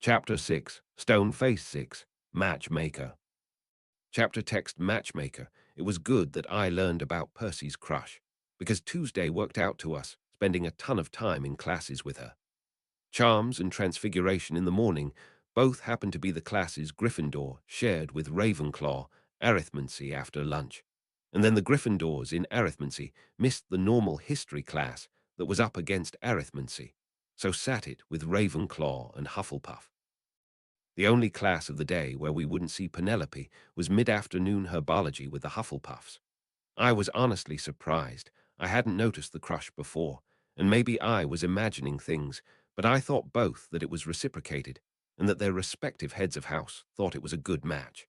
Chapter 6, Stone Face 6, Matchmaker. Chapter text Matchmaker. It was good that I learned about Percy's crush, because Tuesday worked out to us, spending a ton of time in classes with her. Charms and Transfiguration in the morning both happened to be the classes Gryffindor shared with Ravenclaw, arithmancy after lunch. And then the Gryffindors in arithmancy missed the normal history class that was up against arithmancy, so sat it with Ravenclaw and Hufflepuff. The only class of the day where we wouldn't see Penelope was mid-afternoon herbology with the Hufflepuffs. I was honestly surprised. I hadn't noticed the crush before, and maybe I was imagining things, but I thought both that it was reciprocated, and that their respective heads of house thought it was a good match.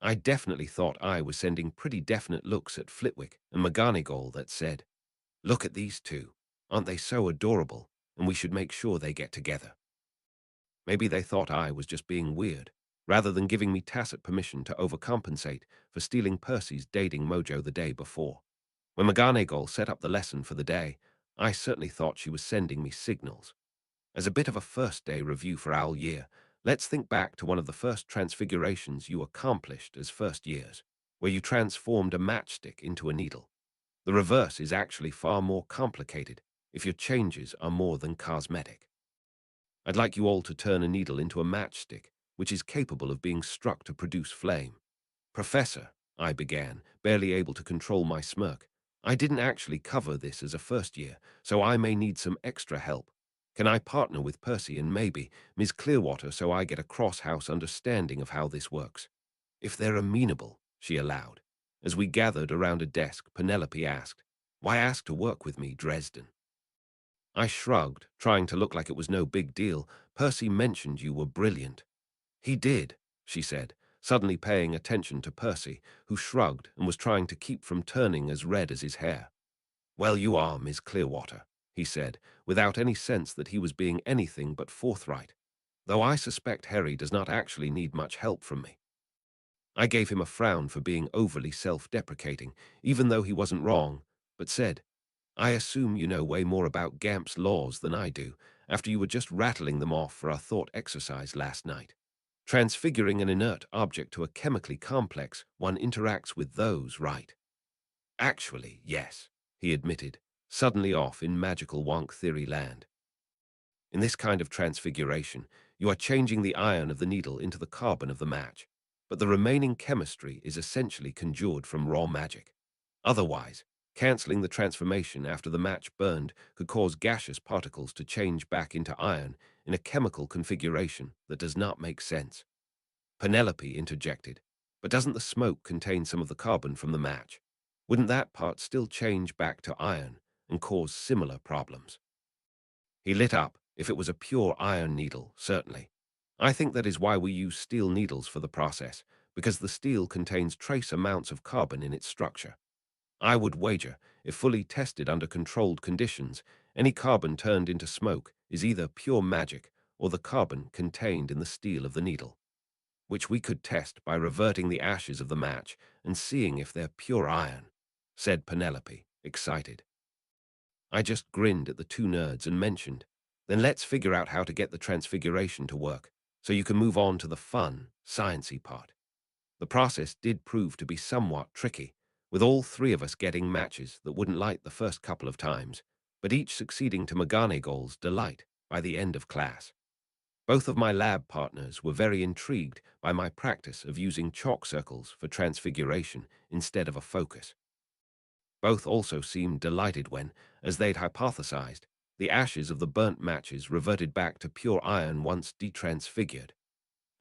I definitely thought I was sending pretty definite looks at Flitwick and McGonagall that said, "Look at these two. Aren't they so adorable? And we should make sure they get together." Maybe they thought I was just being weird, rather than giving me tacit permission to overcompensate for stealing Percy's dating mojo the day before. When McGonagall set up the lesson for the day, I certainly thought she was sending me signals. As a bit of a first-day review for our year, let's think back to one of the first transfigurations you accomplished as first years, where you transformed a matchstick into a needle. The reverse is actually far more complicated if your changes are more than cosmetic. I'd like you all to turn a needle into a matchstick, which is capable of being struck to produce flame. Professor, I began, barely able to control my smirk. I didn't actually cover this as a first year, so I may need some extra help. Can I partner with Percy and maybe Ms. Clearwater so I get a cross-house understanding of how this works? If they're amenable, she allowed. As we gathered around a desk, Penelope asked, "Why ask to work with me, Dresden?" I shrugged, trying to look like it was no big deal. "Percy mentioned you were brilliant." "He did," she said, suddenly paying attention to Percy, who shrugged and was trying to keep from turning as red as his hair. "Well, you are, Miss Clearwater," he said, without any sense that he was being anything but forthright, "though I suspect Harry does not actually need much help from me." I gave him a frown for being overly self-deprecating, even though he wasn't wrong, but said, "I assume you know way more about Gamp's laws than I do, after you were just rattling them off for our thought exercise last night. Transfiguring an inert object to a chemically complex, one interacts with those, right?" "Actually, yes," he admitted, suddenly off in magical wonk theory land. In this kind of transfiguration, you are changing the iron of the needle into the carbon of the match, but the remaining chemistry is essentially conjured from raw magic. Otherwise, cancelling the transformation after the match burned could cause gaseous particles to change back into iron in a chemical configuration that does not make sense. Penelope interjected, "But doesn't the smoke contain some of the carbon from the match? Wouldn't that part still change back to iron and cause similar problems?" He lit up. "If it was a pure iron needle, certainly. I think that is why we use steel needles for the process, because the steel contains trace amounts of carbon in its structure. I would wager, if fully tested under controlled conditions, any carbon turned into smoke is either pure magic or the carbon contained in the steel of the needle, which we could test by reverting the ashes of the match and seeing if they're pure iron," said Penelope, excited. I just grinned at the two nerds and mentioned, "Then let's figure out how to get the transfiguration to work, so you can move on to the fun, sciencey part." The process did prove to be somewhat tricky, with all three of us getting matches that wouldn't light the first couple of times, but each succeeding to McGonagall's delight by the end of class. Both of my lab partners were very intrigued by my practice of using chalk circles for transfiguration instead of a focus. Both also seemed delighted when, as they'd hypothesized, the ashes of the burnt matches reverted back to pure iron once detransfigured.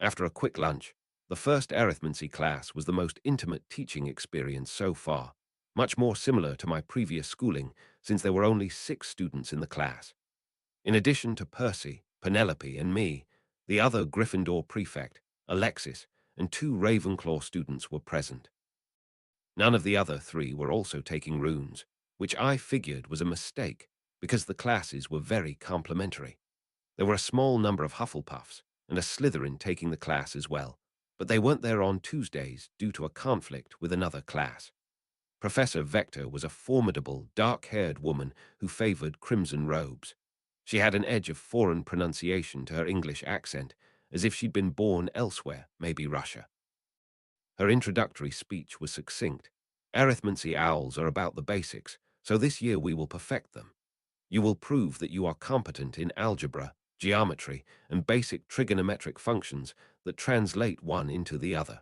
After a quick lunch, the first arithmancy class was the most intimate teaching experience so far, much more similar to my previous schooling since there were only 6 students in the class. In addition to Percy, Penelope, and me, the other Gryffindor prefect, Alexis, and 2 Ravenclaw students were present. None of the other 3 were also taking runes, which I figured was a mistake because the classes were very complementary. There were a small number of Hufflepuffs and a Slytherin taking the class as well, but they weren't there on Tuesdays due to a conflict with another class. Professor Vector was a formidable, dark-haired woman who favored crimson robes. She had an edge of foreign pronunciation to her English accent, as if she'd been born elsewhere, maybe Russia. Her introductory speech was succinct. Arithmancy owls are about the basics, so this year we will perfect them. You will prove that you are competent in algebra, geometry, and basic trigonometric functions that translate one into the other.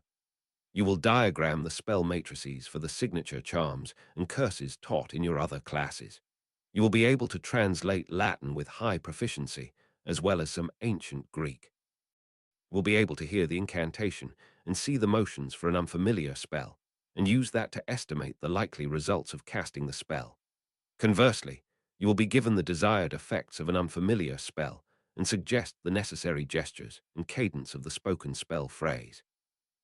You will diagram the spell matrices for the signature charms and curses taught in your other classes. You will be able to translate Latin with high proficiency, as well as some ancient Greek. You will be able to hear the incantation and see the motions for an unfamiliar spell, and use that to estimate the likely results of casting the spell. Conversely, you will be given the desired effects of an unfamiliar spell and suggest the necessary gestures and cadence of the spoken spell phrase.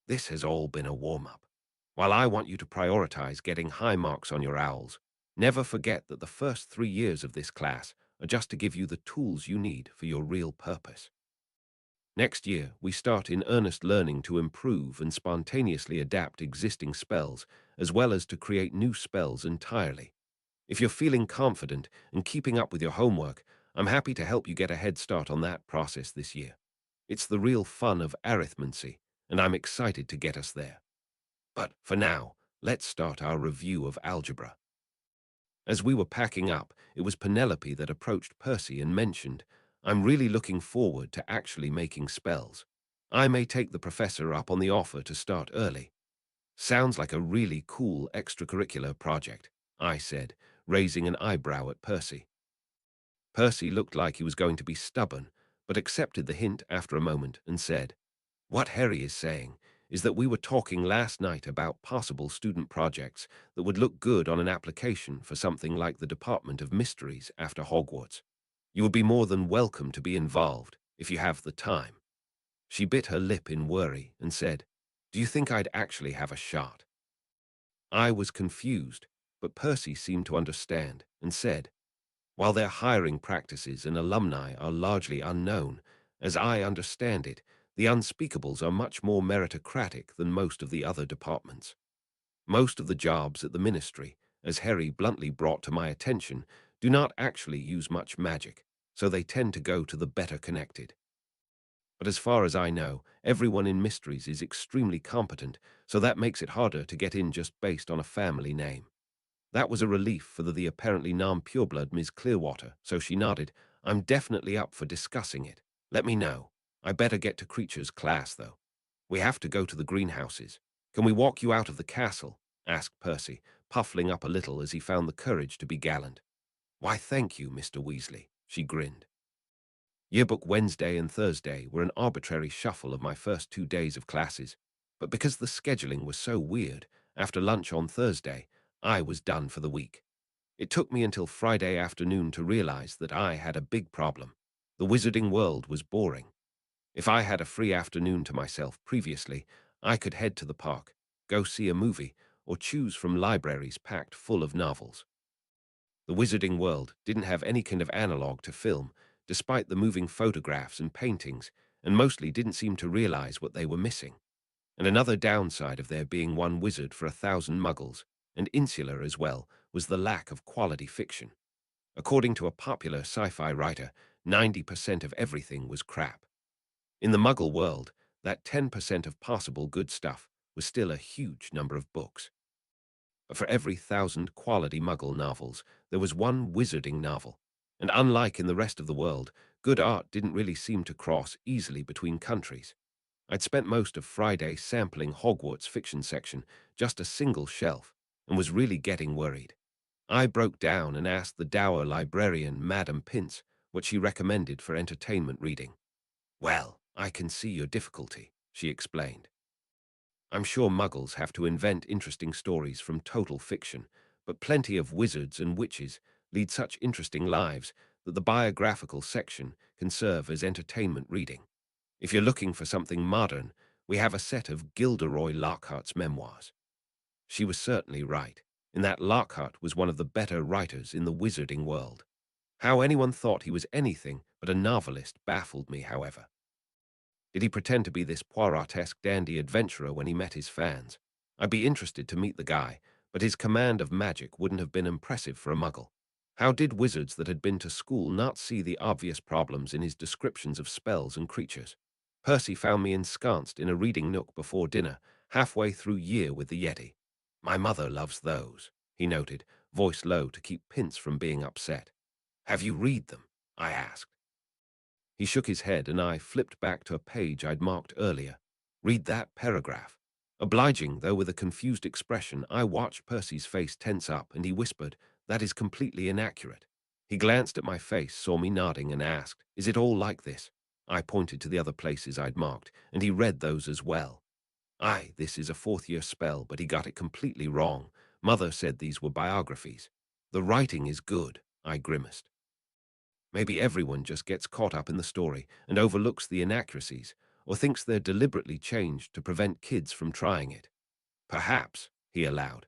This has all been a warm-up. While I want you to prioritize getting high marks on your owls, never forget that the first 3 years of this class are just to give you the tools you need for your real purpose. Next year, we start in earnest learning to improve and spontaneously adapt existing spells, as well as to create new spells entirely. If you're feeling confident and keeping up with your homework, I'm happy to help you get a head start on that process this year. It's the real fun of arithmancy, and I'm excited to get us there. But for now, let's start our review of algebra. As we were packing up, it was Penelope that approached Percy and mentioned, "I'm really looking forward to actually making spells. I may take the professor up on the offer to start early." "Sounds like a really cool extracurricular project," I said, raising an eyebrow at Percy. Percy looked like he was going to be stubborn, but accepted the hint after a moment and said, "What Harry is saying is that we were talking last night about possible student projects that would look good on an application for something like the Department of Mysteries after Hogwarts. You would be more than welcome to be involved if you have the time." She bit her lip in worry and said, "Do you think I'd actually have a shot?" I was confused, but Percy seemed to understand and said, "While their hiring practices and alumni are largely unknown, as I understand it, the unspeakables are much more meritocratic than most of the other departments. Most of the jobs at the ministry, as Harry bluntly brought to my attention, do not actually use much magic, so they tend to go to the better connected. But as far as I know, everyone in mysteries is extremely competent, so that makes it harder to get in just based on a family name." That was a relief for the apparently non-pureblood Ms. Clearwater, so she nodded. "I'm definitely up for discussing it. Let me know. I better get to Creature's class, though. We have to go to the greenhouses. Can we walk you out of the castle?" asked Percy, puffling up a little as he found the courage to be gallant. "Why, thank you, Mr. Weasley," she grinned. Yearbook Wednesday and Thursday were an arbitrary shuffle of my first 2 days of classes, but because the scheduling was so weird, after lunch on Thursday, I was done for the week. It took me until Friday afternoon to realize that I had a big problem. The wizarding world was boring. If I had a free afternoon to myself previously, I could head to the park, go see a movie, or choose from libraries packed full of novels. The wizarding world didn't have any kind of analog to film, despite the moving photographs and paintings, and mostly didn't seem to realize what they were missing. And another downside of there being one wizard for 1,000 muggles, and insular as well, was the lack of quality fiction. According to a popular sci-fi writer, 90% of everything was crap. In the muggle world, that 10% of possible good stuff was still a huge number of books. But for every 1,000 quality muggle novels, there was one wizarding novel. And unlike in the rest of the world, good art didn't really seem to cross easily between countries. I'd spent most of Friday sampling Hogwarts' fiction section, just a single shelf, and was really getting worried. I broke down and asked the dour librarian, Madame Pince, what she recommended for entertainment reading. "Well, I can see your difficulty," she explained. "I'm sure muggles have to invent interesting stories from total fiction, but plenty of wizards and witches lead such interesting lives that the biographical section can serve as entertainment reading. If you're looking for something modern, we have a set of Gilderoy Lockhart's memoirs." She was certainly right, in that Lockhart was one of the better writers in the wizarding world. How anyone thought he was anything but a novelist baffled me, however. Did he pretend to be this Poirot-esque dandy adventurer when he met his fans? I'd be interested to meet the guy, but his command of magic wouldn't have been impressive for a muggle. How did wizards that had been to school not see the obvious problems in his descriptions of spells and creatures? Percy found me ensconced in a reading nook before dinner, halfway through Year with the Yeti. My mother loves those, he noted, voice low to keep Pince from being upset. Have you read them? I asked. He shook his head and I flipped back to a page I'd marked earlier. Read that paragraph. Obliging, though with a confused expression, I watched Percy's face tense up and he whispered, that is completely inaccurate. He glanced at my face, saw me nodding and asked, is it all like this? I pointed to the other places I'd marked and he read those as well. Aye, this is a fourth-year spell, but he got it completely wrong. Mother said these were biographies. The writing is good, I grimaced. Maybe everyone just gets caught up in the story and overlooks the inaccuracies, or thinks they're deliberately changed to prevent kids from trying it. Perhaps, he allowed.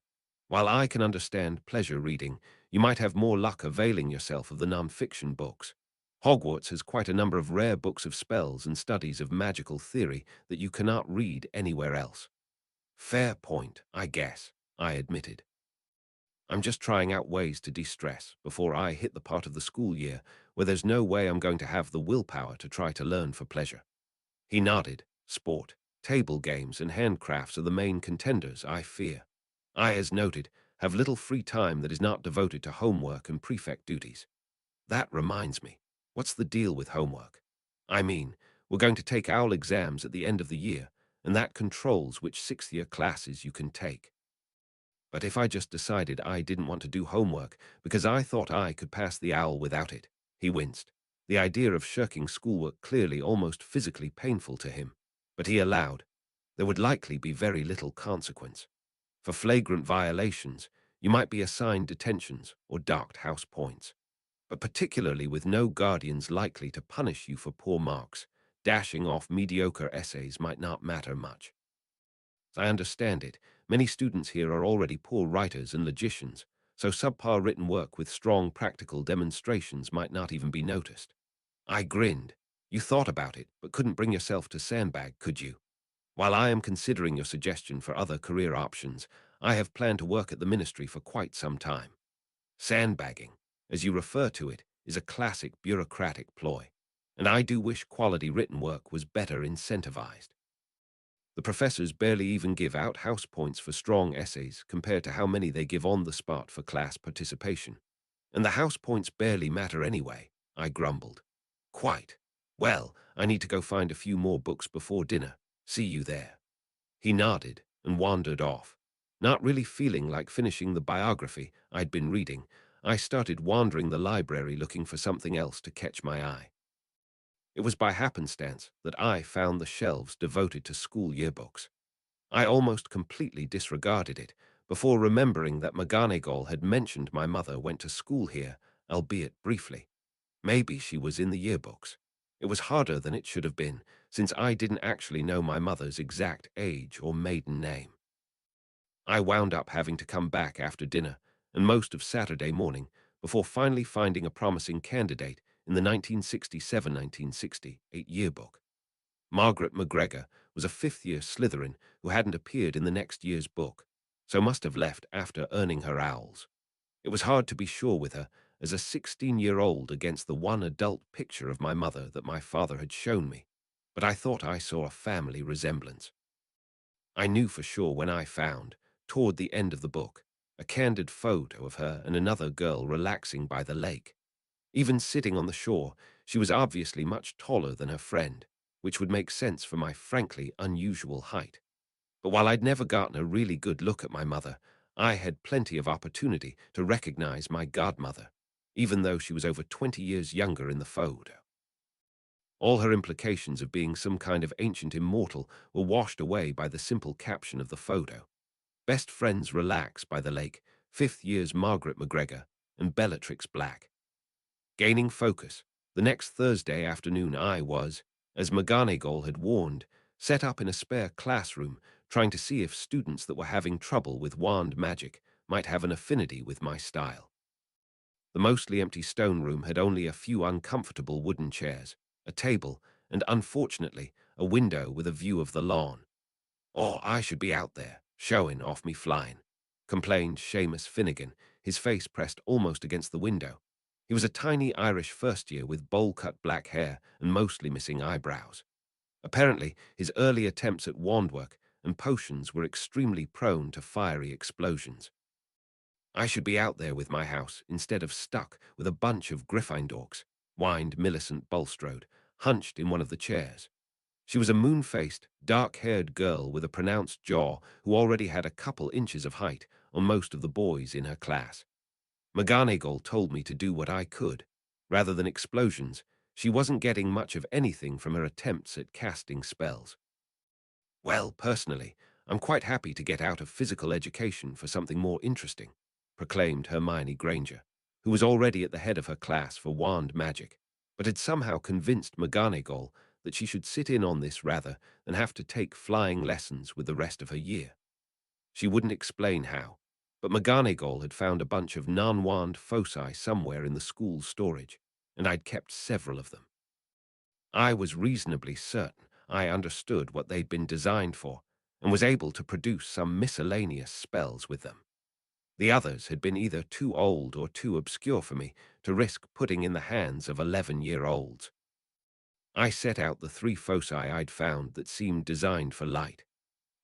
While I can understand pleasure reading, you might have more luck availing yourself of the non-fiction books. Hogwarts has quite a number of rare books of spells and studies of magical theory that you cannot read anywhere else. Fair point, I guess, I admitted. I'm just trying out ways to de-stress before I hit the part of the school year where there's no way I'm going to have the willpower to try to learn for pleasure. He nodded. Sport, table games, and handcrafts are the main contenders, I fear. I, as noted, have little free time that is not devoted to homework and prefect duties. That reminds me, what's the deal with homework? I mean, we're going to take OWL exams at the end of the year, and that controls which sixth-year classes you can take. But if I just decided I didn't want to do homework because I thought I could pass the OWL without it, he winced. The idea of shirking schoolwork clearly almost physically painful to him. But he allowed. There would likely be very little consequence. For flagrant violations, you might be assigned detentions or docked house points. But particularly with no guardians likely to punish you for poor marks, dashing off mediocre essays might not matter much. As I understand it, many students here are already poor writers and logicians, so subpar written work with strong practical demonstrations might not even be noticed. I grinned. You thought about it, but couldn't bring yourself to sandbag, could you? While I am considering your suggestion for other career options, I have planned to work at the ministry for quite some time. Sandbagging, as you refer to it, is a classic bureaucratic ploy, and I do wish quality written work was better incentivized. The professors barely even give out house points for strong essays compared to how many they give on the spot for class participation. And the house points barely matter anyway, I grumbled. Quite. Well, I need to go find a few more books before dinner. See you there. He nodded and wandered off. Not really feeling like finishing the biography I'd been reading, I started wandering the library looking for something else to catch my eye. It was by happenstance that I found the shelves devoted to school yearbooks. I almost completely disregarded it before remembering that McGonagall had mentioned my mother went to school here, albeit briefly. Maybe she was in the yearbooks. It was harder than it should have been, since I didn't actually know my mother's exact age or maiden name. I wound up having to come back after dinner and most of Saturday morning before finally finding a promising candidate in the 1967-1968 yearbook. Margaret McGregor was a fifth-year Slytherin who hadn't appeared in the next year's book, so must have left after earning her owls. It was hard to be sure with her as a 16-year-old against the one adult picture of my mother that my father had shown me, but I thought I saw a family resemblance. I knew for sure when I found, toward the end of the book, a candid photo of her and another girl relaxing by the lake. Even sitting on the shore, she was obviously much taller than her friend, which would make sense for my frankly unusual height. But while I'd never gotten a really good look at my mother, I had plenty of opportunity to recognize my godmother, even though she was over 20 years younger in the photo. All her implications of being some kind of ancient immortal were washed away by the simple caption of the photo. Best friends relax by the lake, 5th year's Margaret McGregor and Bellatrix Black. Gaining focus, the next Thursday afternoon I was, as McGonagall had warned, set up in a spare classroom trying to see if students that were having trouble with wand magic might have an affinity with my style. The mostly empty stone room had only a few uncomfortable wooden chairs, a table, and unfortunately, a window with a view of the lawn. "Oh, I should be out there, showing off me flying," complained Seamus Finnegan, his face pressed almost against the window. He was a tiny Irish first-year with bowl-cut black hair and mostly missing eyebrows. Apparently, his early attempts at wand work and potions were extremely prone to fiery explosions. I should be out there with my house instead of stuck with a bunch of Gryffindors, whined Millicent Bulstrode, hunched in one of the chairs. She was a moon-faced, dark-haired girl with a pronounced jaw who already had a couple inches of height on most of the boys in her class. McGonagall told me to do what I could. Rather than explosions, she wasn't getting much of anything from her attempts at casting spells. Well, personally, I'm quite happy to get out of physical education for something more interesting, proclaimed Hermione Granger, who was already at the head of her class for wand magic, but had somehow convinced McGonagall that she should sit in on this rather than have to take flying lessons with the rest of her year. She wouldn't explain how, but McGonagall had found a bunch of non-wand foci somewhere in the school's storage, and I'd kept several of them. I was reasonably certain I understood what they'd been designed for, and was able to produce some miscellaneous spells with them. The others had been either too old or too obscure for me to risk putting in the hands of 11-year-olds. I set out the 3 foci I'd found that seemed designed for light.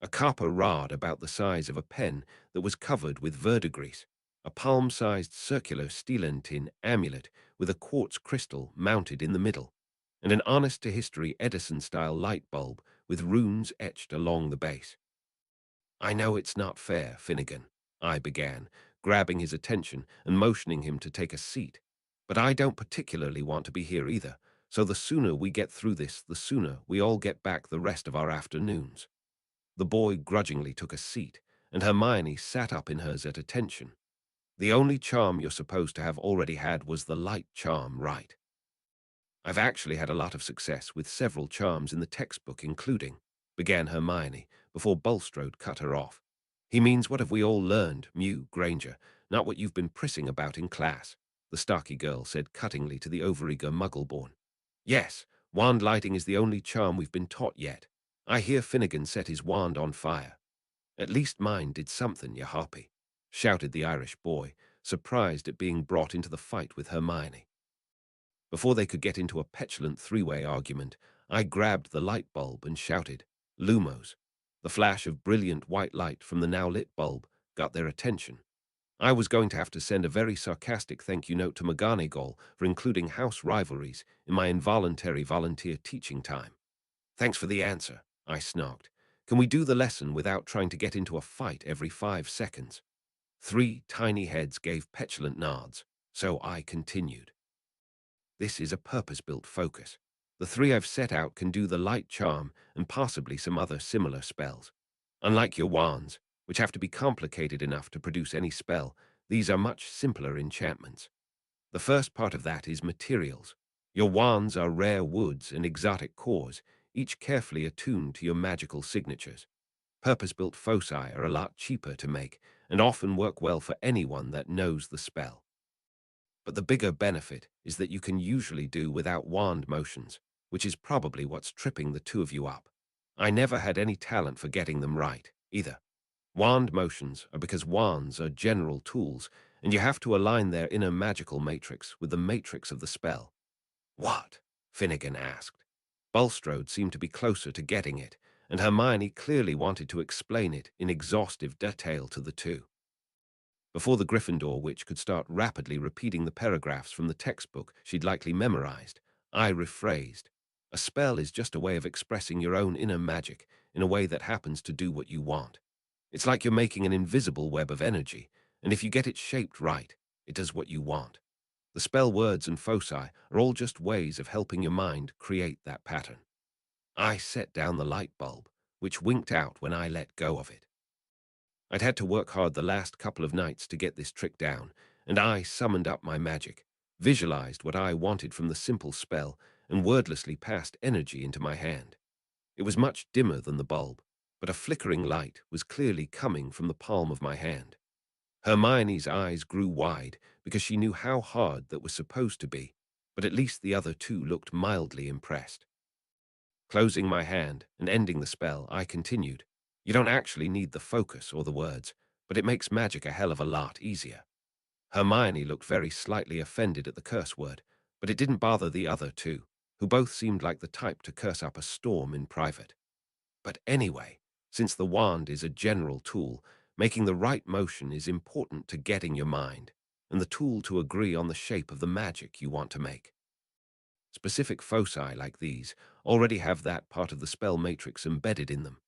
A copper rod about the size of a pen that was covered with verdigris, a palm-sized circular steelentin amulet with a quartz crystal mounted in the middle, and an honest-to-history Edison-style light bulb with runes etched along the base. "I know it's not fair, Finnegan," I began, grabbing his attention and motioning him to take a seat, "but I don't particularly want to be here either, so the sooner we get through this, the sooner we all get back the rest of our afternoons." The boy grudgingly took a seat, and Hermione sat up in hers at attention. "The only charm you're supposed to have already had was the light charm, right?" "I've actually had a lot of success with several charms in the textbook, including," began Hermione, before Bulstrode cut her off. "He means what have we all learned, Mew Granger, not what you've been prissing about in class," the Starky girl said cuttingly to the overeager Muggleborn. "Yes, wand lighting is the only charm we've been taught yet. I hear Finnegan set his wand on fire." "At least mine did something, you harpy," shouted the Irish boy, surprised at being brought into the fight with Hermione. Before they could get into a petulant 3-way argument, I grabbed the light bulb and shouted, "Lumos." The flash of brilliant white light from the now-lit bulb got their attention. I was going to have to send a very sarcastic thank-you note to McGonagall for including house rivalries in my involuntary volunteer teaching time. "Thanks for the answer," I snarked. "Can we do the lesson without trying to get into a fight every 5 seconds?" 3 tiny heads gave petulant nods, so I continued. "This is a purpose-built focus. The 3 I've set out can do the light charm and possibly some other similar spells. Unlike your wands, which have to be complicated enough to produce any spell, these are much simpler enchantments. The first part of that is materials. Your wands are rare woods and exotic cores, each carefully attuned to your magical signatures. Purpose-built foci are a lot cheaper to make and often work well for anyone that knows the spell. But the bigger benefit is that you can usually do without wand motions, which is probably what's tripping the 2 of you up. I never had any talent for getting them right, either. Wand motions are because wands are general tools, and you have to align their inner magical matrix with the matrix of the spell." "What?" Finnegan asked. Bulstrode seemed to be closer to getting it, and Hermione clearly wanted to explain it in exhaustive detail to the 2. Before the Gryffindor witch could start rapidly repeating the paragraphs from the textbook she'd likely memorized, I rephrased. "A spell is just a way of expressing your own inner magic in a way that happens to do what you want. It's like you're making an invisible web of energy, and if you get it shaped right, it does what you want. The spell words and foci are all just ways of helping your mind create that pattern." I set down the light bulb, which winked out when I let go of it. I'd had to work hard the last couple of nights to get this trick down, and I summoned up my magic, visualized what I wanted from the simple spell, and wordlessly passed energy into my hand. It was much dimmer than the bulb, but a flickering light was clearly coming from the palm of my hand. Hermione's eyes grew wide because she knew how hard that was supposed to be, but at least the other 2 looked mildly impressed. Closing my hand and ending the spell, I continued, "You don't actually need the focus or the words, but it makes magic a hell of a lot easier." Hermione looked very slightly offended at the curse word, but it didn't bother the other 2. who both seemed like the type to curse up a storm in private. But anyway, since the wand is a general tool, making the right motion is important to getting your mind and the tool to agree on the shape of the magic you want to make. Specific foci like these already have that part of the spell matrix embedded in them.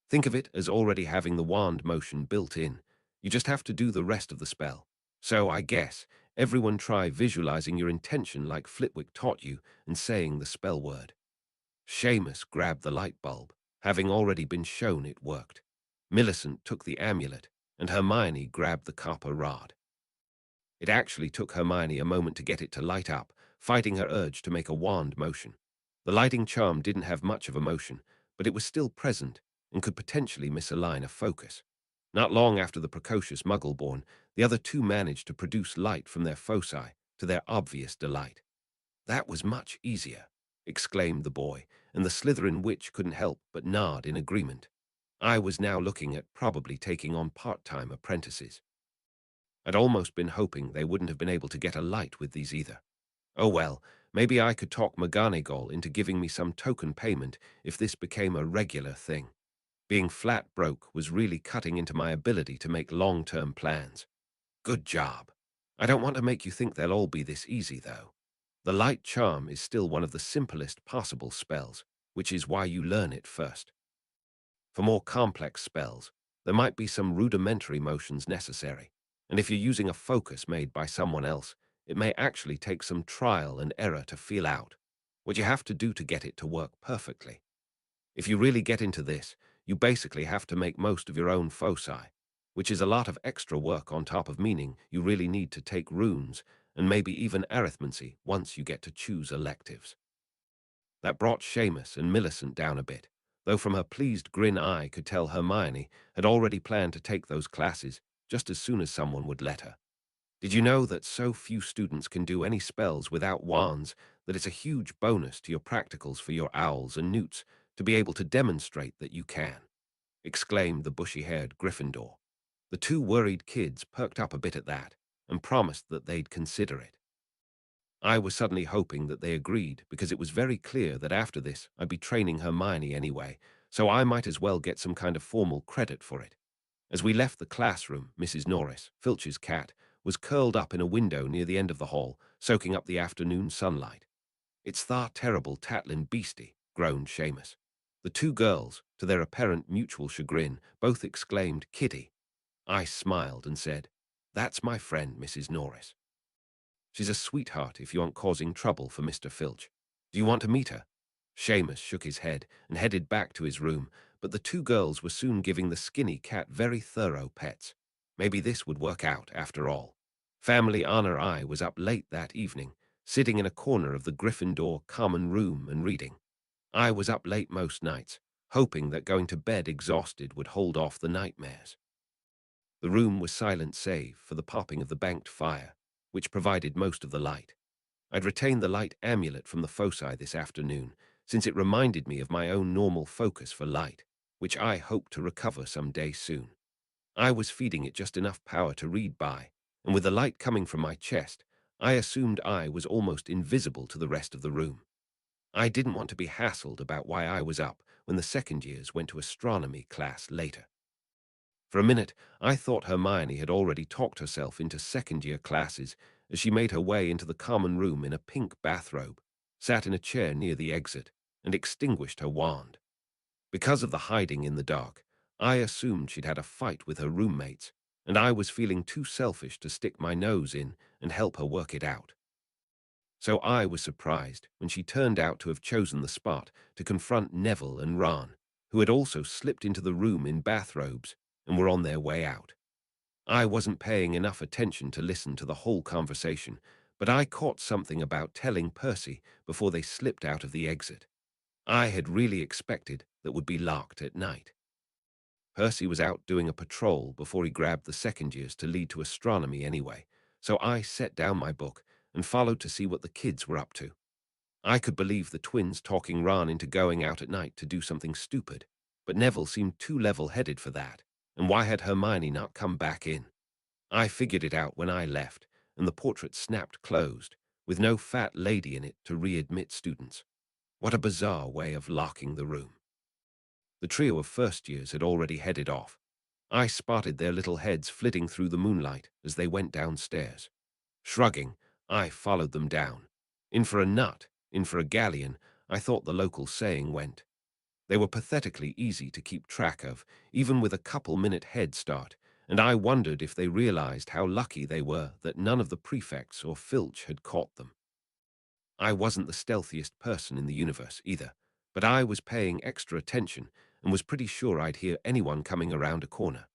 Think of it as already having the wand motion built in. You just have to do the rest of the spell. So I guess everyone try visualizing your intention like Flitwick taught you and saying the spell word. Seamus grabbed the light bulb, having already been shown it worked. Millicent took the amulet, and Hermione grabbed the copper rod. It actually took Hermione a moment to get it to light up, fighting her urge to make a wand motion. The lighting charm didn't have much of a motion, but it was still present and could potentially misalign a focus. Not long after the precocious Muggle-born, the other two managed to produce light from their foci, to their obvious delight. "That was much easier," exclaimed the boy, and the Slytherin witch couldn't help but nod in agreement. I was now looking at probably taking on part-time apprentices. I'd almost been hoping they wouldn't have been able to get a light with these either. Oh well, maybe I could talk McGonagall into giving me some token payment if this became a regular thing. Being flat broke was really cutting into my ability to make long-term plans. Good job. I don't want to make you think they'll all be this easy, though. The light charm is still one of the simplest possible spells, which is why you learn it first. For more complex spells, there might be some rudimentary motions necessary, and if you're using a focus made by someone else, it may actually take some trial and error to feel out what you have to do to get it to work perfectly. If you really get into this, you basically have to make most of your own foci, which is a lot of extra work on top of meaning you really need to take runes and maybe even arithmancy once you get to choose electives. That brought Seamus and Millicent down a bit, though from her pleased grin I could tell Hermione had already planned to take those classes just as soon as someone would let her. Did you know that so few students can do any spells without wands that it's a huge bonus to your practicals for your owls and newts to be able to demonstrate that you can? Exclaimed the bushy-haired Gryffindor. The two worried kids perked up a bit at that and promised that they'd consider it. I was suddenly hoping that they agreed because it was very clear that after this I'd be training Hermione anyway, so I might as well get some kind of formal credit for it. As we left the classroom, Mrs. Norris, Filch's cat, was curled up in a window near the end of the hall, soaking up the afternoon sunlight. "It's tha terrible tatlin' beastie," groaned Seamus. The two girls, to their apparent mutual chagrin, both exclaimed, "Kitty." I smiled and said, "That's my friend, Mrs. Norris. She's a sweetheart if you aren't causing trouble for Mr. Filch. Do you want to meet her?" Seamus shook his head and headed back to his room, but the two girls were soon giving the skinny cat very thorough pets. Maybe this would work out after all. Family Honor I was up late that evening, sitting in a corner of the Gryffindor common room and reading. I was up late most nights, hoping that going to bed exhausted would hold off the nightmares. The room was silent save for the popping of the banked fire, which provided most of the light. I'd retained the light amulet from the foci this afternoon, since it reminded me of my own normal focus for light, which I hoped to recover some day soon. I was feeding it just enough power to read by, and with the light coming from my chest, I assumed I was almost invisible to the rest of the room. I didn't want to be hassled about why I was up when the second years went to astronomy class later. For a minute, I thought Hermione had already talked herself into second-year classes as she made her way into the common room in a pink bathrobe, sat in a chair near the exit, and extinguished her wand. Because of the hiding in the dark, I assumed she'd had a fight with her roommates, and I was feeling too selfish to stick my nose in and help her work it out. So I was surprised when she turned out to have chosen the spot to confront Neville and Ron, who had also slipped into the room in bathrobes and were on their way out. I wasn't paying enough attention to listen to the whole conversation, but I caught something about telling Percy before they slipped out of the exit. I had really expected that would be locked at night. Percy was out doing a patrol before he grabbed the second years to lead to astronomy anyway, so I set down my book and followed to see what the kids were up to. I could believe the twins talking Ron into going out at night to do something stupid, but Neville seemed too level-headed for that, and why had Hermione not come back in? I figured it out when I left, and the portrait snapped closed, with no fat lady in it to readmit students. What a bizarre way of locking the room. The trio of first years had already headed off. I spotted their little heads flitting through the moonlight as they went downstairs. Shrugging, I followed them down. In for a nut, in for a galleon, I thought the local saying went. They were pathetically easy to keep track of, even with a couple-minute head start, and I wondered if they realized how lucky they were that none of the prefects or Filch had caught them. I wasn't the stealthiest person in the universe either, but I was paying extra attention and was pretty sure I'd hear anyone coming around a corner.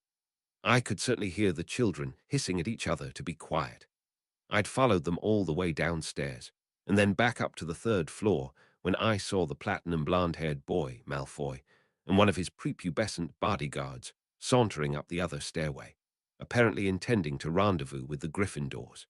I could certainly hear the children hissing at each other to be quiet. I'd followed them all the way downstairs, and then back up to the third floor when I saw the platinum blonde-haired boy, Malfoy, and one of his prepubescent bodyguards sauntering up the other stairway, apparently intending to rendezvous with the Gryffindors.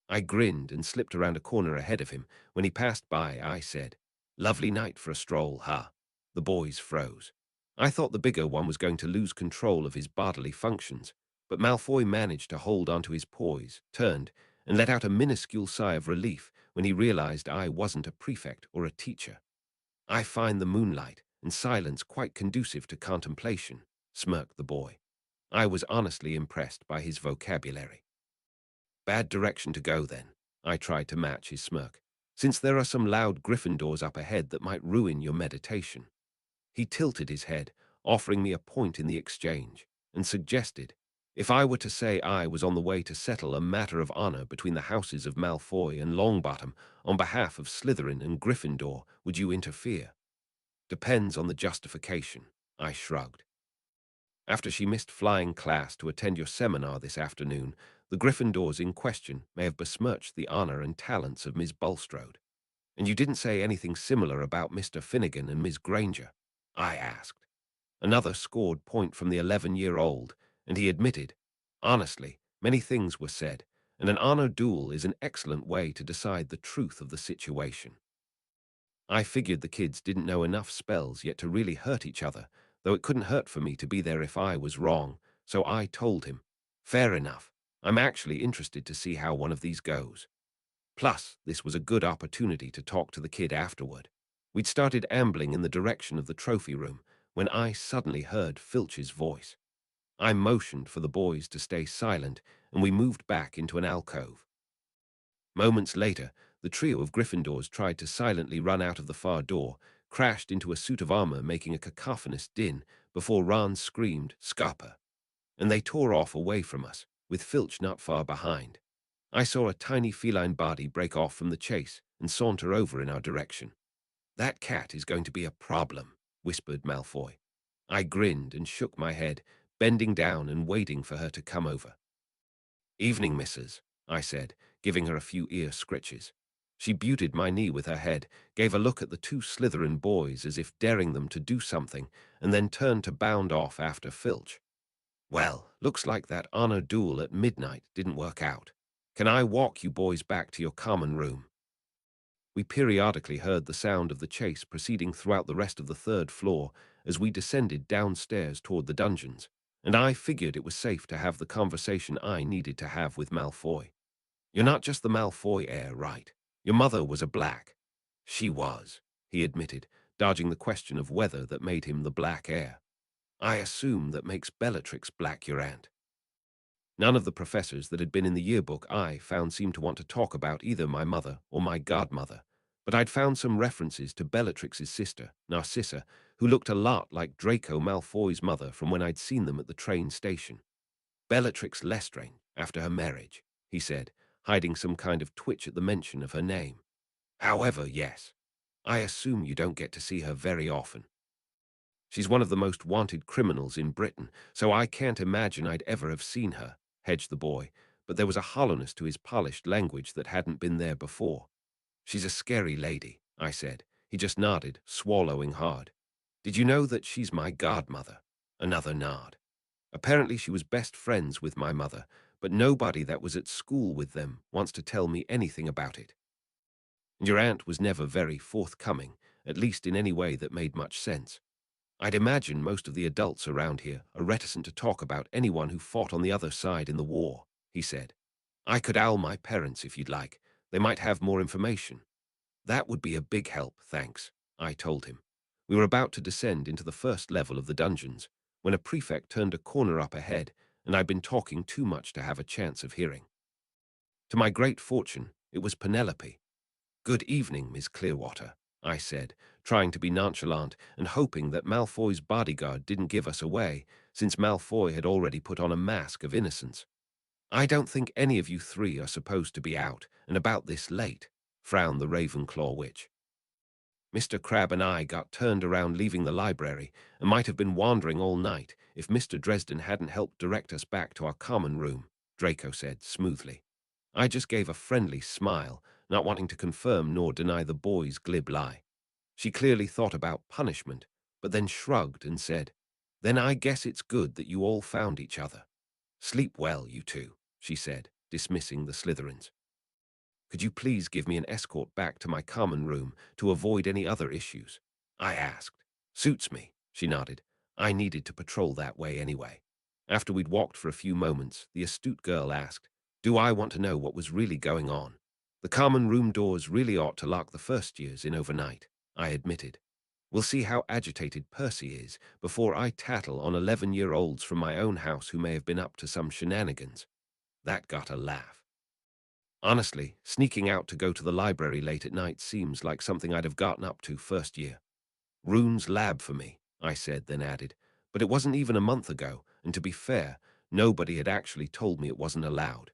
I grinned and slipped around a corner ahead of him. When he passed by, I said, "Lovely night for a stroll, huh?" The boys froze. I thought the bigger one was going to lose control of his bodily functions, but Malfoy managed to hold onto his poise, turned, and let out a minuscule sigh of relief when he realized I wasn't a prefect or a teacher. "I find the moonlight and silence quite conducive to contemplation," smirked the boy. I was honestly impressed by his vocabulary. "Bad direction to go, then." I tried to match his smirk, "since there are some loud Gryffindors up ahead that might ruin your meditation." He tilted his head, offering me a point in the exchange, and suggested, "If I were to say I was on the way to settle a matter of honor between the houses of Malfoy and Longbottom on behalf of Slytherin and Gryffindor, would you interfere?" "Depends on the justification," I shrugged. "After she missed flying class to attend your seminar this afternoon, the Gryffindors in question may have besmirched the honor and talents of Miss Bulstrode. And you didn't say anything similar about Mr. Finnegan and Miss Granger?" I asked. Another scored point from the 11-year-old, and he admitted, "Honestly, many things were said, and an honor duel is an excellent way to decide the truth of the situation." I figured the kids didn't know enough spells yet to really hurt each other, though it couldn't hurt for me to be there if I was wrong, so I told him, "Fair enough. I'm actually interested to see how one of these goes." Plus, this was a good opportunity to talk to the kid afterward. We'd started ambling in the direction of the trophy room when I suddenly heard Filch's voice. I motioned for the boys to stay silent, and we moved back into an alcove. Moments later, the trio of Gryffindors tried to silently run out of the far door, crashed into a suit of armor making a cacophonous din before Ron screamed, "Scupper!" and they tore off away from us, with Filch not far behind. I saw a tiny feline body break off from the chase and saunter over in our direction. "That cat is going to be a problem," whispered Malfoy. I grinned and shook my head, bending down and waiting for her to come over. "Evening, missus," I said, giving her a few ear scritches. She buted my knee with her head, gave a look at the two Slytherin boys as if daring them to do something, and then turned to bound off after Filch. "Well, looks like that honor duel at midnight didn't work out. Can I walk you boys back to your common room?" We periodically heard the sound of the chase proceeding throughout the rest of the third floor as we descended downstairs toward the dungeons, and I figured it was safe to have the conversation I needed to have with Malfoy. "You're not just the Malfoy heir, right? Your mother was a black." "She was," he admitted, dodging the question of whether that made him the black heir. "I assume that makes Bellatrix black, your aunt." None of the professors that had been in the yearbook I found seemed to want to talk about either my mother or my godmother, but I'd found some references to Bellatrix's sister, Narcissa, who looked a lot like Draco Malfoy's mother from when I'd seen them at the train station. "Bellatrix Lestrange, after her marriage," he said, hiding some kind of twitch at the mention of her name. "However, yes, I assume you don't get to see her very often. She's one of the most wanted criminals in Britain, so I can't imagine I'd ever have seen her," hedged the boy, but there was a hollowness to his polished language that hadn't been there before. "She's a scary lady," I said. He just nodded, swallowing hard. "Did you know that she's my godmother?" Another nod. "Apparently she was best friends with my mother, but nobody that was at school with them wants to tell me anything about it. And your aunt was never very forthcoming, at least in any way that made much sense. I'd imagine most of the adults around here are reticent to talk about anyone who fought on the other side in the war," he said. "I could owl my parents if you'd like. They might have more information." That would be a big help, thanks, I told him. We were about to descend into the first level of the dungeons, when a prefect turned a corner up ahead, and I'd been talking too much to have a chance of hearing. To my great fortune, it was Penelope. "Good evening, Miss Clearwater," I said, trying to be nonchalant and hoping that Malfoy's bodyguard didn't give us away, since Malfoy had already put on a mask of innocence. "I don't think any of you three are supposed to be out and about this late," frowned the Ravenclaw witch. Mr. Crabbe and I got turned around leaving the library and might have been wandering all night if Mr. Dresden hadn't helped direct us back to our common room, Draco said smoothly. I just gave a friendly smile, not wanting to confirm nor deny the boy's glib lie. She clearly thought about punishment, but then shrugged and said, "Then I guess it's good that you all found each other. Sleep well, you two," she said, dismissing the Slytherins. "Could you please give me an escort back to my common room to avoid any other issues?" I asked. "Suits me," she nodded. I needed to patrol that way anyway. After we'd walked for a few moments, the astute girl asked, "Do I want to know what was really going on?" "The common room doors really ought to lock the first years in overnight," I admitted. "We'll see how agitated Percy is before I tattle on 11-year-olds from my own house who may have been up to some shenanigans." That got a laugh. Honestly, sneaking out to go to the library late at night seems like something I'd have gotten up to first year. "Rune's lab for me," I said, then added. But it wasn't even a month ago, and to be fair, nobody had actually told me it wasn't allowed.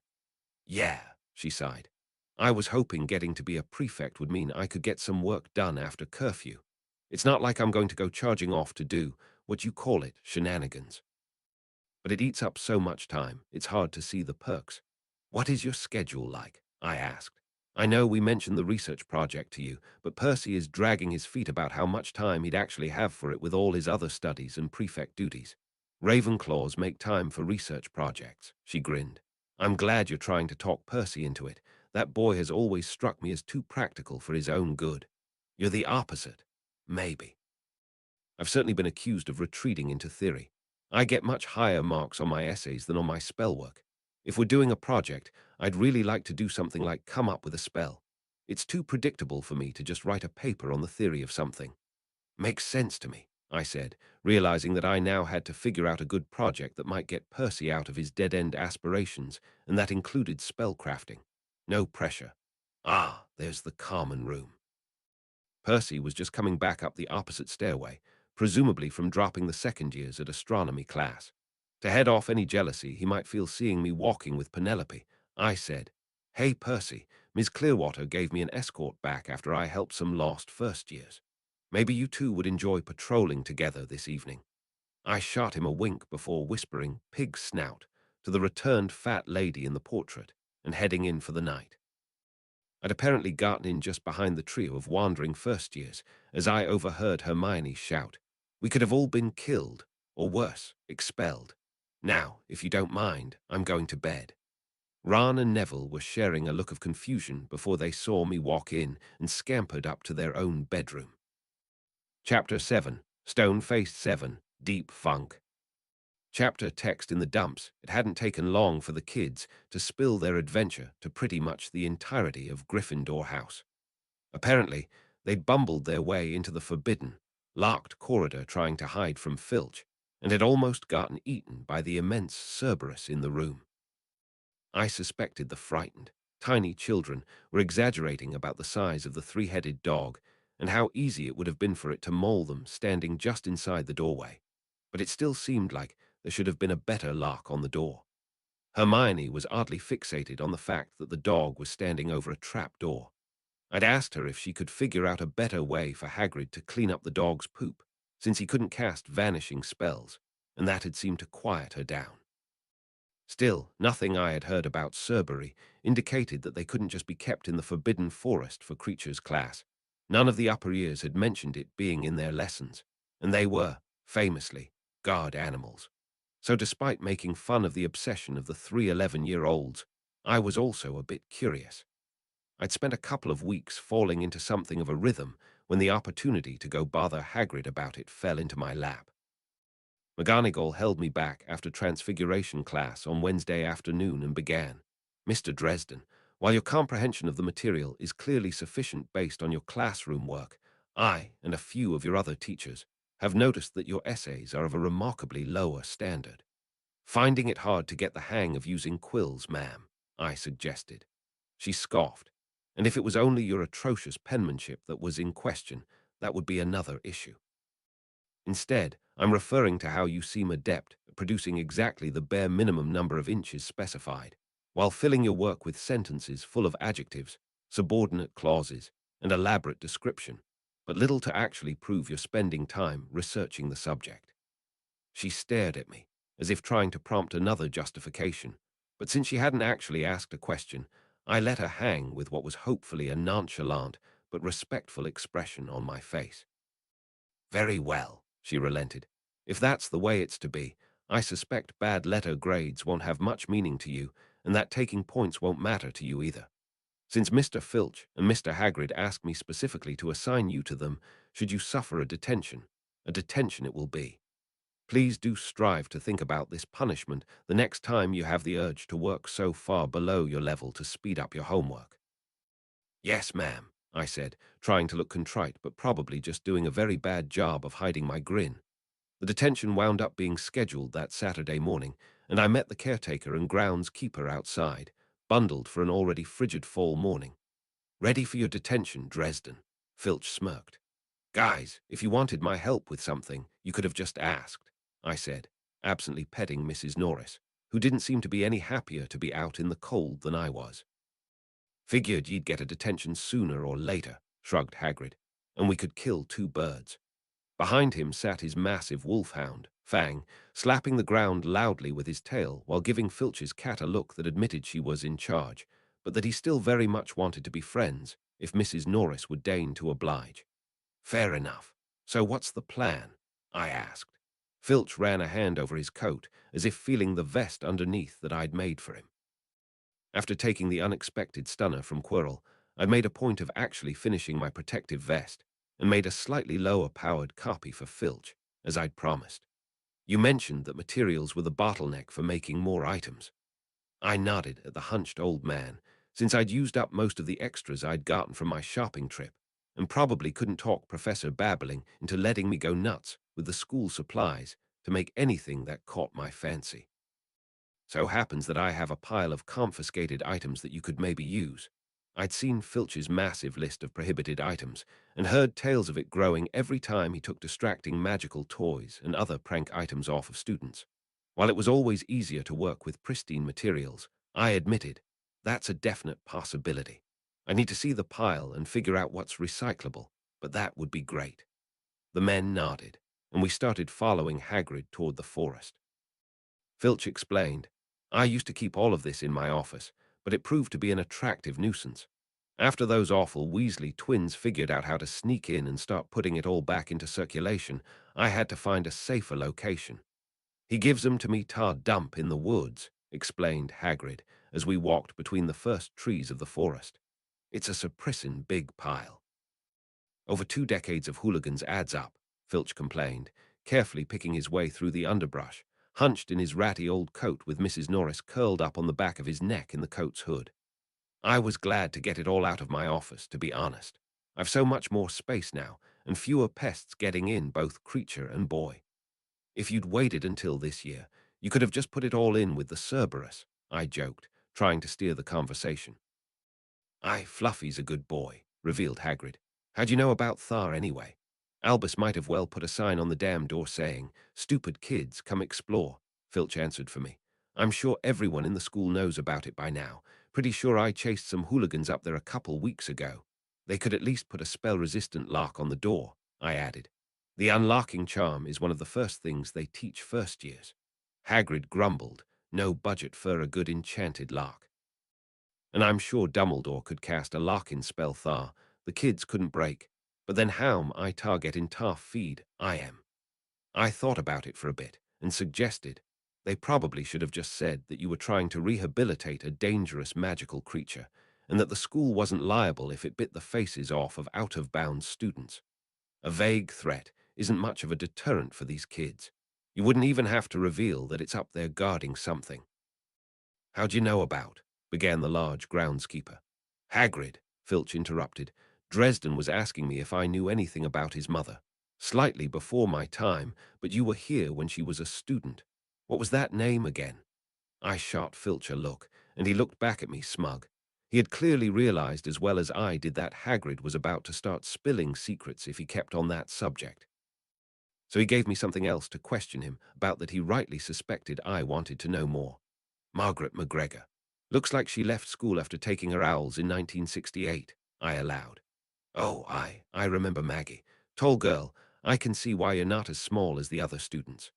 "Yeah," she sighed. "I was hoping getting to be a prefect would mean I could get some work done after curfew. It's not like I'm going to go charging off to do, what you call it, shenanigans. But it eats up so much time, it's hard to see the perks." "What is your schedule like?" I asked. "I know we mentioned the research project to you, but Percy is dragging his feet about how much time he'd actually have for it with all his other studies and prefect duties." "Ravenclaws make time for research projects," she grinned. "I'm glad you're trying to talk Percy into it. That boy has always struck me as too practical for his own good." "You're the opposite." "Maybe. I've certainly been accused of retreating into theory. I get much higher marks on my essays than on my spell work. If we're doing a project, I'd really like to do something like come up with a spell. It's too predictable for me to just write a paper on the theory of something." "Makes sense to me," I said, realizing that I now had to figure out a good project that might get Percy out of his dead-end aspirations, and that included spellcrafting. No pressure. Ah, there's the common room. Percy was just coming back up the opposite stairway, presumably from dropping the second years at astronomy class. To head off any jealousy he might feel seeing me walking with Penelope, I said, "Hey, Percy, Miss Clearwater gave me an escort back after I helped some lost first years. Maybe you two would enjoy patrolling together this evening." I shot him a wink before whispering "pig snout" to the returned fat lady in the portrait and heading in for the night. I'd apparently gotten in just behind the trio of wandering first years as I overheard Hermione shout, "We could have all been killed, or worse, expelled. Now, if you don't mind, I'm going to bed." Ron and Neville were sharing a look of confusion before they saw me walk in and scampered up to their own bedroom. Chapter 7, Stone-Faced 7, Deep Funk. Chapter text in the dumps. It hadn't taken long for the kids to spill their adventure to pretty much the entirety of Gryffindor House. Apparently, they'd bumbled their way into the forbidden, locked corridor trying to hide from Filch, and had almost gotten eaten by the immense Cerberus in the room. I suspected the frightened, tiny children were exaggerating about the size of the three-headed dog and how easy it would have been for it to maul them standing just inside the doorway. But it still seemed like there should have been a better lock on the door. Hermione was oddly fixated on the fact that the dog was standing over a trap door. I'd asked her if she could figure out a better way for Hagrid to clean up the dog's poop, since he couldn't cast vanishing spells, and that had seemed to quiet her down. Still, nothing I had heard about Cerberus indicated that they couldn't just be kept in the Forbidden Forest for creatures class. None of the upper years had mentioned it being in their lessons, and they were, famously, guard animals. So despite making fun of the obsession of the 3 11-year-olds, I was also a bit curious. I'd spent a couple of weeks falling into something of a rhythm when the opportunity to go bother Hagrid about it fell into my lap. McGonagall held me back after Transfiguration class on Wednesday afternoon and began, "Mr. Dresden, While your comprehension of the material is clearly sufficient based on your classroom work, I, and a few of your other teachers, have noticed that your essays are of a remarkably lower standard. Finding it hard to get the hang of using quills, ma'am, I suggested. She scoffed, and if it was only your atrocious penmanship that was in question, that would be another issue. Instead, I'm referring to how you seem adept at producing exactly the bare minimum number of inches specified, while filling your work with sentences full of adjectives, subordinate clauses, and elaborate description, but little to actually prove you're spending time researching the subject. She stared at me, as if trying to prompt another justification, but since she hadn't actually asked a question, I let her hang with what was hopefully a nonchalant but respectful expression on my face. Very well, she relented. If that's the way it's to be, I suspect bad letter grades won't have much meaning to you, and that taking points won't matter to you either. Since Mr. Filch and Mr. Hagrid asked me specifically to assign you to them, should you suffer a detention it will be. Please do strive to think about this punishment the next time you have the urge to work so far below your level to speed up your homework. Yes, ma'am, I said, trying to look contrite but probably just doing a very bad job of hiding my grin. The detention wound up being scheduled that Saturday morning, and I met the caretaker and grounds keeper outside, bundled for an already frigid fall morning. Ready for your detention, Dresden, Filch smirked. Guys, if you wanted my help with something, you could have just asked, I said, absently petting Mrs. Norris, who didn't seem to be any happier to be out in the cold than I was. Figured you'd get a detention sooner or later, shrugged Hagrid, and we could kill two birds. Behind him sat his massive wolfhound, Fang, slapping the ground loudly with his tail while giving Filch's cat a look that admitted she was in charge, but that he still very much wanted to be friends if Mrs. Norris would deign to oblige. Fair enough. So what's the plan? I asked. Filch ran a hand over his coat, as if feeling the vest underneath that I'd made for him. After taking the unexpected stunner from Quirrell, I made a point of actually finishing my protective vest, and made a slightly lower-powered copy for Filch, as I'd promised. You mentioned that materials were the bottleneck for making more items. I nodded at the hunched old man, since I'd used up most of the extras I'd gotten from my shopping trip, and probably couldn't talk Professor Babbling into letting me go nuts with the school supplies to make anything that caught my fancy. So happens that I have a pile of confiscated items that you could maybe use. I'd seen Filch's massive list of prohibited items and heard tales of it growing every time he took distracting magical toys and other prank items off of students. While it was always easier to work with pristine materials, I admitted, that's a definite possibility. I need to see the pile and figure out what's recyclable, but that would be great. The men nodded, and we started following Hagrid toward the forest. Filch explained, I used to keep all of this in my office, but it proved to be an attractive nuisance. After those awful Weasley twins figured out how to sneak in and start putting it all back into circulation, I had to find a safer location. He gives them to me tar dump in the woods, explained Hagrid, as we walked between the first trees of the forest. It's a surprising big pile. Over 2 decades of hooligans adds up, Filch complained, carefully picking his way through the underbrush, hunched in his ratty old coat with Mrs. Norris curled up on the back of his neck in the coat's hood. I was glad to get it all out of my office, to be honest. I've so much more space now, and fewer pests getting in, both creature and boy. If you'd waited until this year, you could have just put it all in with the Cerberus, I joked, trying to steer the conversation. Aye, Fluffy's a good boy, revealed Hagrid. How'd you know about Thar anyway? Albus might have well put a sign on the damn door saying, Stupid kids, come explore, Filch answered for me. I'm sure everyone in the school knows about it by now. Pretty sure I chased some hooligans up there a couple weeks ago. They could at least put a spell-resistant lock on the door, I added. The unlocking charm is one of the first things they teach first years. Hagrid grumbled, no budget for a good enchanted lock. And I'm sure Dumbledore could cast a lock-in spell Thar. The kids couldn't break. But then how'm I target in Tarf feed? I am. I thought about it for a bit and suggested they probably should have just said that you were trying to rehabilitate a dangerous magical creature and that the school wasn't liable if it bit the faces off of out-of-bounds students. A vague threat isn't much of a deterrent for these kids. You wouldn't even have to reveal that it's up there guarding something. How'd you know about? began the large groundskeeper. Hagrid, Filch interrupted. Dresden was asking me if I knew anything about his mother. Slightly before my time, but you were here when she was a student. What was that name again? I shot Filch a look, and he looked back at me smug. He had clearly realized as well as I did that Hagrid was about to start spilling secrets if he kept on that subject. So he gave me something else to question him about that he rightly suspected I wanted to know more. Margaret McGregor. Looks like she left school after taking her owls in 1968, I allowed. Oh, I remember Maggie. Tall girl, I can see why you're not as small as the other students.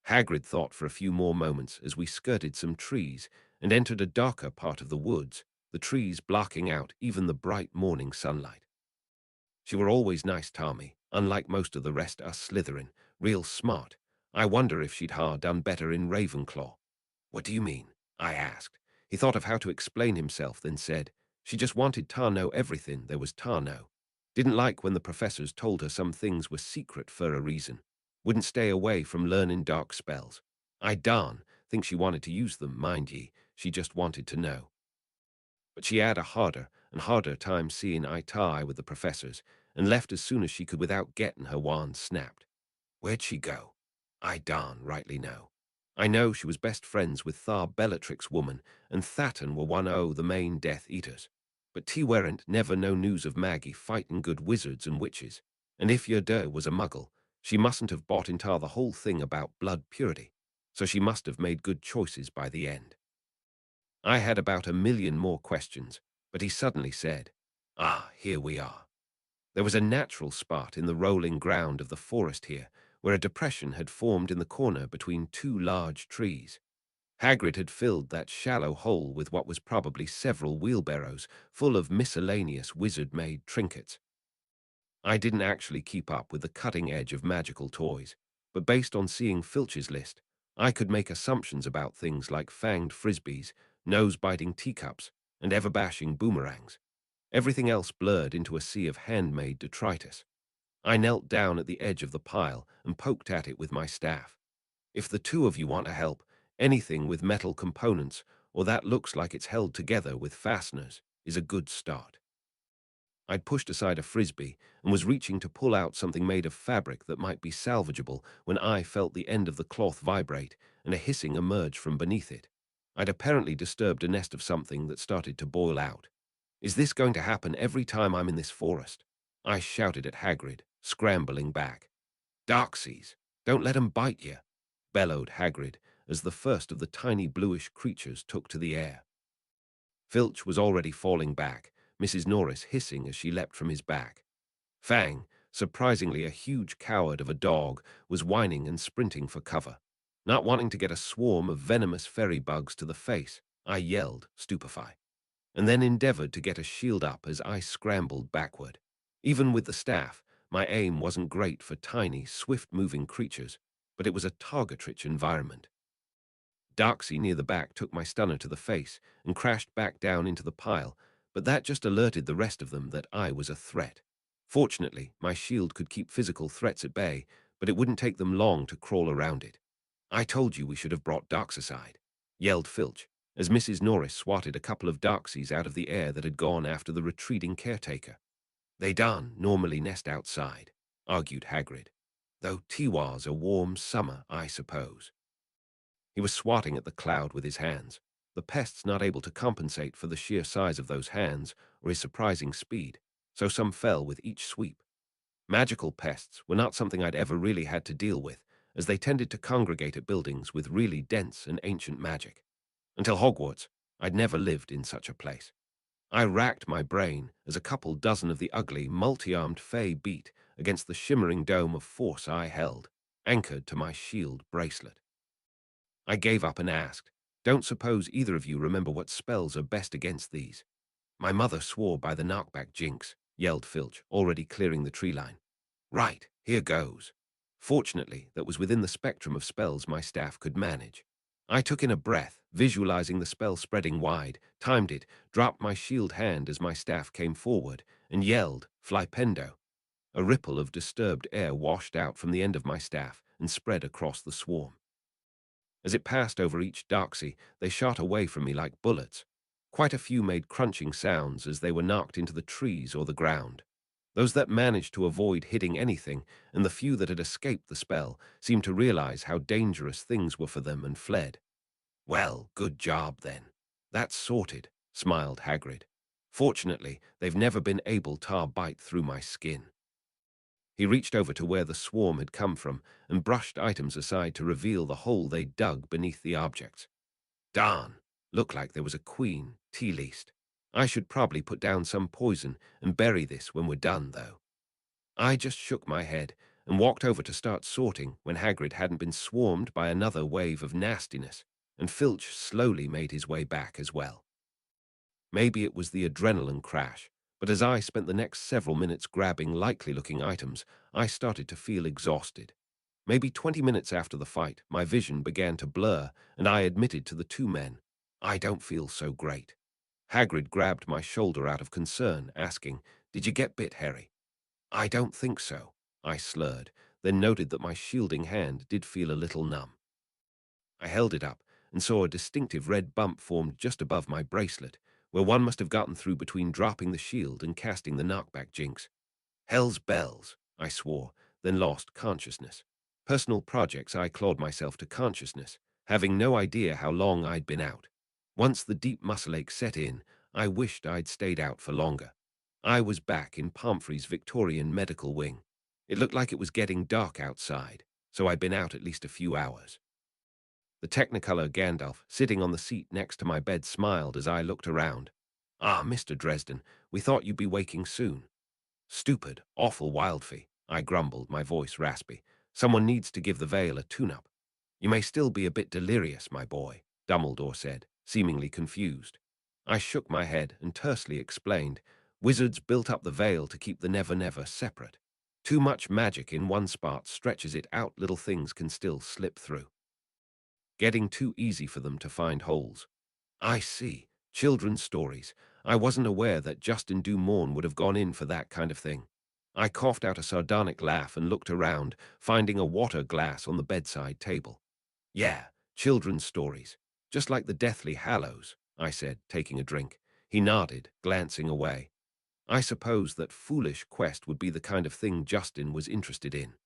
Hagrid thought for a few more moments as we skirted some trees and entered a darker part of the woods, the trees blocking out even the bright morning sunlight. She were always nice, Tommy, unlike most of the rest us Slytherin, real smart. I wonder if she'd done better in Ravenclaw. What do you mean? I asked. He thought of how to explain himself, then said, she just wanted to know everything there was to know. Didn't like when the professors told her some things were secret for a reason. Wouldn't stay away from learning dark spells. I darn think she wanted to use them, mind ye. She just wanted to know. But she had a harder and harder time seeing eye to eye with the professors, and left as soon as she could without getting her wand snapped. Where'd she go? I darn rightly know. I know she was best friends with Thar Bellatrix woman, and Thatton were one o' the main Death Eaters. But T weren't never no news of Maggie fighting good wizards and witches, and if your der was a muggle, she mustn't have bought into the whole thing about blood purity, so she must have made good choices by the end. I had about a million more questions, but he suddenly said, "Ah, here we are." There was a natural spot in the rolling ground of the forest here, where a depression had formed in the corner between two large trees. Hagrid had filled that shallow hole with what was probably several wheelbarrows full of miscellaneous wizard-made trinkets. I didn't actually keep up with the cutting edge of magical toys, but based on seeing Filch's list, I could make assumptions about things like fanged frisbees, nose-biting teacups, and ever-bashing boomerangs. Everything else blurred into a sea of handmade detritus. I knelt down at the edge of the pile and poked at it with my staff. If the two of you want to help, anything with metal components or that looks like it's held together with fasteners is a good start. I'd pushed aside a frisbee and was reaching to pull out something made of fabric that might be salvageable when I felt the end of the cloth vibrate and a hissing emerge from beneath it. I'd apparently disturbed a nest of something that started to boil out. Is this going to happen every time I'm in this forest? I shouted at Hagrid, scrambling back. Darksies, don't let 'em bite you, bellowed Hagrid as the first of the tiny bluish creatures took to the air. Filch was already falling back, Mrs. Norris hissing as she leapt from his back. Fang, surprisingly a huge coward of a dog, was whining and sprinting for cover. Not wanting to get a swarm of venomous fairy bugs to the face, I yelled, stupefy, and then endeavored to get a shield up as I scrambled backward. Even with the staff, my aim wasn't great for tiny, swift-moving creatures, but it was a target-rich environment. Darksy near the back took my stunner to the face and crashed back down into the pile, but that just alerted the rest of them that I was a threat. Fortunately, my shield could keep physical threats at bay, but it wouldn't take them long to crawl around it. I told you we should have brought Darks aside, yelled Filch, as Mrs. Norris swatted a couple of Darksies out of the air that had gone after the retreating caretaker. They darn normally nest outside, argued Hagrid, though Tiwa's a warm summer, I suppose. He was swatting at the cloud with his hands, the pests not able to compensate for the sheer size of those hands or his surprising speed, so some fell with each sweep. Magical pests were not something I'd ever really had to deal with, as they tended to congregate at buildings with really dense and ancient magic. Until Hogwarts, I'd never lived in such a place. I racked my brain as a couple dozen of the ugly, multi-armed Fae beat against the shimmering dome of force I held, anchored to my shield bracelet. I gave up and asked, "Don't suppose either of you remember what spells are best against these?" "My mother swore by the knockback jinx," yelled Filch, already clearing the tree line. "Right, here goes." Fortunately, that was within the spectrum of spells my staff could manage. I took in a breath, visualizing the spell spreading wide, timed it, dropped my shield hand as my staff came forward, and yelled, "Flypendo." A ripple of disturbed air washed out from the end of my staff and spread across the swarm. As it passed over each Darksy, they shot away from me like bullets. Quite a few made crunching sounds as they were knocked into the trees or the ground. Those that managed to avoid hitting anything, and the few that had escaped the spell, seemed to realize how dangerous things were for them and fled. "Well, good job, then. That's sorted," smiled Hagrid. "Fortunately, they've never been able to bite through my skin." He reached over to where the swarm had come from and brushed items aside to reveal the hole they'd dug beneath the objects. "Darn, looked like there was a queen, tea least. I should probably put down some poison and bury this when we're done, though." I just shook my head and walked over to start sorting when Hagrid hadn't been swarmed by another wave of nastiness, and Filch slowly made his way back as well. Maybe it was the adrenaline crash, but as I spent the next several minutes grabbing likely-looking items, I started to feel exhausted. Maybe 20 minutes after the fight, my vision began to blur, and I admitted to the two men, "I don't feel so great." Hagrid grabbed my shoulder out of concern, asking, "Did you get bit, Harry?" "I don't think so," I slurred, then noted that my shielding hand did feel a little numb. I held it up and saw a distinctive red bump formed just above my bracelet, where one must have gotten through between dropping the shield and casting the knockback jinx. "Hell's bells," I swore, then lost consciousness. Personal projects, I clawed myself to consciousness, having no idea how long I'd been out. Once the deep muscle ache set in, I wished I'd stayed out for longer. I was back in Pomfrey's Victorian medical wing. It looked like it was getting dark outside, so I'd been out at least a few hours. The Technicolor Gandalf, sitting on the seat next to my bed, smiled as I looked around. "Ah, Mr. Dresden, we thought you'd be waking soon." "Stupid, awful Wildfee," I grumbled, my voice raspy. "Someone needs to give the veil a tune-up." "You may still be a bit delirious, my boy," Dumbledore said, seemingly confused. I shook my head and tersely explained, "Wizards built up the veil to keep the Never-Never separate. Too much magic in one spot stretches it out, little things can still slip through. Getting too easy for them to find holes." "I see. Children's stories. I wasn't aware that Justin Dumorn would have gone in for that kind of thing." I coughed out a sardonic laugh and looked around, finding a water glass on the bedside table. "Yeah, children's stories. Just like the Deathly Hallows," I said, taking a drink. He nodded, glancing away. I suppose that Foolish Quest would be the kind of thing Justin was interested in.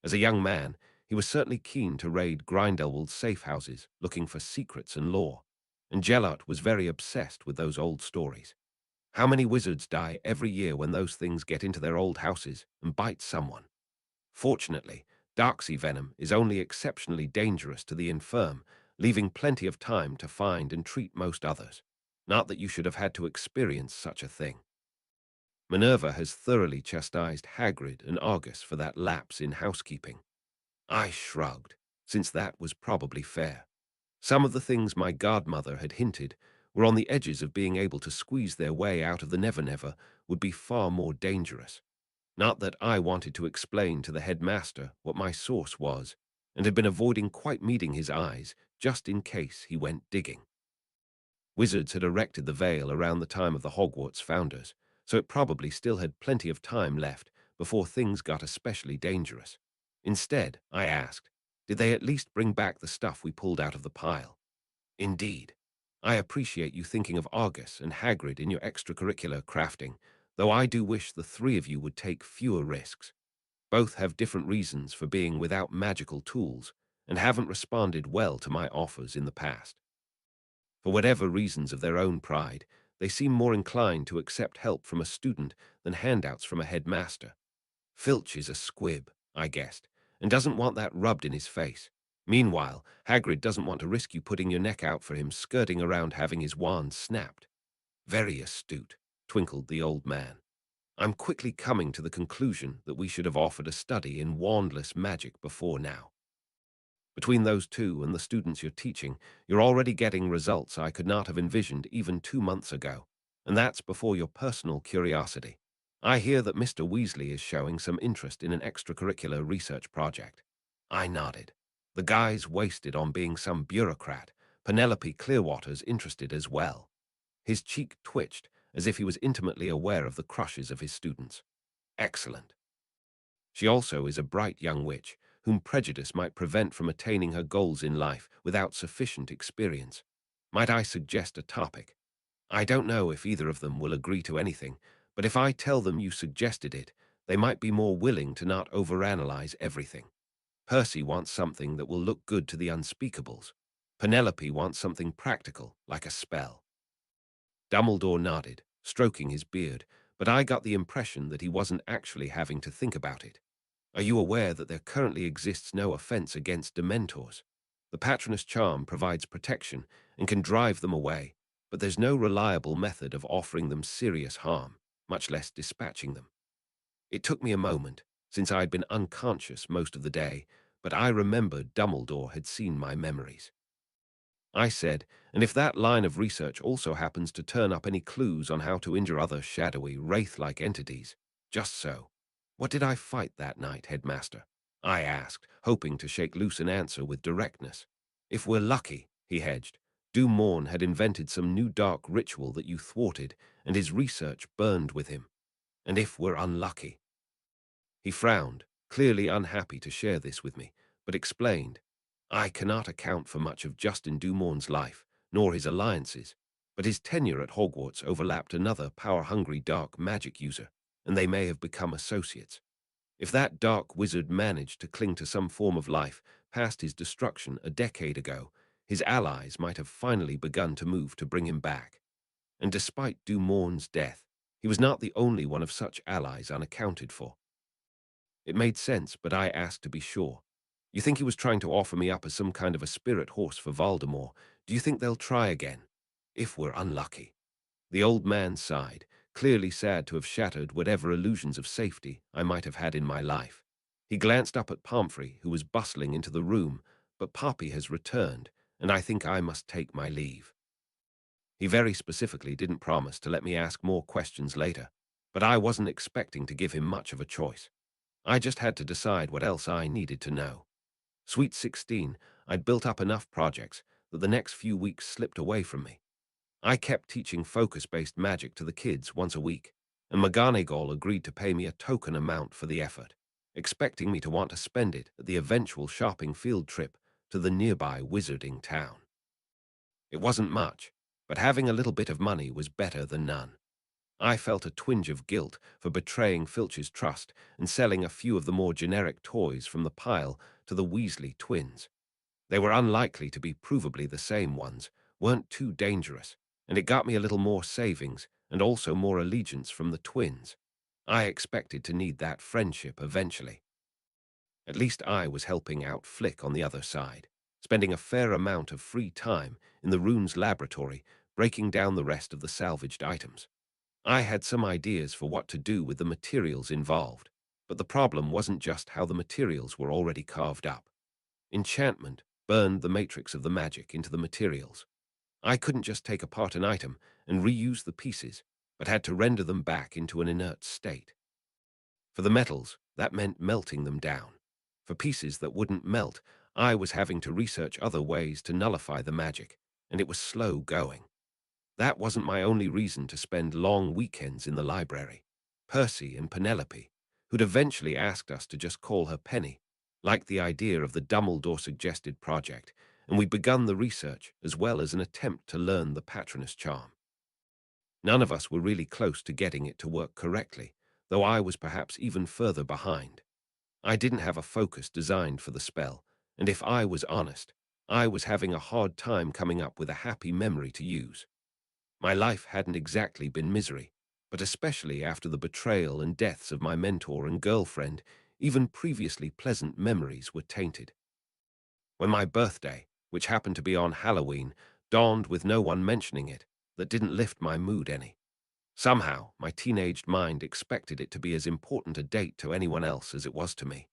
As a young man, he was certainly keen to raid Grindelwald's safe houses, looking for secrets and lore, and Gellert was very obsessed with those old stories. How many wizards die every year when those things get into their old houses and bite someone? Fortunately, Darksea venom is only exceptionally dangerous to the infirm, leaving plenty of time to find and treat most others. Not that you should have had to experience such a thing. Minerva has thoroughly chastised Hagrid and Argus for that lapse in housekeeping. I shrugged, since that was probably fair. Some of the things my godmother had hinted were on the edges of being able to squeeze their way out of the Never-Never would be far more dangerous. Not that I wanted to explain to the headmaster what my source was, and had been avoiding quite meeting his eyes just in case he went digging. Wizards had erected the veil around the time of the Hogwarts founders, so it probably still had plenty of time left before things got especially dangerous. Instead, I asked, did they at least bring back the stuff we pulled out of the pile? "Indeed. I appreciate you thinking of Argus and Hagrid in your extracurricular crafting, though I do wish the three of you would take fewer risks. Both have different reasons for being without magical tools, and haven't responded well to my offers in the past. For whatever reasons of their own pride, they seem more inclined to accept help from a student than handouts from a headmaster. Filch is a squib, I guessed, and doesn't want that rubbed in his face. Meanwhile, Hagrid doesn't want to risk you putting your neck out for him skirting around having his wand snapped." "Very astute," twinkled the old man. "I'm quickly coming to the conclusion that we should have offered a study in wandless magic before now. Between those two and the students you're teaching, you're already getting results I could not have envisioned even 2 months ago, and that's before your personal curiosity. I hear that Mr. Weasley is showing some interest in an extracurricular research project." I nodded. The guy's wasted on being some bureaucrat. Penelope Clearwater's interested as well. His cheek twitched, as if he was intimately aware of the crushes of his students. "Excellent. She also is a bright young witch, whom prejudice might prevent from attaining her goals in life without sufficient experience. Might I suggest a topic? I don't know if either of them will agree to anything, but if I tell them you suggested it, they might be more willing to not overanalyze everything. Percy wants something that will look good to the unspeakables. Penelope wants something practical, like a spell. Dumbledore nodded, stroking his beard, but I got the impression that he wasn't actually having to think about it. Are you aware that there currently exists no offense against Dementors? The Patronus charm provides protection and can drive them away, but there's no reliable method of offering them serious harm, much less dispatching them. It took me a moment, since I'd been unconscious most of the day, but I remembered Dumbledore had seen my memories. I said, and if that line of research also happens to turn up any clues on how to injure other shadowy, wraith-like entities, just so. What did I fight that night, Headmaster? I asked, hoping to shake loose an answer with directness. If we're lucky, he hedged. Dumorn had invented some new dark ritual that you thwarted, and his research burned with him. And if we're unlucky. He frowned, clearly unhappy to share this with me, but explained, I cannot account for much of Justin Dumorn's life, nor his alliances, but his tenure at Hogwarts overlapped another power-hungry dark magic user, and they may have become associates. If that dark wizard managed to cling to some form of life past his destruction a decade ago, his allies might have finally begun to move to bring him back. And despite Dumorn's death, he was not the only one of such allies unaccounted for. It made sense, but I asked to be sure. You think he was trying to offer me up as some kind of a spirit horse for Voldemort? Do you think they'll try again? If we're unlucky. The old man sighed, clearly sad to have shattered whatever illusions of safety I might have had in my life. He glanced up at Pomfrey, who was bustling into the room, but Poppy has returned, and I think I must take my leave. He very specifically didn't promise to let me ask more questions later, but I wasn't expecting to give him much of a choice. I just had to decide what else I needed to know. Sweet 16, I'd built up enough projects that the next few weeks slipped away from me. I kept teaching focus-based magic to the kids once a week, and McGonagall agreed to pay me a token amount for the effort, expecting me to want to spend it at the eventual shopping field trip to the nearby wizarding town. It wasn't much, but having a little bit of money was better than none. I felt a twinge of guilt for betraying Filch's trust and selling a few of the more generic toys from the pile to the Weasley twins. They were unlikely to be provably the same ones, weren't too dangerous, and it got me a little more savings and also more allegiance from the twins. I expected to need that friendship eventually. At least I was helping out Flick on the other side, spending a fair amount of free time in the room's laboratory, breaking down the rest of the salvaged items. I had some ideas for what to do with the materials involved, but the problem wasn't just how the materials were already carved up. Enchantment burned the matrix of the magic into the materials. I couldn't just take apart an item and reuse the pieces, but had to render them back into an inert state. For the metals, that meant melting them down. For pieces that wouldn't melt, I was having to research other ways to nullify the magic, and it was slow going. That wasn't my only reason to spend long weekends in the library. Percy and Penelope, who'd eventually asked us to just call her Penny, liked the idea of the Dumbledore-suggested project, and we'd begun the research as well as an attempt to learn the Patronus charm. None of us were really close to getting it to work correctly, though I was perhaps even further behind. I didn't have a focus designed for the spell, and if I was honest, I was having a hard time coming up with a happy memory to use. My life hadn't exactly been misery, but especially after the betrayal and deaths of my mentor and girlfriend, even previously pleasant memories were tainted. When my birthday, which happened to be on Halloween, dawned with no one mentioning it, that didn't lift my mood any. Somehow, my teenaged mind expected it to be as important a date to anyone else as it was to me.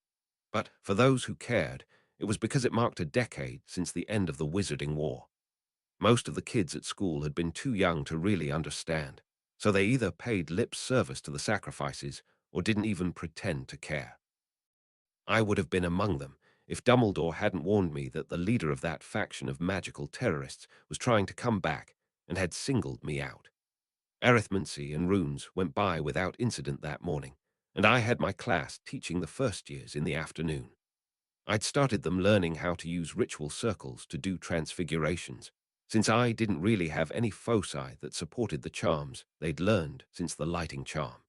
But for those who cared, it was because it marked a decade since the end of the Wizarding War. Most of the kids at school had been too young to really understand, so they either paid lip service to the sacrifices or didn't even pretend to care. I would have been among them if Dumbledore hadn't warned me that the leader of that faction of magical terrorists was trying to come back and had singled me out. Arithmancy and runes went by without incident that morning, and I had my class teaching the first years in the afternoon. I'd started them learning how to use ritual circles to do transfigurations, since I didn't really have any foci that supported the charms they'd learned since the lighting charm.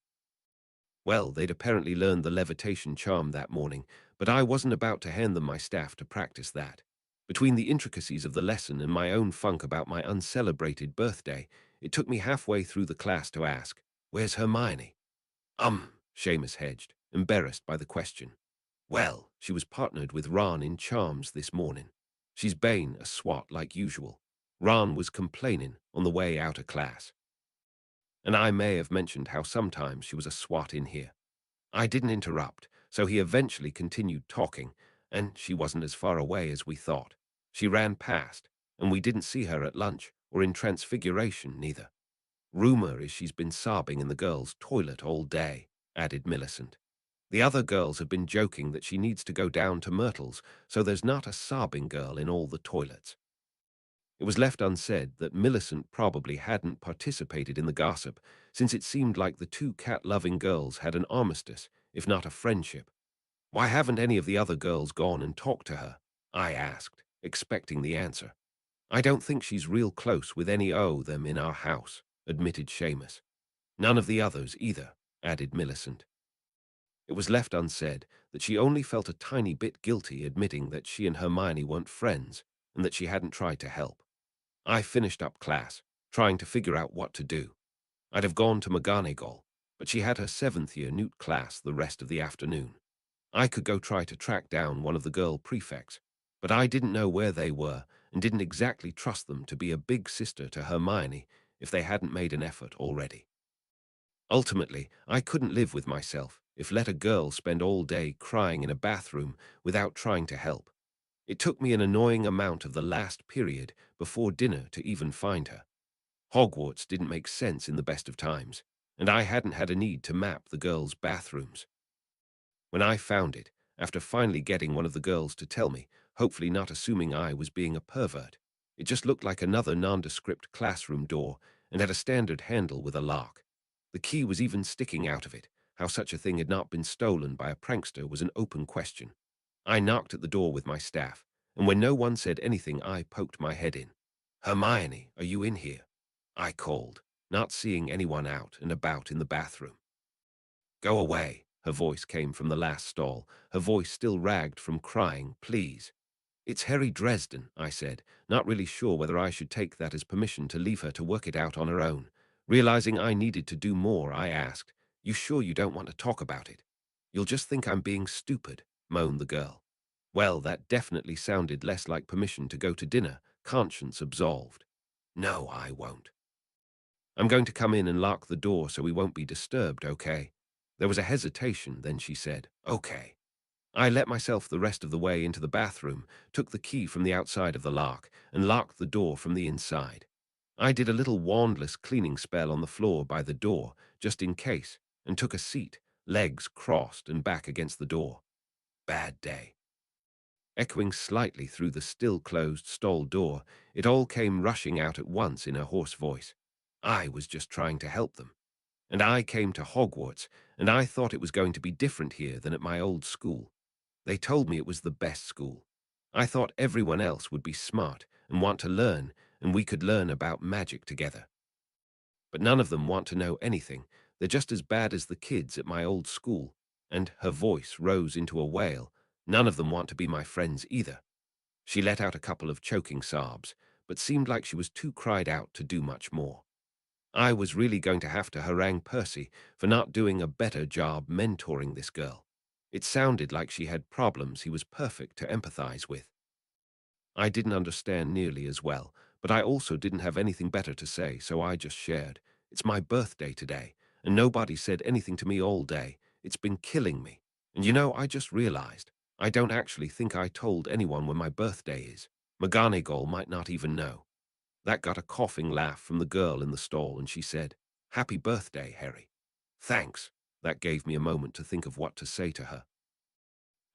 Well, they'd apparently learned the levitation charm that morning, but I wasn't about to hand them my staff to practice that. Between the intricacies of the lesson and my own funk about my uncelebrated birthday, it took me halfway through the class to ask, "Where's Hermione?" Seamus hedged, embarrassed by the question. Well, she was partnered with Ron in charms this morning. She's been a swot like usual. Ron was complaining on the way out of class. And I may have mentioned how sometimes she was a swat in here. I didn't interrupt, so he eventually continued talking, and she wasn't as far away as we thought. She ran past, and we didn't see her at lunch or in Transfiguration neither. Rumor is she's been sobbing in the girls' toilet all day, added Millicent. The other girls have been joking that she needs to go down to Myrtle's, so there's not a sobbing girl in all the toilets. It was left unsaid that Millicent probably hadn't participated in the gossip, since it seemed like the two cat-loving girls had an armistice, if not a friendship. Why haven't any of the other girls gone and talked to her? I asked, expecting the answer. I don't think she's real close with any o' them in our house, admitted Seamus. None of the others either, added Millicent. It was left unsaid that she only felt a tiny bit guilty admitting that she and Hermione weren't friends and that she hadn't tried to help. I finished up class, trying to figure out what to do. I'd have gone to McGonagall, but she had her 7th-year Newt class the rest of the afternoon. I could go try to track down one of the girl prefects, but I didn't know where they were and didn't exactly trust them to be a big sister to Hermione if they hadn't made an effort already. Ultimately, I couldn't live with myself if let a girl spend all day crying in a bathroom without trying to help. It took me an annoying amount of the last period before dinner to even find her. Hogwarts didn't make sense in the best of times, and I hadn't had a need to map the girls' bathrooms. When I found it, after finally getting one of the girls to tell me, hopefully not assuming I was being a pervert, it just looked like another nondescript classroom door and had a standard handle with a lock. The key was even sticking out of it. How such a thing had not been stolen by a prankster was an open question. I knocked at the door with my staff, and when no one said anything, I poked my head in. "Hermione, are you in here?" I called, not seeing anyone out and about in the bathroom. "Go away," her voice came from the last stall, her voice still ragged from crying, "please." "It's Harry Dresden," I said, not really sure whether I should take that as permission to leave her to work it out on her own. Realizing I needed to do more, I asked, "You sure you don't want to talk about it?" "You'll just think I'm being stupid," moaned the girl. Well, that definitely sounded less like permission to go to dinner, conscience absolved. "No, I won't. I'm going to come in and lock the door so we won't be disturbed, okay?" There was a hesitation, then she said, "Okay." I let myself the rest of the way into the bathroom, took the key from the outside of the lock, and locked the door from the inside. I did a little wandless cleaning spell on the floor by the door, just in case, and took a seat, legs crossed and back against the door. Bad day. Echoing slightly through the still-closed stall door, it all came rushing out at once in her hoarse voice. I was just trying to help them. And I came to Hogwarts, and I thought it was going to be different here than at my old school. They told me it was the best school. I thought everyone else would be smart and want to learn, and we could learn about magic together. But none of them want to know anything. They're just as bad as the kids at my old school. And her voice rose into a wail. None of them want to be my friends either. She let out a couple of choking sobs, but seemed like she was too cried out to do much more. I was really going to have to harangue Percy for not doing a better job mentoring this girl. It sounded like she had problems he was perfect to empathize with. I didn't understand nearly as well, but I also didn't have anything better to say, so I just shared. "It's my birthday today, and nobody said anything to me all day. It's been killing me. And you know, I just realized, I don't actually think I told anyone when my birthday is. McGonagall might not even know." That got a coughing laugh from the girl in the stall, and she said, "Happy birthday, Harry." "Thanks." That gave me a moment to think of what to say to her.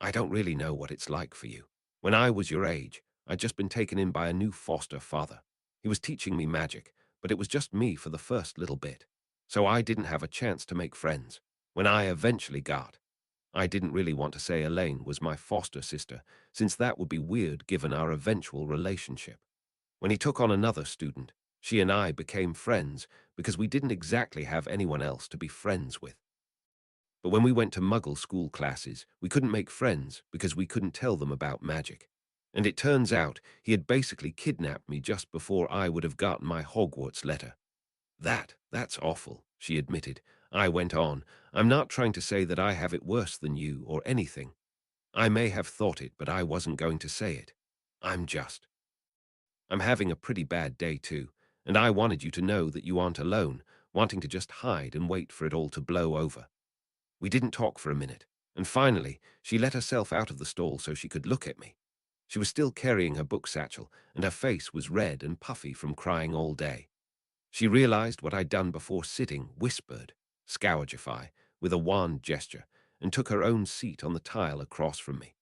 "I don't really know what it's like for you. When I was your age, I'd just been taken in by a new foster father. He was teaching me magic, but it was just me for the first little bit. So I didn't have a chance to make friends. When I eventually got, I didn't really want to say Elaine was my foster sister, since that would be weird given our eventual relationship. When he took on another student, she and I became friends because we didn't exactly have anyone else to be friends with. But when we went to Muggle school classes, we couldn't make friends because we couldn't tell them about magic. And it turns out he had basically kidnapped me just before I would have gotten my Hogwarts letter. That's awful, she admitted. I went on, I'm not trying to say that I have it worse than you or anything. I may have thought it, but I wasn't going to say it. I'm just. I'm having a pretty bad day too, and I wanted you to know that you aren't alone, wanting to just hide and wait for it all to blow over. We didn't talk for a minute, and finally, she let herself out of the stall so she could look at me. She was still carrying her book satchel, and her face was red and puffy from crying all day. She realized what I'd done before sitting, whispered, Scourgify, with a wand gesture, and took her own seat on the tile across from me.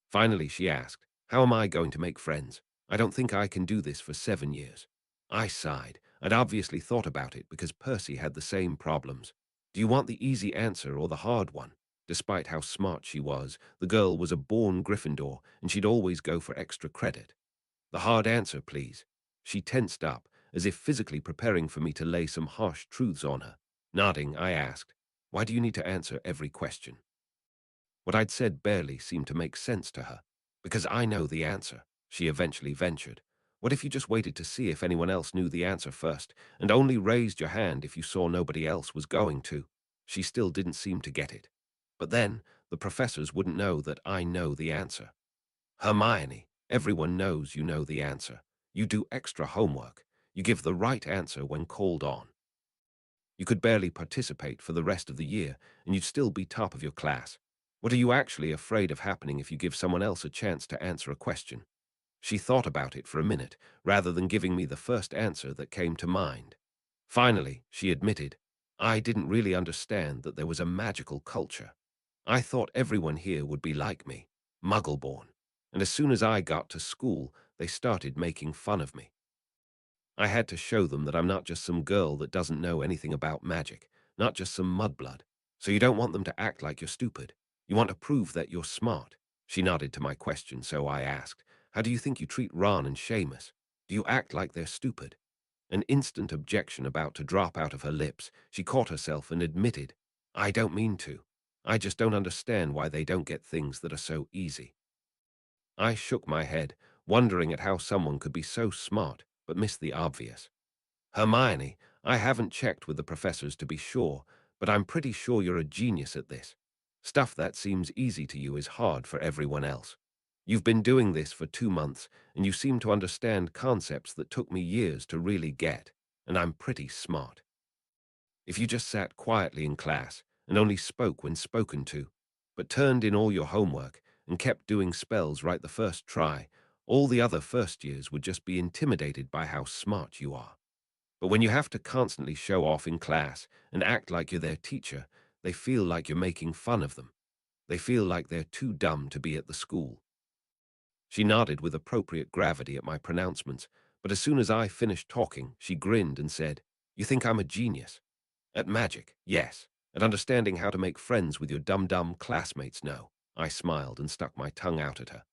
Finally, she asked, how am I going to make friends? I don't think I can do this for 7 years. I sighed. I'd obviously thought about it because Percy had the same problems. Do you want the easy answer or the hard one? Despite how smart she was, the girl was a born Gryffindor, and she'd always go for extra credit. The hard answer, please. She tensed up, as if physically preparing for me to lay some harsh truths on her. Nodding, I asked, why do you need to answer every question? What I'd said barely seemed to make sense to her. Because I know the answer, she eventually ventured. What if you just waited to see if anyone else knew the answer first, and only raised your hand if you saw nobody else was going to? She still didn't seem to get it. But then, the professors wouldn't know that I know the answer. Hermione, everyone knows you know the answer. You do extra homework. You give the right answer when called on. You could barely participate for the rest of the year, and you'd still be top of your class. What are you actually afraid of happening if you give someone else a chance to answer a question? She thought about it for a minute, rather than giving me the first answer that came to mind. Finally, she admitted, I didn't really understand that there was a magical culture. I thought everyone here would be like me, Muggle-born. And as soon as I got to school, they started making fun of me. I had to show them that I'm not just some girl that doesn't know anything about magic, not just some mudblood. So you don't want them to act like you're stupid. You want to prove that you're smart. She nodded to my question, so I asked, how do you think you treat Ron and Seamus? Do you act like they're stupid? An instant objection about to drop out of her lips, she caught herself and admitted, I don't mean to. I just don't understand why they don't get things that are so easy. I shook my head, wondering at how someone could be so smart but miss the obvious. Hermione, I haven't checked with the professors to be sure, but I'm pretty sure you're a genius at this. Stuff that seems easy to you is hard for everyone else. You've been doing this for 2 months, and you seem to understand concepts that took me years to really get, and I'm pretty smart. If you just sat quietly in class and only spoke when spoken to, but turned in all your homework and kept doing spells right the first try, all the other first years would just be intimidated by how smart you are. But when you have to constantly show off in class and act like you're their teacher, they feel like you're making fun of them. They feel like they're too dumb to be at the school. She nodded with appropriate gravity at my pronouncements, but as soon as I finished talking, she grinned and said, You think I'm a genius? At magic, yes. At understanding how to make friends with your dumb classmates, no. I smiled and stuck my tongue out at her.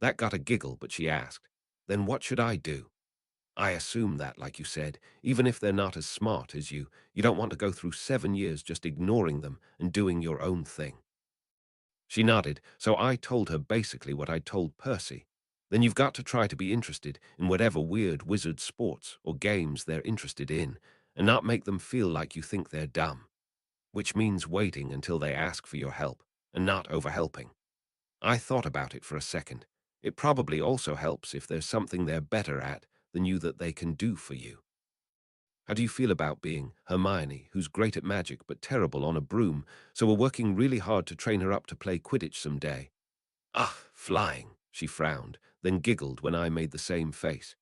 That got a giggle, but she asked, Then what should I do? I assume that, like you said, even if they're not as smart as you don't want to go through 7 years just ignoring them and doing your own thing. She nodded, so I told her basically what I'd told Percy. Then you've got to try to be interested in whatever weird wizard sports or games they're interested in, and not make them feel like you think they're dumb. Which means waiting until they ask for your help, and not overhelping. I thought about it for a second. It probably also helps if there's something they're better at than you that they can do for you. How do you feel about being Hermione, who's great at magic but terrible on a broom, so we're working really hard to train her up to play Quidditch someday? Ah, flying, she frowned, then giggled when I made the same face.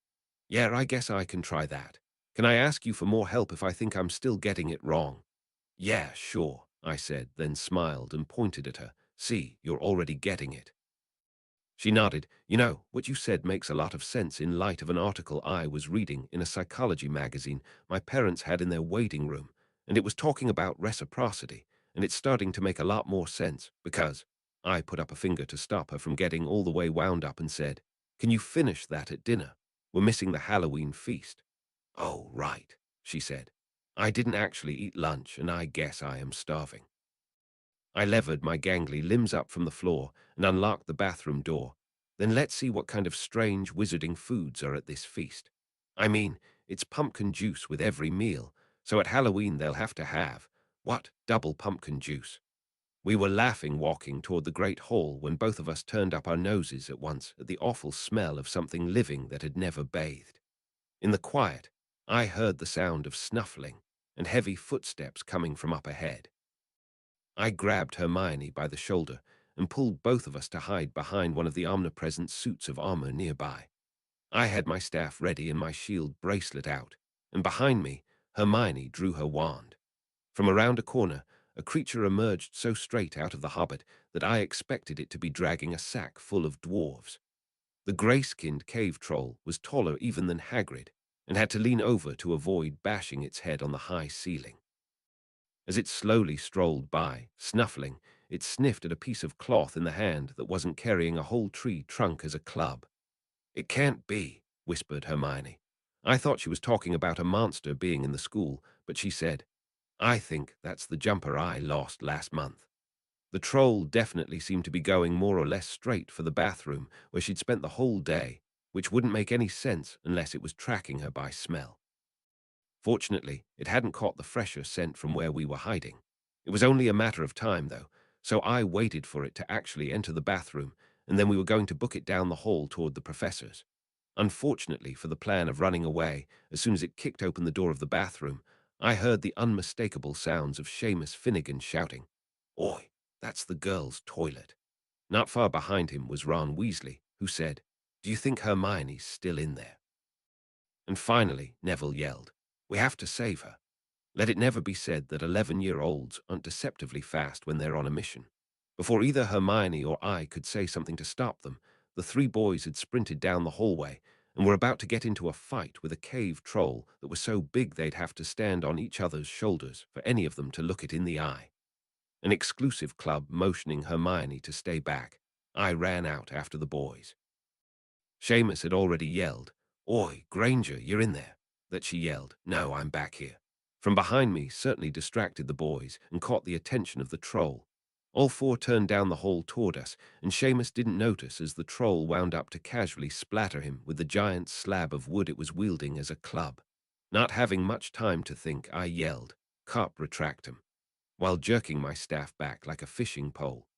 Yeah, I guess I can try that. Can I ask you for more help if I think I'm still getting it wrong? Yeah, sure, I said, then smiled and pointed at her. See, you're already getting it. She nodded. You know, what you said makes a lot of sense in light of an article I was reading in a psychology magazine my parents had in their waiting room, and it was talking about reciprocity, and it's starting to make a lot more sense because I put up a finger to stop her from getting all the way wound up and said, Can you finish that at dinner? We're missing the Halloween feast. Oh, right, she said. I didn't actually eat lunch, and I guess I am starving. I levered my gangly limbs up from the floor and unlocked the bathroom door. Then let's see what kind of strange wizarding foods are at this feast. I mean, it's pumpkin juice with every meal, so at Halloween they'll have to have, what, double pumpkin juice? We were laughing walking toward the great hall when both of us turned up our noses at once at the awful smell of something living that had never bathed. In the quiet, I heard the sound of snuffling and heavy footsteps coming from up ahead. I grabbed Hermione by the shoulder and pulled both of us to hide behind one of the omnipresent suits of armor nearby. I had my staff ready and my shield bracelet out, and behind me, Hermione drew her wand. From around a corner, a creature emerged so straight out of the hobbit that I expected it to be dragging a sack full of dwarves. The gray-skinned cave troll was taller even than Hagrid, and had to lean over to avoid bashing its head on the high ceiling. As it slowly strolled by, snuffling, it sniffed at a piece of cloth in the hand that wasn't carrying a whole tree trunk as a club. "It can't be," whispered Hermione. I thought she was talking about a monster being in the school, but she said, "I think that's the jumper I lost last month." The troll definitely seemed to be going more or less straight for the bathroom where she'd spent the whole day, which wouldn't make any sense unless it was tracking her by smell. Fortunately, it hadn't caught the fresher scent from where we were hiding. It was only a matter of time, though, so I waited for it to actually enter the bathroom, and then we were going to book it down the hall toward the professor's. Unfortunately for the plan of running away, as soon as it kicked open the door of the bathroom, I heard the unmistakable sounds of Seamus Finnegan shouting, "Oi, that's the girls' toilet." Not far behind him was Ron Weasley, who said, "Do you think Hermione's still in there?" And finally, Neville yelled, "We have to save her." Let it never be said that 11-year-olds aren't deceptively fast when they're on a mission. Before either Hermione or I could say something to stop them, the three boys had sprinted down the hallway and were about to get into a fight with a cave troll that was so big they'd have to stand on each other's shoulders for any of them to look it in the eye. An exclusive club motioning Hermione to stay back, I ran out after the boys. Seamus had already yelled, "Oi, Granger, you're in there." That she yelled, "No, I'm back here." From behind me certainly distracted the boys and caught the attention of the troll. All four turned down the hall toward us, and Seamus didn't notice as the troll wound up to casually splatter him with the giant slab of wood it was wielding as a club. Not having much time to think, I yelled, "Carp retractum," while jerking my staff back like a fishing pole.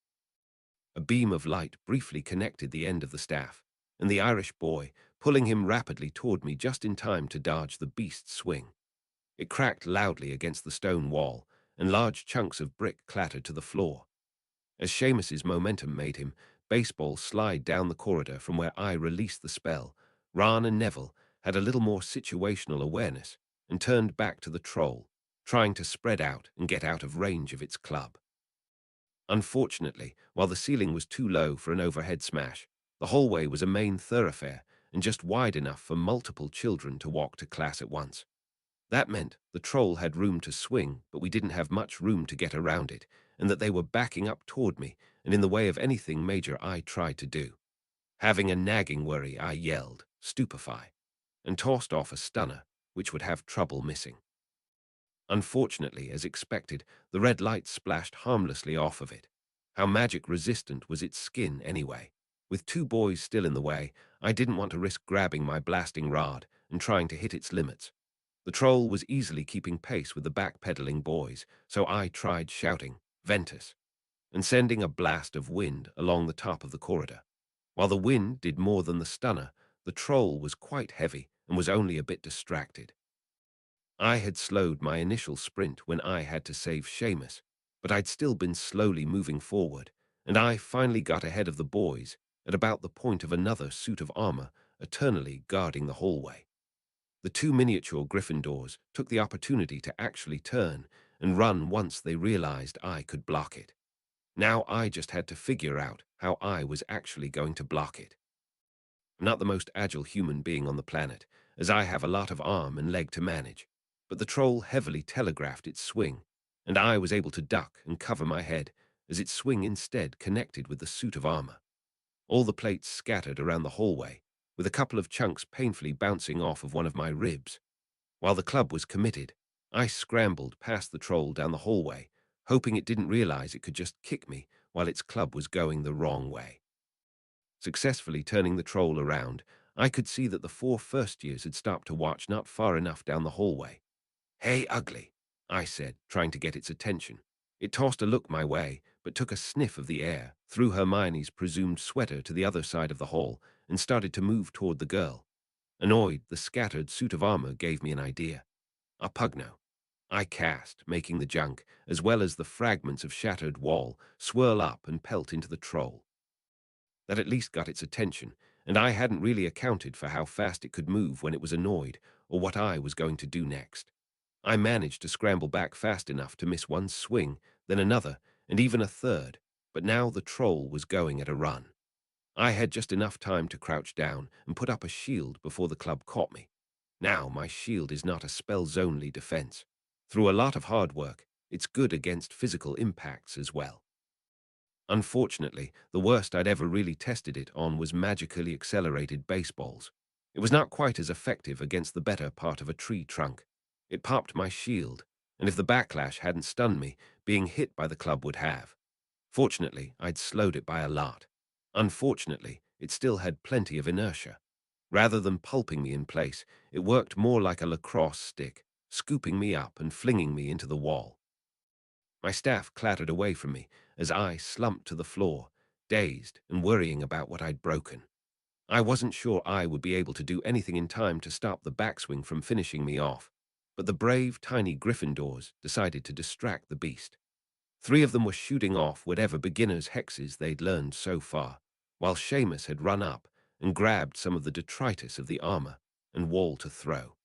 A beam of light briefly connected the end of the staff, and the Irish boy, pulling him rapidly toward me just in time to dodge the beast's swing. It cracked loudly against the stone wall, and large chunks of brick clattered to the floor. As Seamus's momentum made him baseball slide down the corridor from where I released the spell, Ron and Neville had a little more situational awareness and turned back to the troll, trying to spread out and get out of range of its club. Unfortunately, while the ceiling was too low for an overhead smash, the hallway was a main thoroughfare and just wide enough for multiple children to walk to class at once. That meant the troll had room to swing, but we didn't have much room to get around it, and that they were backing up toward me and in the way of anything major I tried to do. Having a nagging worry, I yelled, "Stupefy," and tossed off a stunner, which would have trouble missing. Unfortunately, as expected, the red light splashed harmlessly off of it. How magic-resistant was its skin, anyway? With two boys still in the way, I didn't want to risk grabbing my blasting rod and trying to hit its limits. The troll was easily keeping pace with the backpedaling boys, so I tried shouting, "Ventus," and sending a blast of wind along the top of the corridor. While the wind did more than the stunner, the troll was quite heavy and was only a bit distracted. I had slowed my initial sprint when I had to save Seamus, but I'd still been slowly moving forward, and I finally got ahead of the boys at about the point of another suit of armor eternally guarding the hallway. The two miniature Gryffindors took the opportunity to actually turn and run once they realized I could block it. Now I just had to figure out how I was actually going to block it. I'm not the most agile human being on the planet, as I have a lot of arm and leg to manage, but the troll heavily telegraphed its swing, and I was able to duck and cover my head as its swing instead connected with the suit of armor. All the plates scattered around the hallway, with a couple of chunks painfully bouncing off of one of my ribs. While the club was committed, I scrambled past the troll down the hallway, hoping it didn't realize it could just kick me while its club was going the wrong way. Successfully turning the troll around, I could see that the 4 first-years had stopped to watch not far enough down the hallway. "Hey, ugly," I said, trying to get its attention. It tossed a look my way, but took a sniff of the air, threw Hermione's presumed sweater to the other side of the hall, and started to move toward the girl. Annoyed, the scattered suit of armor gave me an idea. A pugno. I cast, making the junk, as well as the fragments of shattered wall, swirl up and pelt into the troll. That at least got its attention, and I hadn't really accounted for how fast it could move when it was annoyed, or what I was going to do next. I managed to scramble back fast enough to miss one swing, then another, and even a third, but now the troll was going at a run. I had just enough time to crouch down and put up a shield before the club caught me. Now my shield is not a spells-only defense. Through a lot of hard work, it's good against physical impacts as well. Unfortunately, the worst I'd ever really tested it on was magically accelerated baseballs. It was not quite as effective against the better part of a tree trunk. It popped my shield, and if the backlash hadn't stunned me, being hit by the club would have. Fortunately, I'd slowed it by a lot. Unfortunately, it still had plenty of inertia. Rather than pulping me in place, it worked more like a lacrosse stick, scooping me up and flinging me into the wall. My staff clattered away from me as I slumped to the floor, dazed and worrying about what I'd broken. I wasn't sure I would be able to do anything in time to stop the backswing from finishing me off, but the brave, tiny Gryffindors decided to distract the beast. 3 of them were shooting off whatever beginner's hexes they'd learned so far, while Seamus had run up and grabbed some of the detritus of the armor and wall to throw.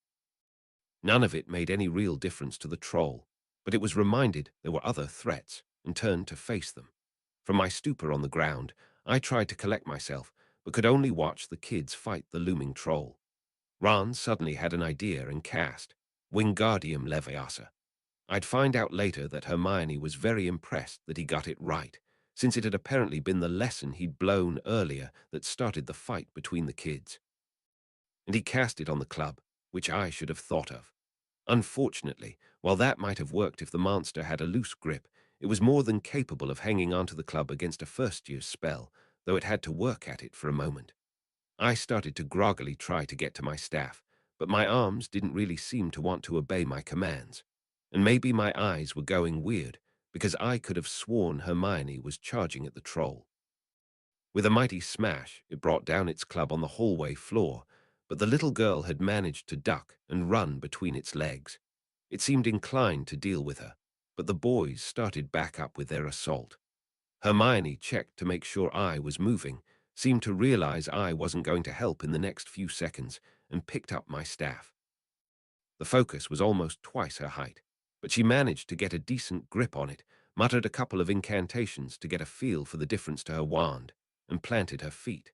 None of it made any real difference to the troll, but it was reminded there were other threats and turned to face them. From my stupor on the ground, I tried to collect myself, but could only watch the kids fight the looming troll. Ron suddenly had an idea and cast Wingardium Leviosa. I'd find out later that Hermione was very impressed that he got it right, since it had apparently been the lesson he'd blown earlier that started the fight between the kids. And he cast it on the club, which I should have thought of. Unfortunately, while that might have worked if the monster had a loose grip, it was more than capable of hanging onto the club against a first-year's spell, though it had to work at it for a moment. I started to groggily try to get to my staff, but my arms didn't really seem to want to obey my commands. And maybe my eyes were going weird, because I could have sworn Hermione was charging at the troll. With a mighty smash, it brought down its club on the hallway floor, but the little girl had managed to duck and run between its legs. It seemed inclined to deal with her, but the boys started back up with their assault. Hermione checked to make sure I was moving, seemed to realize I wasn't going to help in the next few seconds, and picked up my staff. The focus was almost twice her height, but she managed to get a decent grip on it, muttered a couple of incantations to get a feel for the difference to her wand, and planted her feet.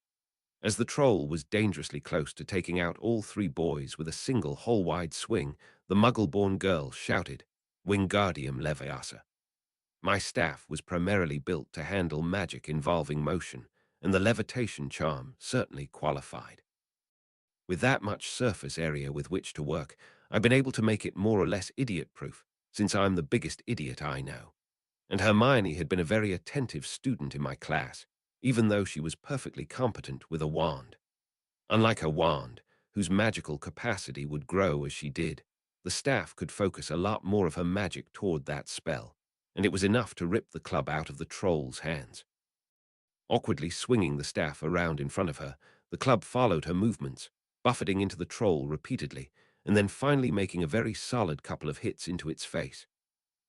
As the troll was dangerously close to taking out all 3 boys with a single hole-wide swing, the muggle-born girl shouted, Wingardium Leviosa. My staff was primarily built to handle magic involving motion, and the levitation charm certainly qualified. With that much surface area with which to work, I've been able to make it more or less idiot-proof, since I'm the biggest idiot I know. And Hermione had been a very attentive student in my class, even though she was perfectly competent with a wand. Unlike her wand, whose magical capacity would grow as she did, the staff could focus a lot more of her magic toward that spell, and it was enough to rip the club out of the troll's hands. Awkwardly swinging the staff around in front of her, the club followed her movements, buffeting into the troll repeatedly, and then finally making a very solid couple of hits into its face.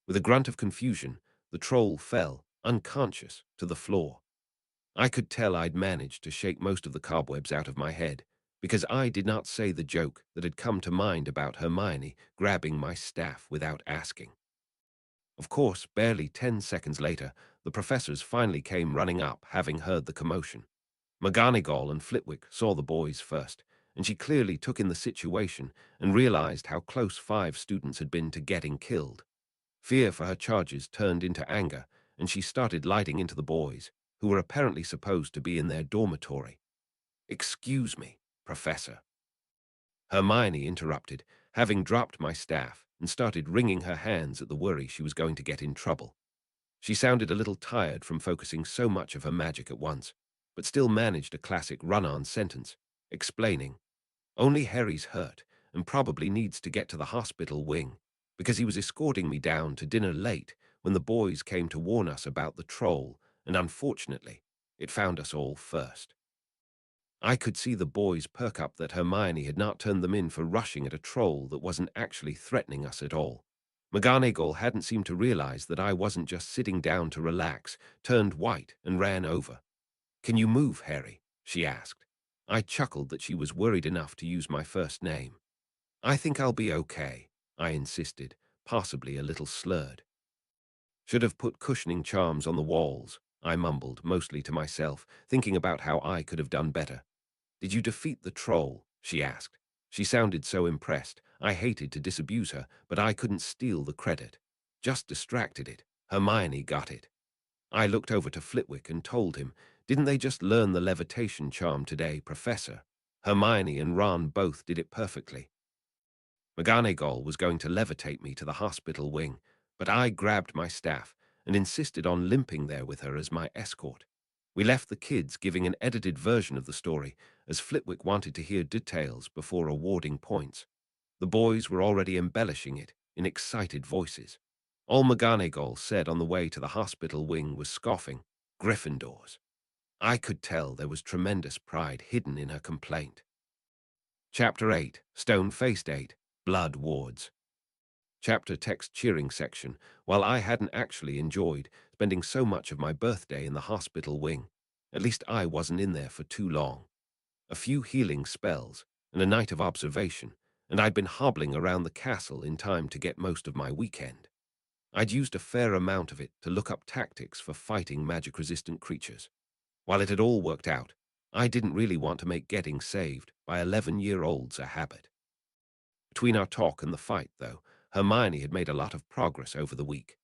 With a grunt of confusion, the troll fell, unconscious, to the floor. I could tell I'd managed to shake most of the cobwebs out of my head, because I did not say the joke that had come to mind about Hermione grabbing my staff without asking. Of course, barely 10 seconds later, the professors finally came running up, having heard the commotion. McGonagall and Flitwick saw the boys first, and she clearly took in the situation and realized how close 5 students had been to getting killed. Fear for her charges turned into anger, and she started lighting into the boys, who were apparently supposed to be in their dormitory. "Excuse me," Professor. Hermione interrupted, having dropped my staff, and started wringing her hands at the worry she was going to get in trouble. She sounded a little tired from focusing so much of her magic at once, but still managed a classic run-on sentence, explaining, "Only Harry's hurt, and probably needs to get to the hospital wing, because he was escorting me down to dinner late when the boys came to warn us about the troll, and unfortunately, it found us all first." I could see the boys perk up that Hermione had not turned them in for rushing at a troll that wasn't actually threatening us at all. McGonagall hadn't seemed to realize that I wasn't just sitting down to relax, turned white, and ran over. "Can you move, Harry?" she asked. I chuckled that she was worried enough to use my first name. "I think I'll be okay," I insisted, possibly a little slurred. "Should have put cushioning charms on the walls," I mumbled, mostly to myself, thinking about how I could have done better. "Did you defeat the troll?" she asked. She sounded so impressed. I hated to disabuse her, but I couldn't steal the credit. Just distracted it. Hermione got it. I looked over to Flitwick and told him, "Didn't they just learn the levitation charm today, Professor? Hermione and Ron both did it perfectly." McGonagall was going to levitate me to the hospital wing, but I grabbed my staff and insisted on limping there with her as my escort. We left the kids giving an edited version of the story, as Flitwick wanted to hear details before awarding points. The boys were already embellishing it in excited voices. All McGonagall said on the way to the hospital wing was scoffing, "Gryffindors." I could tell there was tremendous pride hidden in her complaint. Chapter 8, Stone-Faced 8, Blood Wards. Chapter text cheering section. While I hadn't actually enjoyed spending so much of my birthday in the hospital wing, at least I wasn't in there for too long. A few healing spells and a night of observation, and I'd been hobbling around the castle in time to get most of my weekend. I'd used a fair amount of it to look up tactics for fighting magic-resistant creatures. While it had all worked out, I didn't really want to make getting saved by 11-year-olds a habit. Between our talk and the fight, though, Hermione had made a lot of progress over the week.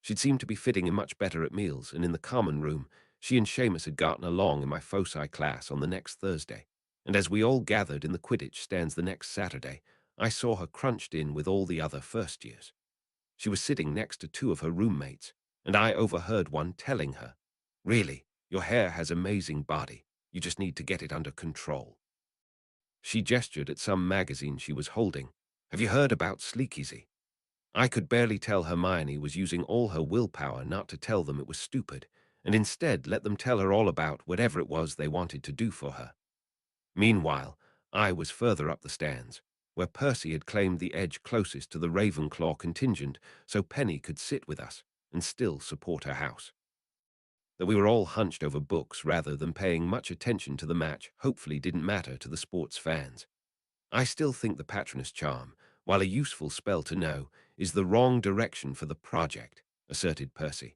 She'd seemed to be fitting in much better at meals, and in the common room, she and Seamus had gotten along in my foci class on the next Thursday, and as we all gathered in the Quidditch stands the next Saturday, I saw her crunched in with all the other first years. She was sitting next to two of her roommates, and I overheard one telling her, "Really, your hair has amazing body. You just need to get it under control." She gestured at some magazine she was holding. "Have you heard about Sleekeasy?" I could barely tell Hermione was using all her willpower not to tell them it was stupid, and instead let them tell her all about whatever it was they wanted to do for her. Meanwhile, I was further up the stands, where Percy had claimed the edge closest to the Ravenclaw contingent so Penny could sit with us and still support her house. That we were all hunched over books rather than paying much attention to the match hopefully didn't matter to the sports fans. I still think the Patronus charm, while a useful spell to know, is the wrong direction for the project, asserted Percy.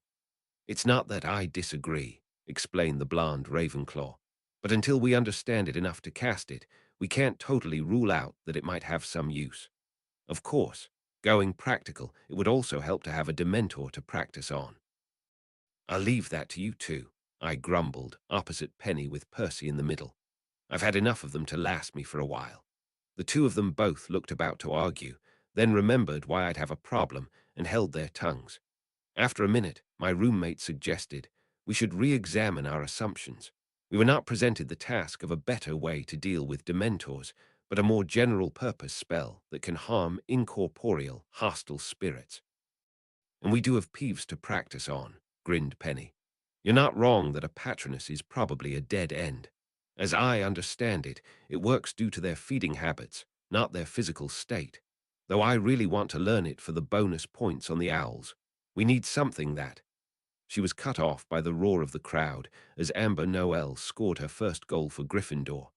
"It's not that I disagree," explained the blonde Ravenclaw, "but until we understand it enough to cast it, we can't totally rule out that it might have some use. Of course, going practical, it would also help to have a Dementor to practice on." "I'll leave that to you two," I grumbled, opposite Penny with Percy in the middle. "I've had enough of them to last me for a while." The two of them both looked about to argue, then remembered why I'd have a problem and held their tongues. After a minute, my roommate suggested we should re-examine our assumptions. We were not presented the task of a better way to deal with Dementors, but a more general-purpose spell that can harm incorporeal, hostile spirits. "And we do have Peeves to practice on," grinned Penny. "You're not wrong that a Patronus is probably a dead end. As I understand it, it works due to their feeding habits, not their physical state. Though I really want to learn it for the bonus points on the owls. We need something that—" She was cut off by the roar of the crowd as Amber Noel scored her first goal for Gryffindor.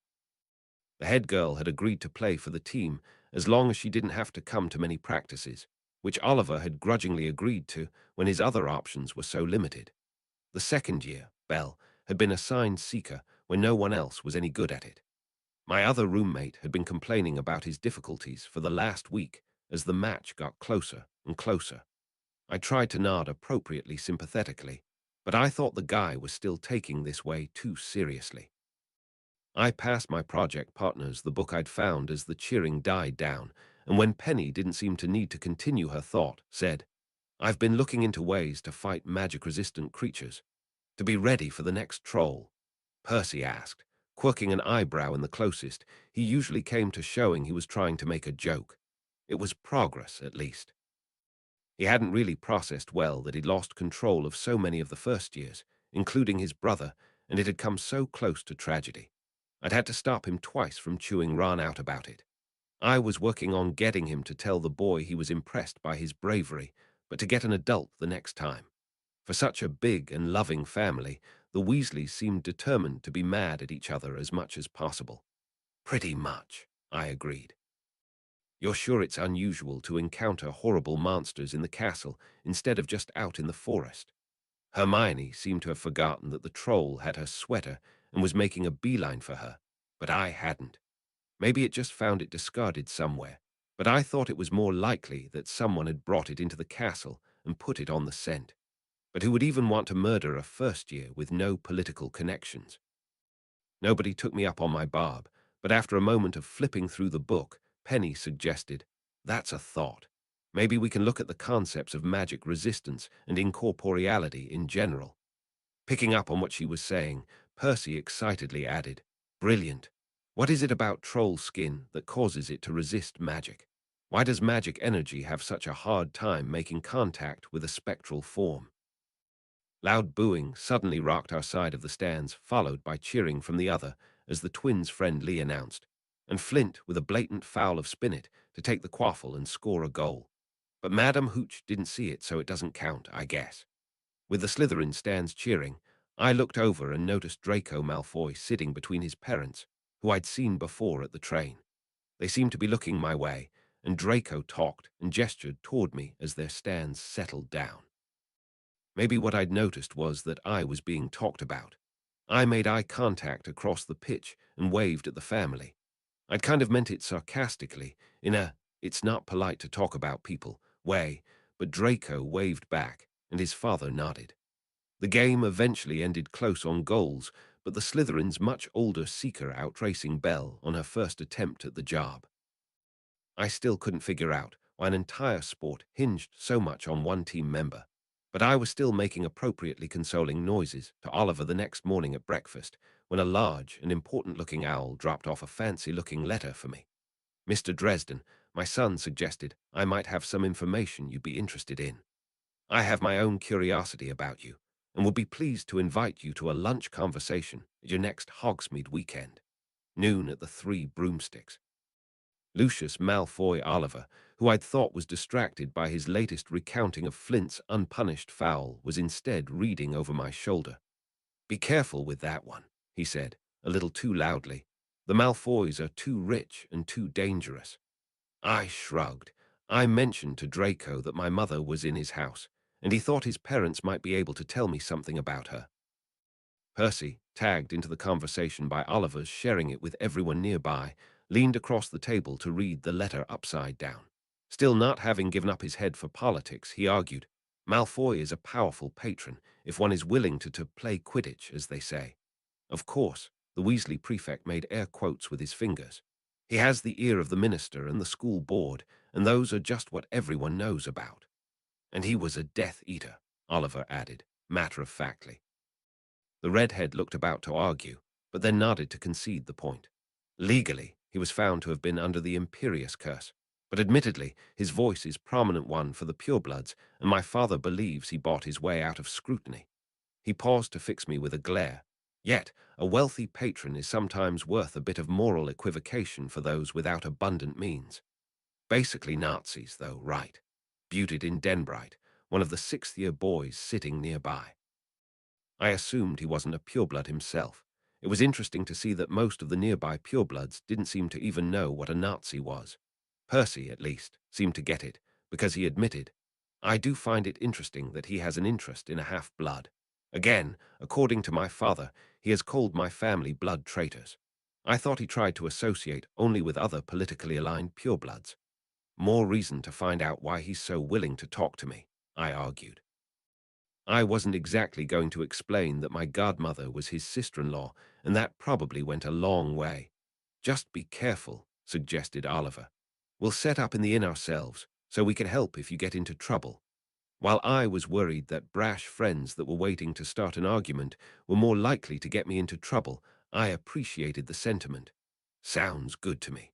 The head girl had agreed to play for the team as long as she didn't have to come to many practices, which Oliver had grudgingly agreed to when his other options were so limited. The second year, Belle, had been assigned seeker when no one else was any good at it. My other roommate had been complaining about his difficulties for the last week as the match got closer and closer. I tried to nod appropriately sympathetically, but I thought the guy was still taking this way too seriously. I passed my project partners the book I'd found as the cheering died down, and when Penny didn't seem to need to continue her thought, said, "I've been looking into ways to fight magic-resistant creatures, to be ready for the next troll." Percy asked, quirking an eyebrow in the closest he usually came to showing he was trying to make a joke. It was progress, at least. He hadn't really processed well that he'd lost control of so many of the first years, including his brother, and it had come so close to tragedy. I'd had to stop him twice from chewing Ron out about it. I was working on getting him to tell the boy he was impressed by his bravery, but to get an adult the next time. For such a big and loving family, the Weasleys seemed determined to be mad at each other as much as possible. "Pretty much," I agreed. "You're sure it's unusual to encounter horrible monsters in the castle instead of just out in the forest?" Hermione seemed to have forgotten that the troll had her sweater and was making a beeline for her, but I hadn't. Maybe it just found it discarded somewhere, but I thought it was more likely that someone had brought it into the castle and put it on the scent. But who would even want to murder a first year with no political connections? Nobody took me up on my barb, but after a moment of flipping through the book, Penny suggested, "That's a thought. Maybe we can look at the concepts of magic resistance and incorporeality in general." Picking up on what she was saying, Percy excitedly added, "Brilliant. What is it about troll skin that causes it to resist magic? Why does magic energy have such a hard time making contact with a spectral form?" Loud booing suddenly rocked our side of the stands, followed by cheering from the other, as the twins' friend Lee announced, and Flint with a blatant foul of Spinnet to take the quaffle and score a goal. But Madam Hooch didn't see it, so it doesn't count, I guess. With the Slytherin stands cheering, I looked over and noticed Draco Malfoy sitting between his parents, who I'd seen before at the train. They seemed to be looking my way, and Draco talked and gestured toward me as their stands settled down. Maybe what I'd noticed was that I was being talked about. I made eye contact across the pitch and waved at the family. I'd kind of meant it sarcastically, in a "it's not polite to talk about people" way, but Draco waved back, and his father nodded. The game eventually ended close on goals, but the Slytherin's much older seeker outracing Belle on her first attempt at the job. I still couldn't figure out why an entire sport hinged so much on one team member, but I was still making appropriately consoling noises to Oliver the next morning at breakfast when a large and important-looking owl dropped off a fancy-looking letter for me. "Mr. Dresden, my son suggested I might have some information you'd be interested in. I have my own curiosity about you, and would be pleased to invite you to a lunch conversation at your next Hogsmeade weekend. Noon at the Three Broomsticks." Lucius Malfoy Oliver, who I'd thought was distracted by his latest recounting of Flint's unpunished foul, was instead reading over my shoulder. "Be careful with that one," he said, a little too loudly. "The Malfoys are too rich and too dangerous." I shrugged. I mentioned to Draco that my mother was in his house, and he thought his parents might be able to tell me something about her. Percy, tagged into the conversation by Oliver's sharing it with everyone nearby, leaned across the table to read the letter upside down. Still not having given up his head for politics, he argued, "Malfoy is a powerful patron if one is willing to play Quidditch, as they say." Of course, the Weasley prefect made air quotes with his fingers. "He has the ear of the minister and the school board, and those are just what everyone knows about." "And he was a Death Eater," Oliver added, matter-of-factly. The redhead looked about to argue, but then nodded to concede the point. Legally, he was found to have been under the Imperious Curse, but admittedly, his voice is prominent one for the purebloods, and my father believes he bought his way out of scrutiny. He paused to fix me with a glare. Yet, a wealthy patron is sometimes worth a bit of moral equivocation for those without abundant means. Basically Nazis, though, right? Buted in Denbright, one of the sixth-year boys sitting nearby. I assumed he wasn't a pureblood himself. It was interesting to see that most of the nearby purebloods didn't seem to even know what a Nazi was. Percy, at least, seemed to get it, because he admitted, "I do find it interesting that he has an interest in a half-blood. Again, according to my father, he has called my family blood traitors. I thought he tried to associate only with other politically aligned purebloods. More reason to find out why he's so willing to talk to me," I argued. I wasn't exactly going to explain that my godmother was his sister-in-law, and that probably went a long way. Just be careful, suggested Oliver. We'll set up in the inn ourselves, so we can help if you get into trouble. While I was worried that brash friends that were waiting to start an argument were more likely to get me into trouble, I appreciated the sentiment. Sounds good to me.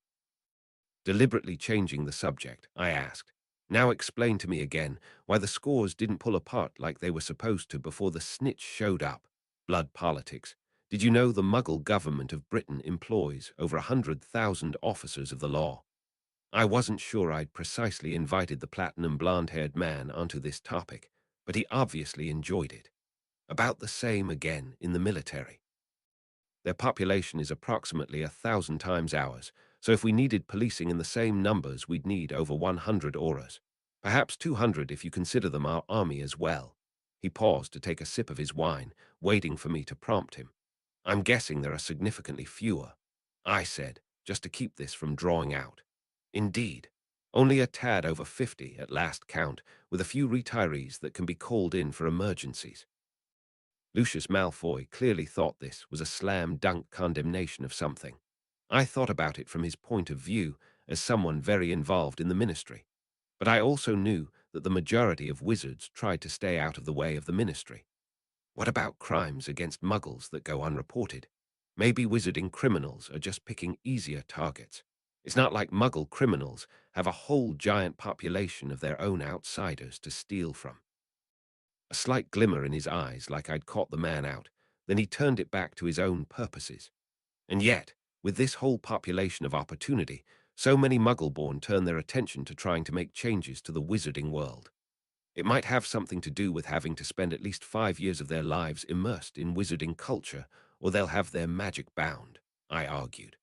Deliberately changing the subject, I asked, now explain to me again why the scores didn't pull apart like they were supposed to before the snitch showed up. Blood politics. Did you know the Muggle government of Britain employs over 100,000 officers of the law? I wasn't sure I'd precisely invited the platinum blonde-haired man onto this topic, but he obviously enjoyed it. About the same again in the military. Their population is approximately 1,000 times ours, so if we needed policing in the same numbers, we'd need over 100 auras. Perhaps 200 if you consider them our army as well. He paused to take a sip of his wine, waiting for me to prompt him. I'm guessing there are significantly fewer, I said, just to keep this from drawing out. Indeed. Only a tad over 50 at last count, with a few retirees that can be called in for emergencies. Lucius Malfoy clearly thought this was a slam-dunk condemnation of something. I thought about it from his point of view as someone very involved in the ministry. But I also knew that the majority of wizards tried to stay out of the way of the ministry. What about crimes against muggles that go unreported? Maybe wizarding criminals are just picking easier targets. It's not like muggle criminals have a whole giant population of their own outsiders to steal from. A slight glimmer in his eyes, like I'd caught the man out. Then he turned it back to his own purposes. And yet, with this whole population of opportunity, so many Muggle-born turn their attention to trying to make changes to the wizarding world. It might have something to do with having to spend at least 5 years of their lives immersed in wizarding culture, or they'll have their magic bound, I argued.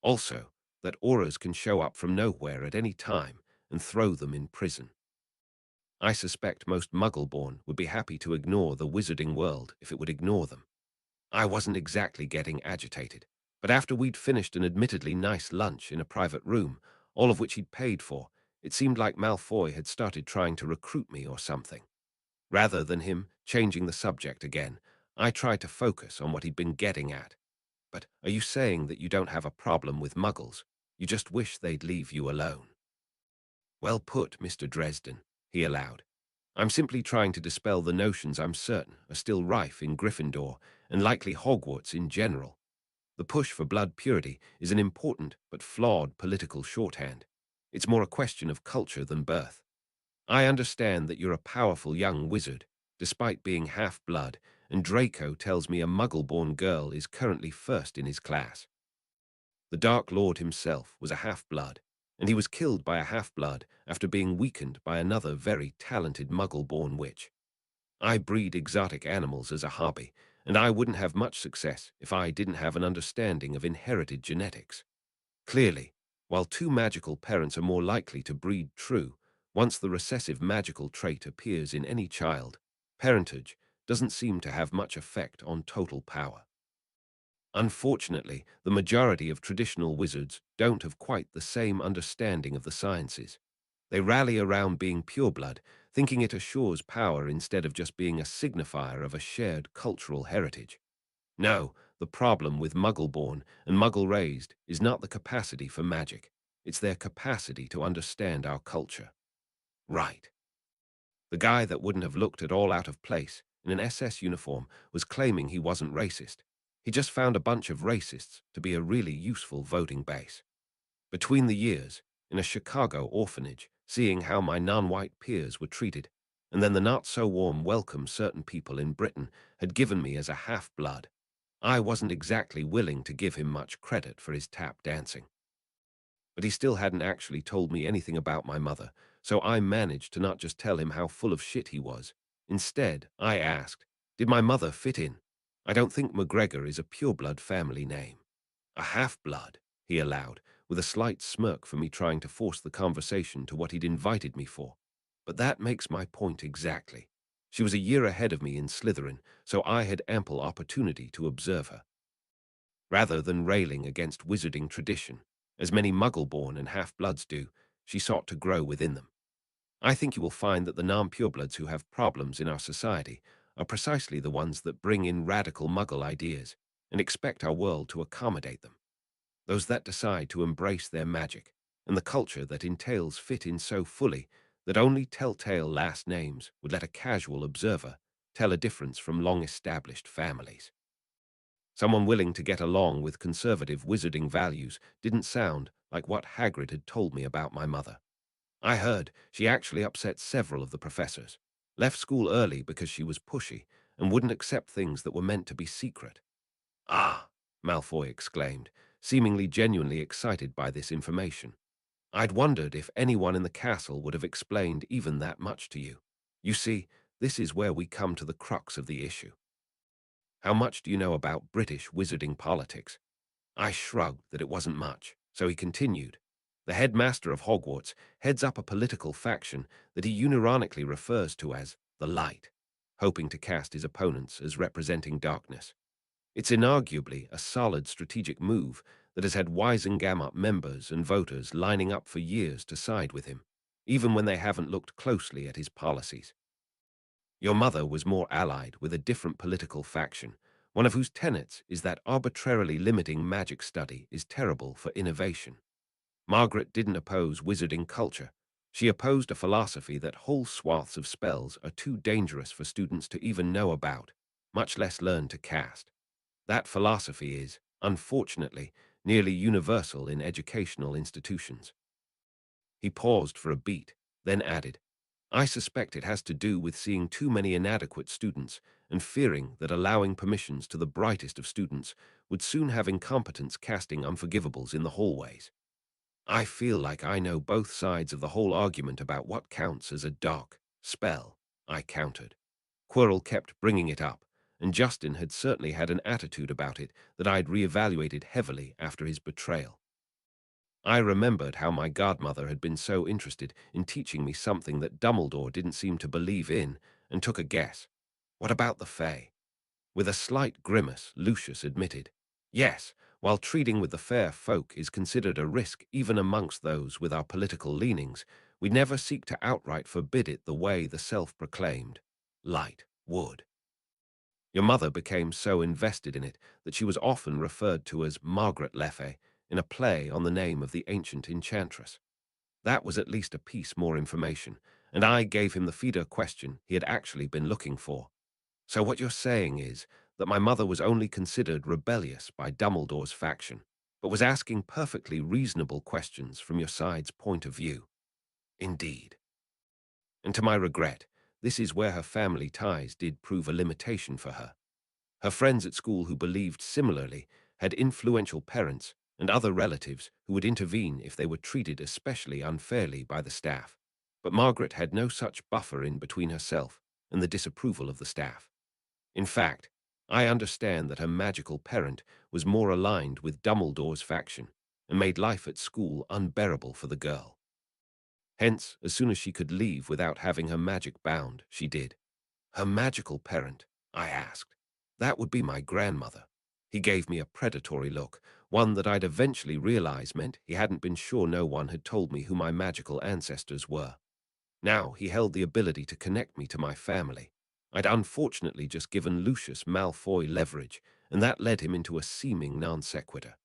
Also, that auras can show up from nowhere at any time and throw them in prison. I suspect most Muggle-born would be happy to ignore the wizarding world if it would ignore them. I wasn't exactly getting agitated, but after we'd finished an admittedly nice lunch in a private room, all of which he'd paid for, it seemed like Malfoy had started trying to recruit me or something. Rather than him changing the subject again, I tried to focus on what he'd been getting at. But are you saying that you don't have a problem with Muggles? You just wish they'd leave you alone? Well put, Mr. Dresden, he allowed. I'm simply trying to dispel the notions I'm certain are still rife in Gryffindor and likely Hogwarts in general. The push for blood purity is an important but flawed political shorthand. It's more a question of culture than birth. I understand that you're a powerful young wizard, despite being half-blood, and Draco tells me a Muggle-born girl is currently first in his class. The Dark Lord himself was a half-blood, and he was killed by a half-blood after being weakened by another very talented Muggle-born witch. I breed exotic animals as a hobby, and I wouldn't have much success if I didn't have an understanding of inherited genetics. Clearly, while two magical parents are more likely to breed true, once the recessive magical trait appears in any child, parentage doesn't seem to have much effect on total power. Unfortunately, the majority of traditional wizards don't have quite the same understanding of the sciences. They rally around being pureblood, thinking it assures power instead of just being a signifier of a shared cultural heritage. No, the problem with Muggle-born and Muggle-raised is not the capacity for magic. It's their capacity to understand our culture. Right. The guy that wouldn't have looked at all out of place in an SS uniform was claiming he wasn't racist. He just found a bunch of racists to be a really useful voting base. Between the years, in a Chicago orphanage, seeing how my non-white peers were treated, and then the not-so-warm welcome certain people in Britain had given me as a half-blood, I wasn't exactly willing to give him much credit for his tap dancing. But he still hadn't actually told me anything about my mother, so I managed to not just tell him how full of shit he was. Instead, I asked, did my mother fit in? I don't think McGregor is a pureblood family name. A half-blood, he allowed, with a slight smirk for me trying to force the conversation to what he'd invited me for. But that makes my point exactly. She was a year ahead of me in Slytherin, so I had ample opportunity to observe her. Rather than railing against wizarding tradition, as many Muggle-born and half-bloods do, she sought to grow within them. I think you will find that the non-purebloods who have problems in our society are precisely the ones that bring in radical Muggle ideas and expect our world to accommodate them. Those that decide to embrace their magic and the culture that entails fit in so fully that only telltale last names would let a casual observer tell a difference from long-established families. Someone willing to get along with conservative wizarding values didn't sound like what Hagrid had told me about my mother. I heard she actually upset several of the professors, left school early because she was pushy and wouldn't accept things that were meant to be secret. Ah, Malfoy exclaimed, seemingly genuinely excited by this information. I'd wondered if anyone in the castle would have explained even that much to you. You see, this is where we come to the crux of the issue. How much do you know about British wizarding politics? I shrugged that it wasn't much, so he continued. The headmaster of Hogwarts heads up a political faction that he unironically refers to as the Light, hoping to cast his opponents as representing darkness. It's inarguably a solid strategic move that has had Wizengamot members and voters lining up for years to side with him, even when they haven't looked closely at his policies. Your mother was more allied with a different political faction, one of whose tenets is that arbitrarily limiting magic study is terrible for innovation. Margaret didn't oppose wizarding culture. She opposed a philosophy that whole swaths of spells are too dangerous for students to even know about, much less learn to cast. That philosophy is, unfortunately, nearly universal in educational institutions. He paused for a beat, then added, I suspect it has to do with seeing too many inadequate students and fearing that allowing permissions to the brightest of students would soon have incompetents casting unforgivables in the hallways. I feel like I know both sides of the whole argument about what counts as a dark spell, I countered. Quirrell kept bringing it up, and Justin had certainly had an attitude about it that I'd reevaluated heavily after his betrayal. I remembered how my godmother had been so interested in teaching me something that Dumbledore didn't seem to believe in, and took a guess. What about the Fae? With a slight grimace, Lucius admitted, yes, while treating with the fair folk is considered a risk even amongst those with our political leanings, we never seek to outright forbid it the way the self-proclaimed Light would. Your mother became so invested in it that she was often referred to as Margaret Lefay, in a play on the name of the ancient enchantress. That was at least a piece more information, and I gave him the feeder question he had actually been looking for. So what you're saying is that my mother was only considered rebellious by Dumbledore's faction, but was asking perfectly reasonable questions from your side's point of view. Indeed. And to my regret, this is where her family ties did prove a limitation for her. Her friends at school who believed similarly had influential parents and other relatives who would intervene if they were treated especially unfairly by the staff. But Margaret had no such buffer in between herself and the disapproval of the staff. In fact, I understand that her magical parent was more aligned with Dumbledore's faction and made life at school unbearable for the girl. Hence, as soon as she could leave without having her magic bound, she did. Her magical parent, I asked. That would be my grandmother. He gave me a predatory look, one that I'd eventually realize meant he hadn't been sure no one had told me who my magical ancestors were. Now he held the ability to connect me to my family. I'd unfortunately just given Lucius Malfoy leverage, and that led him into a seeming non sequitur.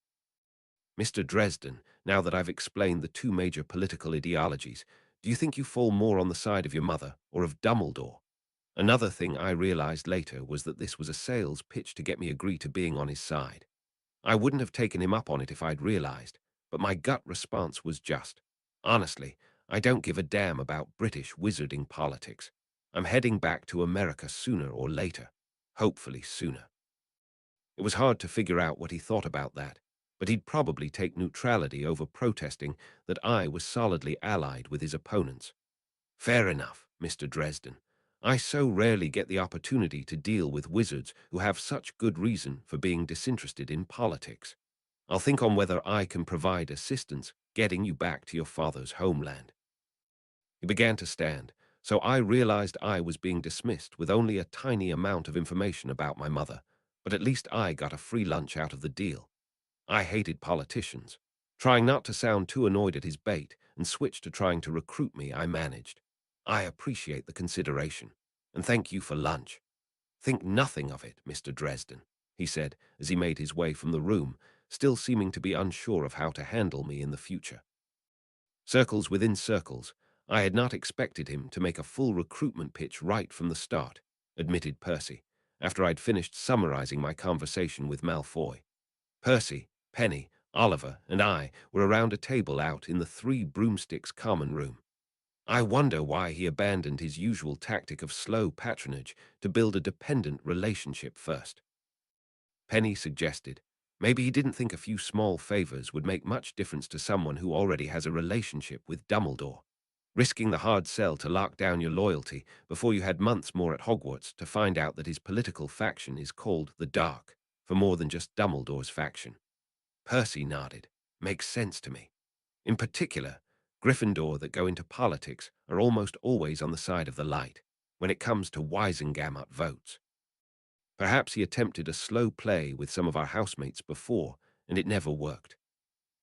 Mr. Dresden, now that I've explained the two major political ideologies, do you think you fall more on the side of your mother or of Dumbledore? Another thing I realized later was that this was a sales pitch to get me agree to being on his side. I wouldn't have taken him up on it if I'd realized, but my gut response was just, honestly, I don't give a damn about British wizarding politics. I'm heading back to America sooner or later, hopefully sooner. It was hard to figure out what he thought about that, but he'd probably take neutrality over protesting that I was solidly allied with his opponents. Fair enough, Mr. Dresden. I so rarely get the opportunity to deal with wizards who have such good reason for being disinterested in politics. I'll think on whether I can provide assistance getting you back to your father's homeland. He began to stand, so I realized I was being dismissed with only a tiny amount of information about my mother, but at least I got a free lunch out of the deal. I hated politicians. Trying not to sound too annoyed at his bait and switch to trying to recruit me, I managed. I appreciate the consideration, and thank you for lunch. Think nothing of it, Mr. Dresden, he said as he made his way from the room, still seeming to be unsure of how to handle me in the future. Circles within circles, I had not expected him to make a full recruitment pitch right from the start, admitted Percy, after I'd finished summarizing my conversation with Malfoy. Percy, Penny, Oliver, and I were around a table out in the Three Broomsticks common room. I wonder why he abandoned his usual tactic of slow patronage to build a dependent relationship first. Penny suggested, maybe he didn't think a few small favors would make much difference to someone who already has a relationship with Dumbledore. Risking the hard sell to lock down your loyalty before you had months more at Hogwarts to find out that his political faction is called the Dark, for more than just Dumbledore's faction. Percy nodded. Makes sense to me. In particular, Gryffindor that go into politics are almost always on the side of the light when it comes to Wisengamot votes. Perhaps he attempted a slow play with some of our housemates before, and it never worked.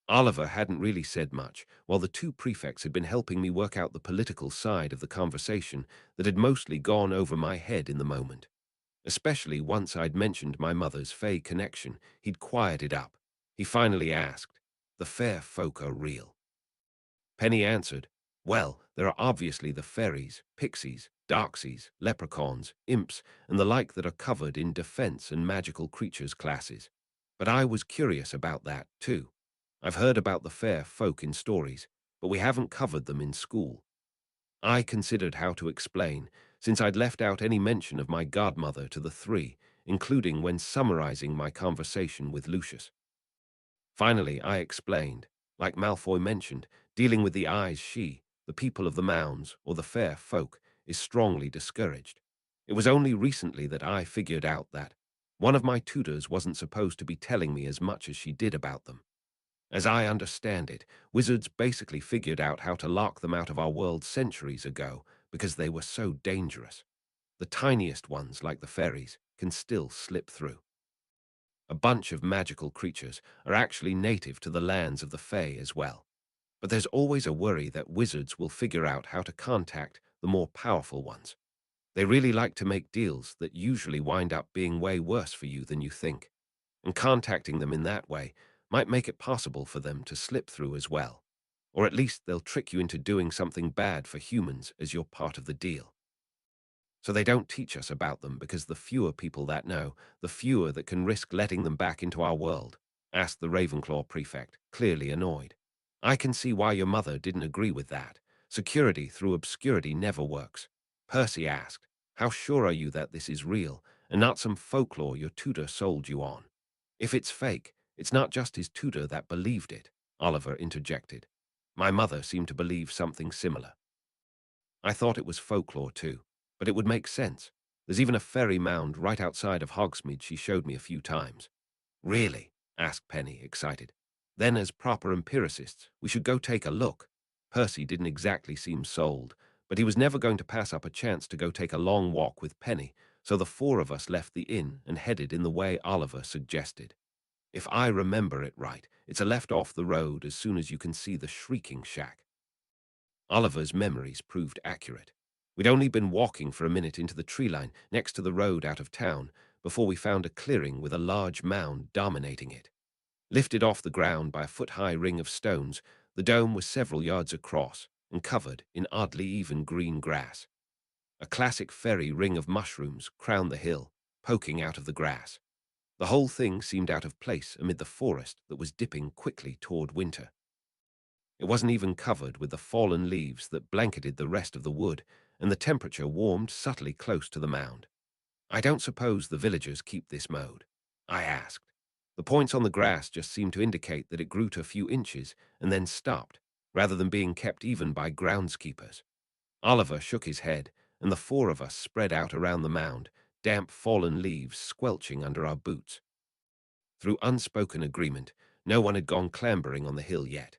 Oliver hadn't really said much, while the two prefects had been helping me work out the political side of the conversation that had mostly gone over my head in the moment. Especially once I'd mentioned my mother's Fey connection, he'd quieted up. He finally asked, "The fair folk are real?" Penny answered, "Well, there are obviously the fairies, pixies, darksies, leprechauns, imps, and the like that are covered in defense and magical creatures classes. But I was curious about that, too. I've heard about the fair folk in stories, but we haven't covered them in school." I considered how to explain, since I'd left out any mention of my godmother to the three, including when summarizing my conversation with Lucius. Finally, I explained, like Malfoy mentioned, dealing with the eyes she, the people of the mounds, or the fair folk, is strongly discouraged. It was only recently that I figured out that one of my tutors wasn't supposed to be telling me as much as she did about them. As I understand it, wizards basically figured out how to lock them out of our world centuries ago because they were so dangerous. The tiniest ones, like the fairies, can still slip through. A bunch of magical creatures are actually native to the lands of the Fae as well. But there's always a worry that wizards will figure out how to contact the more powerful ones. They really like to make deals that usually wind up being way worse for you than you think. And contacting them in that way might make it possible for them to slip through as well. Or at least they'll trick you into doing something bad for humans as you're part of the deal. So they don't teach us about them because the fewer people that know, the fewer that can risk letting them back into our world, asked the Ravenclaw prefect, clearly annoyed. I can see why your mother didn't agree with that. Security through obscurity never works. Percy asked, how sure are you that this is real and not some folklore your tutor sold you on? If it's fake, it's not just his tutor that believed it, Oliver interjected. My mother seemed to believe something similar. I thought it was folklore too, but it would make sense. There's even a fairy mound right outside of Hogsmeade she showed me a few times. Really? Asked Penny, excited. Then as proper empiricists, we should go take a look. Percy didn't exactly seem sold, but he was never going to pass up a chance to go take a long walk with Penny, so the four of us left the inn and headed in the way Oliver suggested. If I remember it right, it's a left off the road as soon as you can see the Shrieking Shack. Oliver's memories proved accurate. We'd only been walking for a minute into the tree line next to the road out of town before we found a clearing with a large mound dominating it. Lifted off the ground by a foot-high ring of stones, the dome was several yards across and covered in oddly even green grass. A classic fairy ring of mushrooms crowned the hill, poking out of the grass. The whole thing seemed out of place amid the forest that was dipping quickly toward winter. It wasn't even covered with the fallen leaves that blanketed the rest of the wood, and the temperature warmed subtly close to the mound. I don't suppose the villagers keep this mode, I asked. The points on the grass just seemed to indicate that it grew to a few inches and then stopped, rather than being kept even by groundskeepers. Oliver shook his head, and the four of us spread out around the mound, damp fallen leaves squelching under our boots. Through unspoken agreement, no one had gone clambering on the hill yet.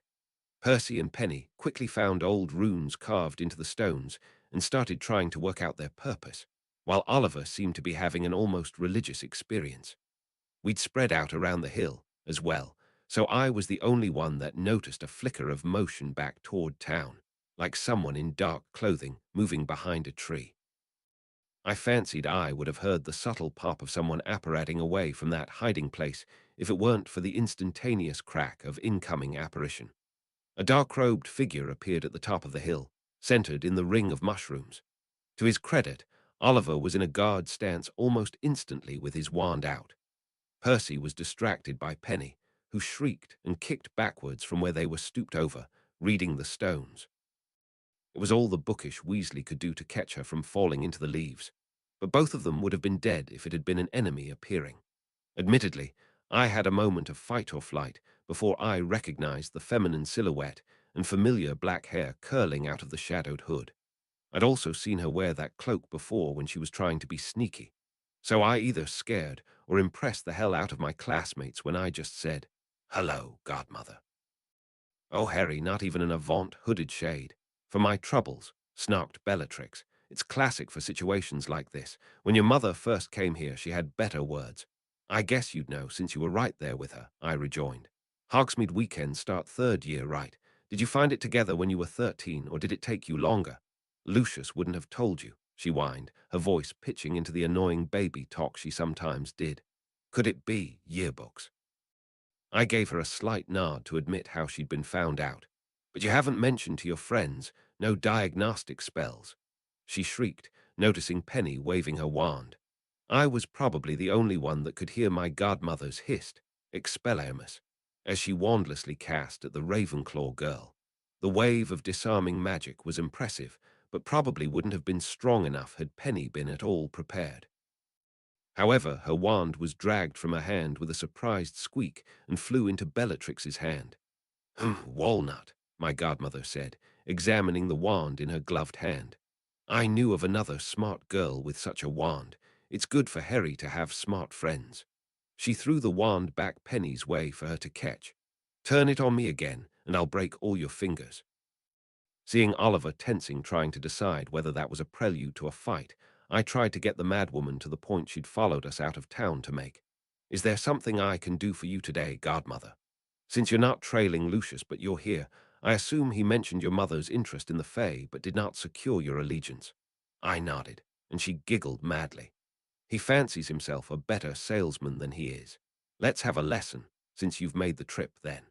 Percy and Penny quickly found old runes carved into the stones and started trying to work out their purpose, while Oliver seemed to be having an almost religious experience. We'd spread out around the hill, as well, so I was the only one that noticed a flicker of motion back toward town. like someone in dark clothing moving behind a tree. I fancied I would have heard the subtle pop of someone apparating away from that hiding place if it weren't for the instantaneous crack of incoming apparition. A dark-robed figure appeared at the top of the hill, centered in the ring of mushrooms. To his credit, Oliver was in a guard stance almost instantly with his wand out. Percy was distracted by Penny, who shrieked and kicked backwards from where they were stooped over, reading the stones. It was all the bookish Weasley could do to catch her from falling into the leaves, but both of them would have been dead if it had been an enemy appearing. Admittedly, I had a moment of fight or flight before I recognized the feminine silhouette and familiar black hair curling out of the shadowed hood. I'd also seen her wear that cloak before when she was trying to be sneaky, so I either scared or impressed the hell out of my classmates when I just said, "Hello, godmother." "Oh, Harry, not even an Avant hooded shade. For my troubles," snarked Bellatrix. "It's classic for situations like this. When your mother first came here, she had better words." "I guess you'd know since you were right there with her," I rejoined. "Hogsmeade weekends start third year, right? Did you find it together when you were 13, or did it take you longer?" "Lucius wouldn't have told you," she whined, her voice pitching into the annoying baby talk she sometimes did. "Could it be yearbooks?" I gave her a slight nod to admit how she'd been found out. "But you haven't mentioned to your friends, no diagnostic spells." She shrieked, noticing Penny waving her wand. I was probably the only one that could hear my godmother's hissed, Expelliarmus, as she wandlessly cast at the Ravenclaw girl. The wave of disarming magic was impressive, but probably wouldn't have been strong enough had Penny been at all prepared. However, her wand was dragged from her hand with a surprised squeak and flew into Bellatrix's hand. "Walnut," my godmother said, examining the wand in her gloved hand. "I knew of another smart girl with such a wand. It's good for Harry to have smart friends." She threw the wand back Penny's way for her to catch. "Turn it on me again, and I'll break all your fingers." Seeing Oliver tensing trying to decide whether that was a prelude to a fight, I tried to get the madwoman to the point she'd followed us out of town to make. "Is there something I can do for you today, godmother? Since you're not trailing Lucius but you're here, I assume he mentioned your mother's interest in the Fae but did not secure your allegiance." I nodded, and she giggled madly. "He fancies himself a better salesman than he is. Let's have a lesson, since you've made the trip then."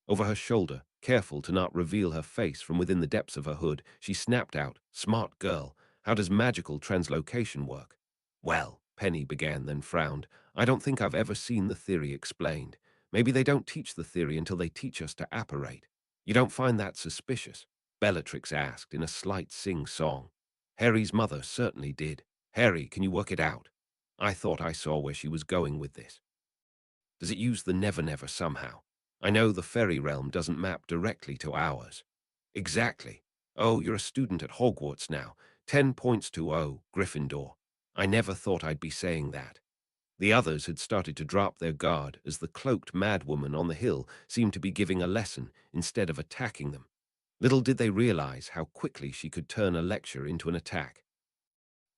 Over her shoulder, careful to not reveal her face from within the depths of her hood, she snapped out, "Smart girl, how does magical translocation work?" "Well," Penny began, then frowned, "I don't think I've ever seen the theory explained. Maybe they don't teach the theory until they teach us to apparate." "You don't find that suspicious?" Bellatrix asked in a slight sing-song. "Harry's mother certainly did. Harry, can you work it out?" I thought I saw where she was going with this. "Does it use the Never Never somehow? I know the fairy realm doesn't map directly to ours." "Exactly. Oh, you're a student at Hogwarts now. 10 points to Gryffindor. I never thought I'd be saying that." The others had started to drop their guard as the cloaked madwoman on the hill seemed to be giving a lesson instead of attacking them. Little did they realize how quickly she could turn a lecture into an attack.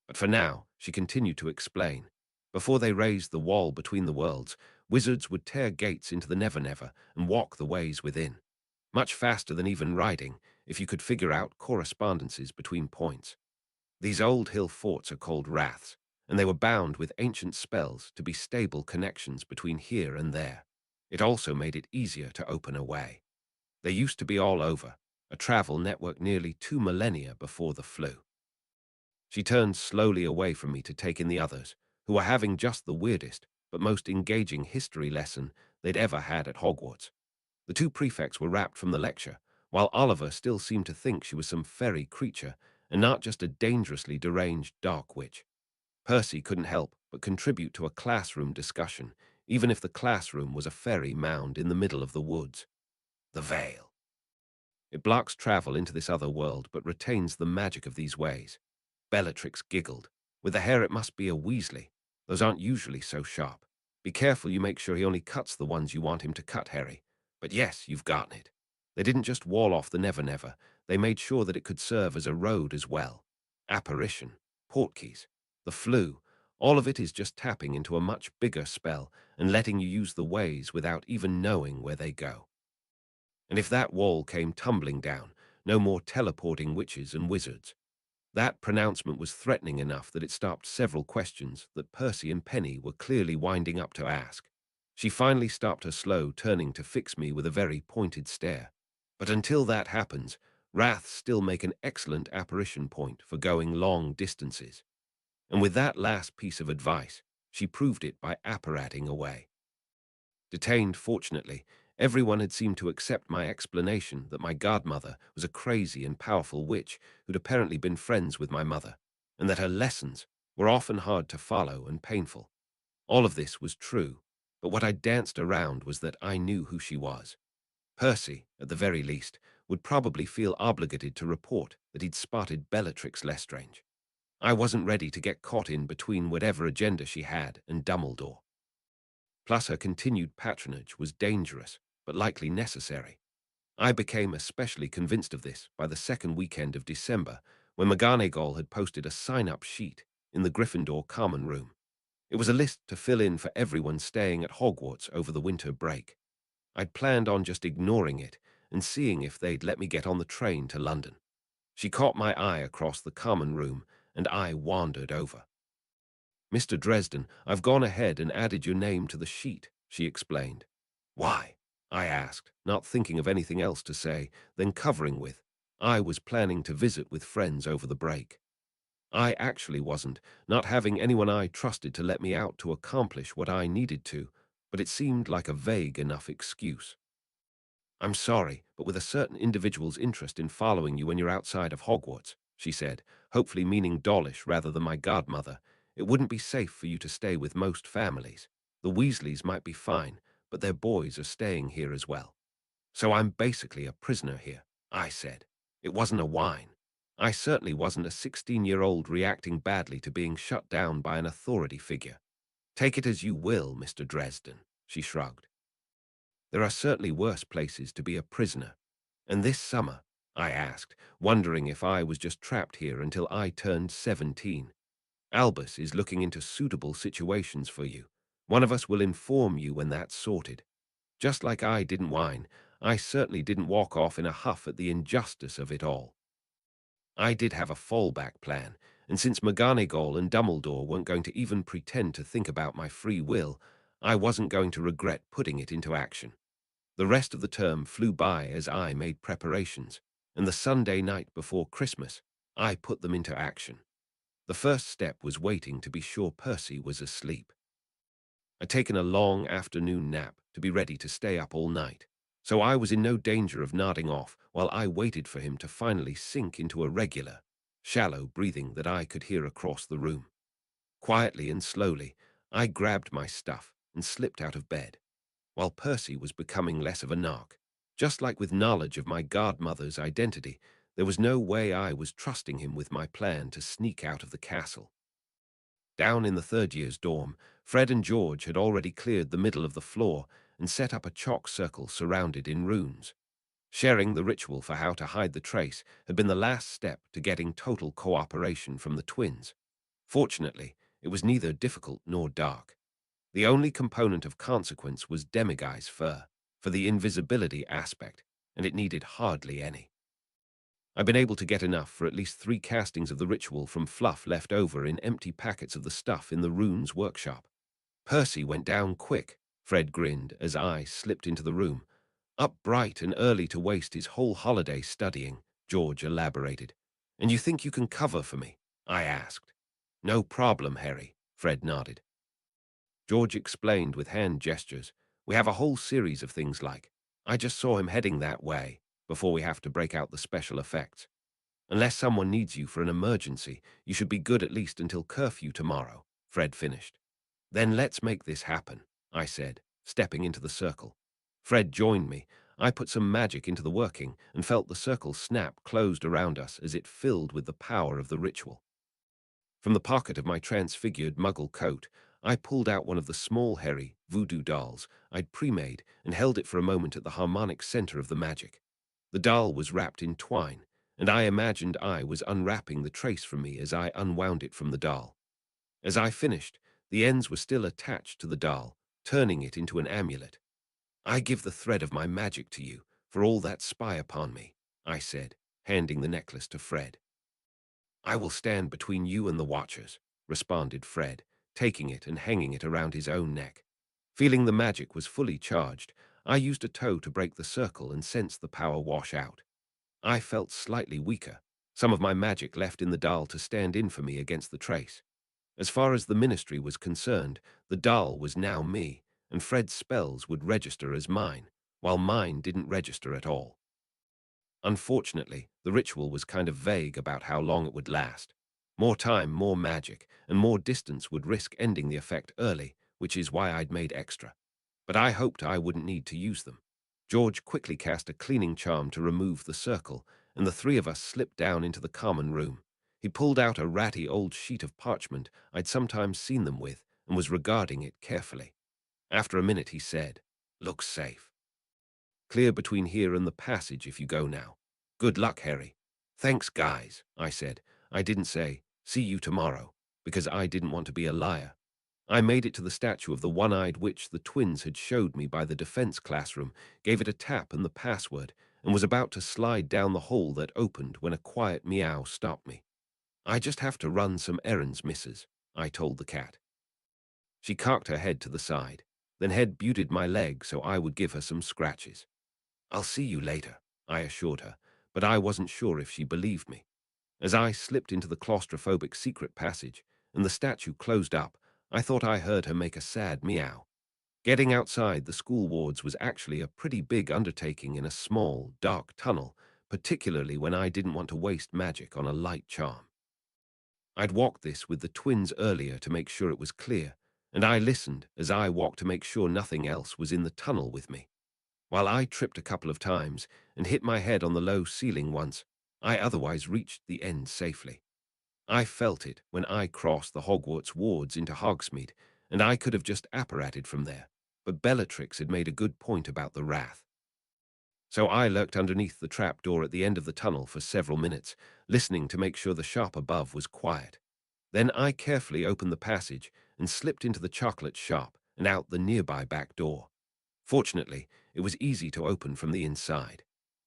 But for now, she continued to explain. Before they raised the wall between the worlds, wizards would tear gates into the Never Never and walk the ways within. Much faster than even riding, if you could figure out correspondences between points. These old hill forts are called raths, and they were bound with ancient spells to be stable connections between here and there. It also made it easier to open a way. They used to be all over, a travel network nearly 2 millennia before the flu. She turned slowly away from me to take in the others, who were having just the weirdest but most engaging history lesson they'd ever had at Hogwarts. The two prefects were wrapped from the lecture, while Oliver still seemed to think she was some fairy creature and not just a dangerously deranged dark witch. Percy couldn't help but contribute to a classroom discussion, even if the classroom was a fairy mound in the middle of the woods. The veil. It blocks travel into this other world but retains the magic of these ways. Bellatrix giggled. "With the hair it must be a Weasley. Those aren't usually so sharp. Be careful you make sure he only cuts the ones you want him to cut, Harry. But yes, you've gotten it. They didn't just wall off the Never Never, they made sure that it could serve as a road as well. Apparition, portkeys, the flu, all of it is just tapping into a much bigger spell and letting you use the ways without even knowing where they go. And if that wall came tumbling down, No more teleporting witches and wizards. That pronouncement was threatening enough that it stopped several questions that Percy and Penny were clearly winding up to ask. She finally stopped her slow turning to fix me with a very pointed stare. But until that happens, wraths still make an excellent apparition point for going long distances. And with that last piece of advice, she proved it by apparating away. Detained, fortunately, everyone had seemed to accept my explanation that my godmother was a crazy and powerful witch who'd apparently been friends with my mother, and that her lessons were often hard to follow and painful. All of this was true, but what I danced around was that I knew who she was. Percy, at the very least, would probably feel obligated to report that he'd spotted Bellatrix Lestrange. I wasn't ready to get caught in between whatever agenda she had and Dumbledore. Plus, her continued patronage was dangerous, but likely necessary. I became especially convinced of this by the second weekend of December, when McGonagall had posted a sign-up sheet in the Gryffindor common room. It was a list to fill in for everyone staying at Hogwarts over the winter break. I'd planned on just ignoring it and seeing if they'd let me get on the train to London. She caught my eye across the common room, and I wandered over. "Mr. Dresden, I've gone ahead and added your name to the sheet," she explained. "Why?" I asked, not thinking of anything else to say, then covering with, "I was planning to visit with friends over the break." I actually wasn't, not having anyone I trusted to let me out to accomplish what I needed to, but it seemed like a vague enough excuse. "I'm sorry, but with a certain individual's interest in following you when you're outside of Hogwarts," she said, hopefully meaning Dawlish rather than my godmother, "it wouldn't be safe for you to stay with most families. The Weasleys might be fine, but their boys are staying here as well. So I'm basically a prisoner here," I said. It wasn't a whine. I certainly wasn't a 16-year-old reacting badly to being shut down by an authority figure. "Take it as you will, Mr. Dresden," she shrugged. "There are certainly worse places to be a prisoner. And this summer," I asked, wondering if I was just trapped here until I turned 17. "Albus is looking into suitable situations for you. One of us will inform you when that's sorted." Just like I didn't whine, I certainly didn't walk off in a huff at the injustice of it all. I did have a fallback plan, and since McGonagall and Dumbledore weren't going to even pretend to think about my free will, I wasn't going to regret putting it into action. The rest of the term flew by as I made preparations, and the Sunday night before Christmas, I put them into action. The first step was waiting to be sure Percy was asleep. I'd taken a long afternoon nap to be ready to stay up all night, so I was in no danger of nodding off while I waited for him to finally sink into a regular, shallow breathing that I could hear across the room. Quietly and slowly, I grabbed my stuff and slipped out of bed, while Percy was becoming less of a narc. Just like with knowledge of my godmother's identity, there was no way I was trusting him with my plan to sneak out of the castle. Down in the third year's dorm, Fred and George had already cleared the middle of the floor and set up a chalk circle surrounded in runes. Sharing the ritual for how to hide the trace had been the last step to getting total cooperation from the twins. Fortunately, it was neither difficult nor dark. The only component of consequence was Demiguy's fur, for the invisibility aspect, and it needed hardly any. I've been able to get enough for at least 3 castings of the ritual from fluff left over in empty packets of the stuff in the runes workshop. "Percy went down quick," Fred grinned as I slipped into the room. "Up bright and early to waste his whole holiday studying," George elaborated. "And you think you can cover for me?" I asked. "No problem, Harry," Fred nodded. George explained with hand gestures. "We have a whole series of things like, I just saw him heading that way, before we have to break out the special effects. Unless someone needs you for an emergency, you should be good at least until curfew tomorrow," Fred finished. "Then let's make this happen," I said, stepping into the circle. Fred joined me. I put some magic into the working and felt the circle snap closed around us as it filled with the power of the ritual. From the pocket of my transfigured muggle coat, I pulled out one of the small hairy voodoo dolls I'd pre-made and held it for a moment at the harmonic center of the magic. The doll was wrapped in twine, and I imagined I was unwrapping the trace from me as I unwound it from the doll. As I finished, the ends were still attached to the doll, turning it into an amulet. "I give the thread of my magic to you for all that spy upon me," I said, handing the necklace to Fred. "I will stand between you and the Watchers," responded Fred, taking it and hanging it around his own neck. Feeling the magic was fully charged, I used a toe to break the circle and sensed the power wash out. I felt slightly weaker, some of my magic left in the doll to stand in for me against the trace. As far as the ministry was concerned, the doll was now me, and Fred's spells would register as mine, while mine didn't register at all. Unfortunately, the ritual was kind of vague about how long it would last. More time, more magic, and more distance would risk ending the effect early, which is why I'd made extra. But I hoped I wouldn't need to use them. George quickly cast a cleaning charm to remove the circle, and the three of us slipped down into the common room. He pulled out a ratty old sheet of parchment I'd sometimes seen them with, and was regarding it carefully. After a minute he said, "Looks safe. Clear between here and the passage if you go now. Good luck, Harry." "Thanks, guys," I said. I didn't say, "See you tomorrow," because I didn't want to be a liar. I made it to the statue of the one-eyed witch the twins had showed me by the defense classroom, gave it a tap and the password, and was about to slide down the hole that opened when a quiet meow stopped me. "I just have to run some errands, missus," I told the cat. She cocked her head to the side, then head-butted my leg so I would give her some scratches. "I'll see you later," I assured her, but I wasn't sure if she believed me. As I slipped into the claustrophobic secret passage and the statue closed up, I thought I heard her make a sad meow. Getting outside the school wards was actually a pretty big undertaking in a small, dark tunnel, particularly when I didn't want to waste magic on a light charm. I'd walked this with the twins earlier to make sure it was clear, and I listened as I walked to make sure nothing else was in the tunnel with me. While I tripped a couple of times and hit my head on the low ceiling once, I otherwise reached the end safely. I felt it when I crossed the Hogwarts wards into Hogsmeade, and I could have just apparated from there, but Bellatrix had made a good point about the wrath. So I lurked underneath the trap door at the end of the tunnel for several minutes, listening to make sure the shop above was quiet. Then I carefully opened the passage and slipped into the chocolate shop and out the nearby back door. Fortunately, it was easy to open from the inside.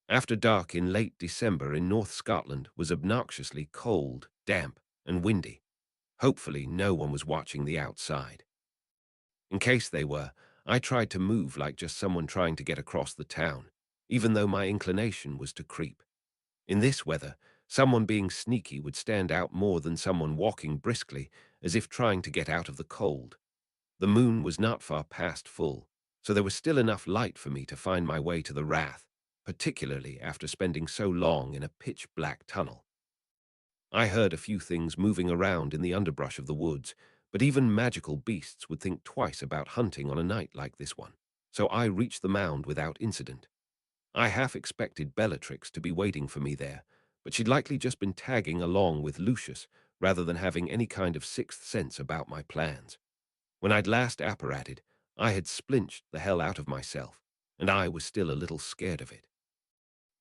After dark in late December in North Scotland was obnoxiously cold, damp, and windy. Hopefully, no one was watching the outside. In case they were, I tried to move like just someone trying to get across the town, even though my inclination was to creep. In this weather, someone being sneaky would stand out more than someone walking briskly as if trying to get out of the cold. The moon was not far past full, so there was still enough light for me to find my way to the Wrath, particularly after spending so long in a pitch-black tunnel. I heard a few things moving around in the underbrush of the woods, but even magical beasts would think twice about hunting on a night like this one, so I reached the mound without incident. I half expected Bellatrix to be waiting for me there, but she'd likely just been tagging along with Lucius rather than having any kind of sixth sense about my plans. When I'd last apparated, I had splinched the hell out of myself, and I was still a little scared of it.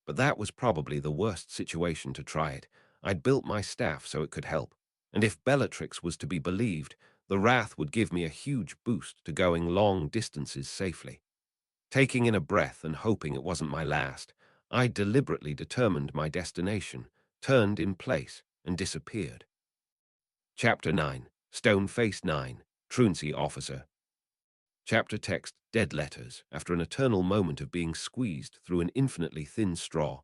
But that was probably the worst situation to try it. I'd built my staff so it could help, and if Bellatrix was to be believed, the wrath would give me a huge boost to going long distances safely. Taking in a breath and hoping it wasn't my last, I deliberately determined my destination, turned in place, and disappeared. Chapter 9, Stone-Face 9, Truancy Officer. Chapter text, Dead Letters. After an eternal moment of being squeezed through an infinitely thin straw,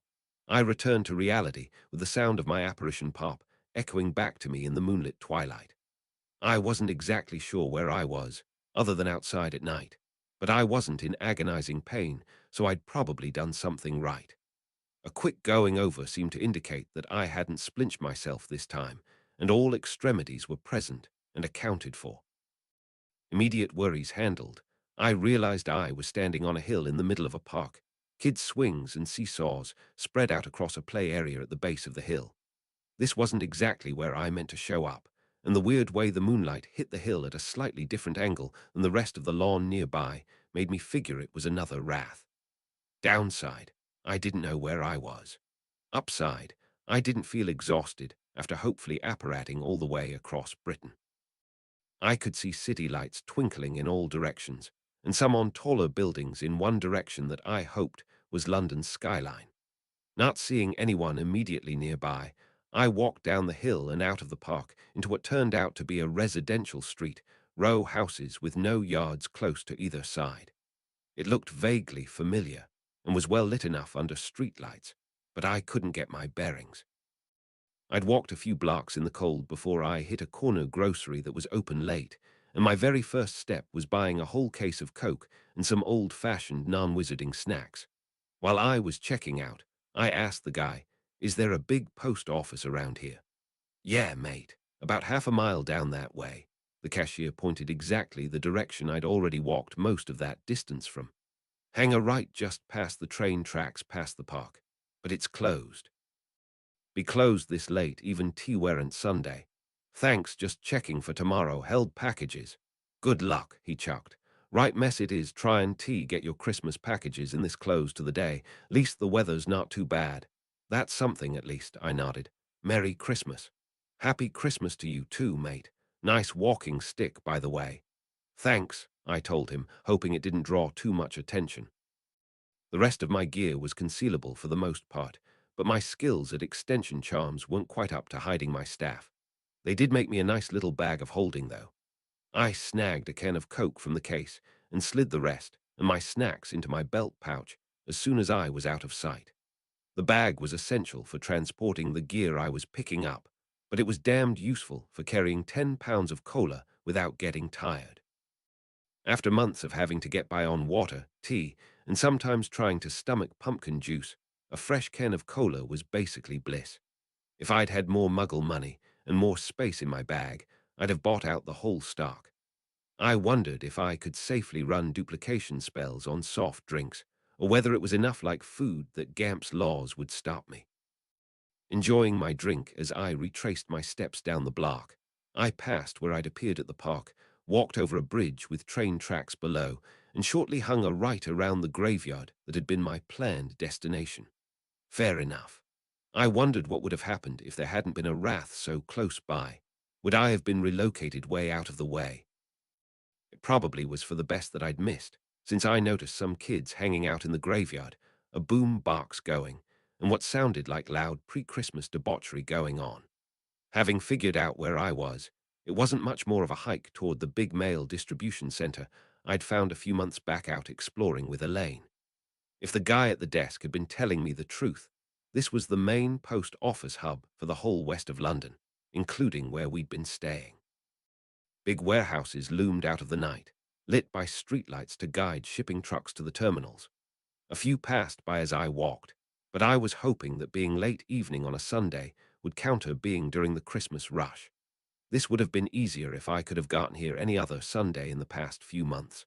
I returned to reality with the sound of my apparition pop echoing back to me in the moonlit twilight. I wasn't exactly sure where I was, other than outside at night, but I wasn't in agonizing pain, so I'd probably done something right. A quick going over seemed to indicate that I hadn't splinched myself this time, and all extremities were present and accounted for. Immediate worries handled, I realized I was standing on a hill in the middle of a park. Kids' swings and seesaws spread out across a play area at the base of the hill. This wasn't exactly where I meant to show up, and the weird way the moonlight hit the hill at a slightly different angle than the rest of the lawn nearby made me figure it was another wrath. Downside, I didn't know where I was. Upside, I didn't feel exhausted after hopefully apparating all the way across Britain. I could see city lights twinkling in all directions, and some on taller buildings in one direction that I hoped was London's skyline. Not seeing anyone immediately nearby, I walked down the hill and out of the park into what turned out to be a residential street, row houses with no yards close to either side. It looked vaguely familiar and was well lit enough under streetlights, but I couldn't get my bearings. I'd walked a few blocks in the cold before I hit a corner grocery that was open late, and my very first step was buying a whole case of Coke and some old-fashioned non-wizarding snacks. While I was checking out, I asked the guy, "Is there a big post office around here?" "Yeah, mate, about half a mile down that way." The cashier pointed exactly the direction I'd already walked most of that distance from. "Hang a right just past the train tracks past the park, but it's closed." "Be closed this late, even tea weren't Sunday." "Thanks, just checking for tomorrow, held packages." "Good luck," he chucked. "Right mess it is, try and get your Christmas packages in this close to the day. Least the weather's not too bad." "That's something, at least," I nodded. "Merry Christmas." "Happy Christmas to you too, mate. Nice walking stick, by the way." "Thanks," I told him, hoping it didn't draw too much attention. The rest of my gear was concealable for the most part, but my skills at extension charms weren't quite up to hiding my staff. They did make me a nice little bag of holding, though. I snagged a can of Coke from the case and slid the rest and my snacks into my belt pouch as soon as I was out of sight. The bag was essential for transporting the gear I was picking up, but it was damned useful for carrying 10 pounds of cola without getting tired. After months of having to get by on water, tea, and sometimes trying to stomach pumpkin juice, a fresh can of cola was basically bliss. If I'd had more muggle money and more space in my bag, I'd have bought out the whole stock. I wondered if I could safely run duplication spells on soft drinks, or whether it was enough like food that Gamp's laws would stop me. Enjoying my drink as I retraced my steps down the block, I passed where I'd appeared at the park, walked over a bridge with train tracks below, and shortly hung a right around the graveyard that had been my planned destination. Fair enough. I wondered what would have happened if there hadn't been a wrath so close by. Would I have been relocated way out of the way? It probably was for the best that I'd missed, since I noticed some kids hanging out in the graveyard, a boom box going, and what sounded like loud pre-Christmas debauchery going on. Having figured out where I was, it wasn't much more of a hike toward the big mail distribution center I'd found a few months back out exploring with Elaine. If the guy at the desk had been telling me the truth, this was the main post office hub for the whole west of London, including where we'd been staying. Big warehouses loomed out of the night, lit by streetlights to guide shipping trucks to the terminals. A few passed by as I walked, but I was hoping that being late evening on a Sunday would counter being during the Christmas rush. This would have been easier if I could have gotten here any other Sunday in the past few months.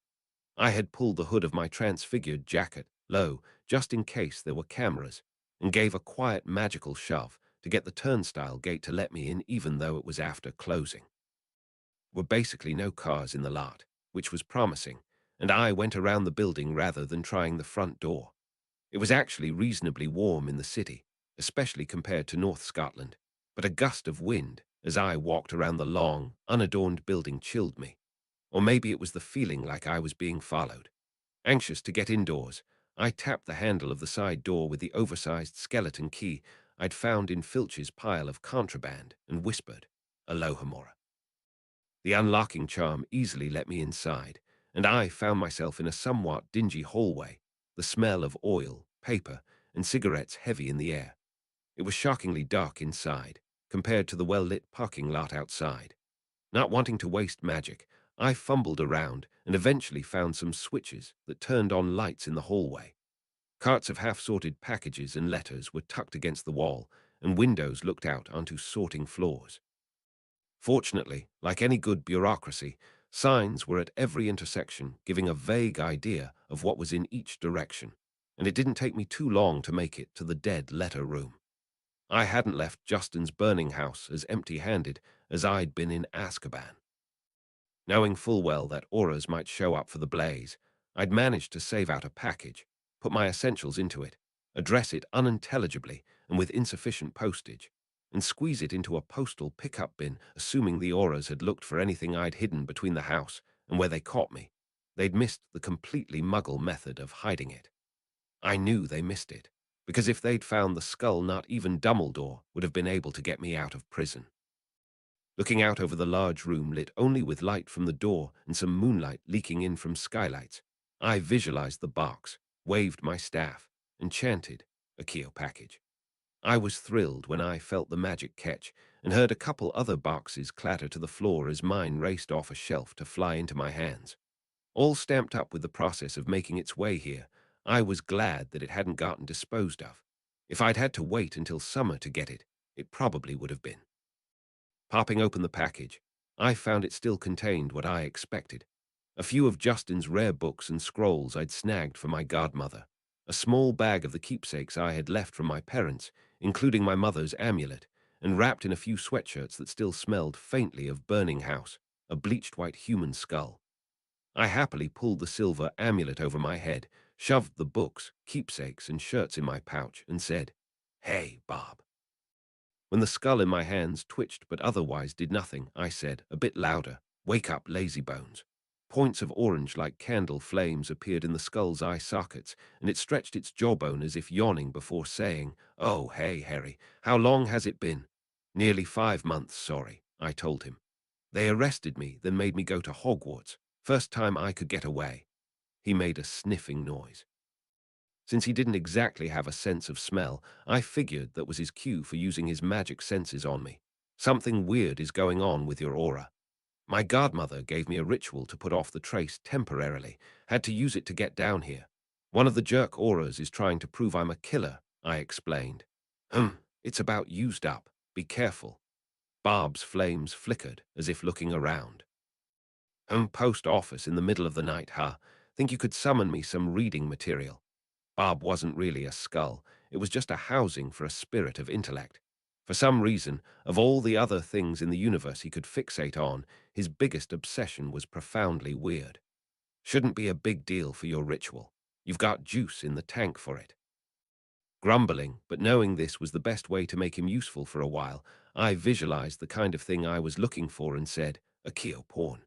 I had pulled the hood of my transfigured jacket low, just in case there were cameras, and gave a quiet magical shove to get the turnstile gate to let me in even though it was after closing. Were basically no cars in the lot, which was promising, and I went around the building rather than trying the front door. It was actually reasonably warm in the city, especially compared to North Scotland, but a gust of wind as I walked around the long, unadorned building chilled me. Or maybe it was the feeling like I was being followed. Anxious to get indoors, I tapped the handle of the side door with the oversized skeleton key I'd found in Filch's pile of contraband and whispered, "Alohomora." The unlocking charm easily let me inside, and I found myself in a somewhat dingy hallway, the smell of oil, paper, and cigarettes heavy in the air. It was shockingly dark inside, compared to the well-lit parking lot outside. Not wanting to waste magic, I fumbled around and eventually found some switches that turned on lights in the hallway. Carts of half-sorted packages and letters were tucked against the wall, and windows looked out onto sorting floors. Fortunately, like any good bureaucracy, signs were at every intersection, giving a vague idea of what was in each direction, and it didn't take me too long to make it to the dead letter room. I hadn't left Justin's burning house as empty-handed as I'd been in Azkaban. Knowing full well that auras might show up for the blaze, I'd managed to save out a package, put my essentials into it, address it unintelligibly and with insufficient postage, and squeeze it into a postal pickup bin, assuming the auras had looked for anything I'd hidden between the house and where they caught me. They'd missed the completely muggle method of hiding it. I knew they missed it, because if they'd found the skull, not even Dumbledore would have been able to get me out of prison. Looking out over the large room lit only with light from the door and some moonlight leaking in from skylights, I visualized the box, waved my staff, and chanted, "A Keo package." I was thrilled when I felt the magic catch and heard a couple other boxes clatter to the floor as mine raced off a shelf to fly into my hands. All stamped up with the process of making its way here, I was glad that it hadn't gotten disposed of. If I'd had to wait until summer to get it, it probably would have been. Popping open the package, I found it still contained what I expected. A few of Justin's rare books and scrolls I'd snagged for my godmother, a small bag of the keepsakes I had left from my parents, including my mother's amulet, and wrapped in a few sweatshirts that still smelled faintly of burning house, a bleached white human skull. I happily pulled the silver amulet over my head, shoved the books, keepsakes, and shirts in my pouch, and said, "Hey, Bob." When the skull in my hands twitched but otherwise did nothing, I said, a bit louder, "Wake up, lazy bones." Points of orange like candle flames appeared in the skull's eye sockets, and it stretched its jawbone as if yawning before saying, "Oh, hey, Harry, how long has it been?" "Nearly 5 months, sorry," I told him. "They arrested me, then made me go to Hogwarts. First time I could get away." He made a sniffing noise. Since he didn't exactly have a sense of smell, I figured that was his cue for using his magic senses on me. "Something weird is going on with your aura. My godmother gave me a ritual to put off the trace temporarily, had to use it to get down here. One of the jerk auras is trying to prove I'm a killer," I explained. It's about used up. Be careful." Barb's flames flickered as if looking around. Post office in the middle of the night, huh? Think you could summon me some reading material?" Bob wasn't really a skull. It was just a housing for a spirit of intellect. For some reason, of all the other things in the universe he could fixate on, his biggest obsession was profoundly weird. "Shouldn't be a big deal for your ritual. You've got juice in the tank for it." Grumbling, but knowing this was the best way to make him useful for a while, I visualized the kind of thing I was looking for and said, "A Keo porn."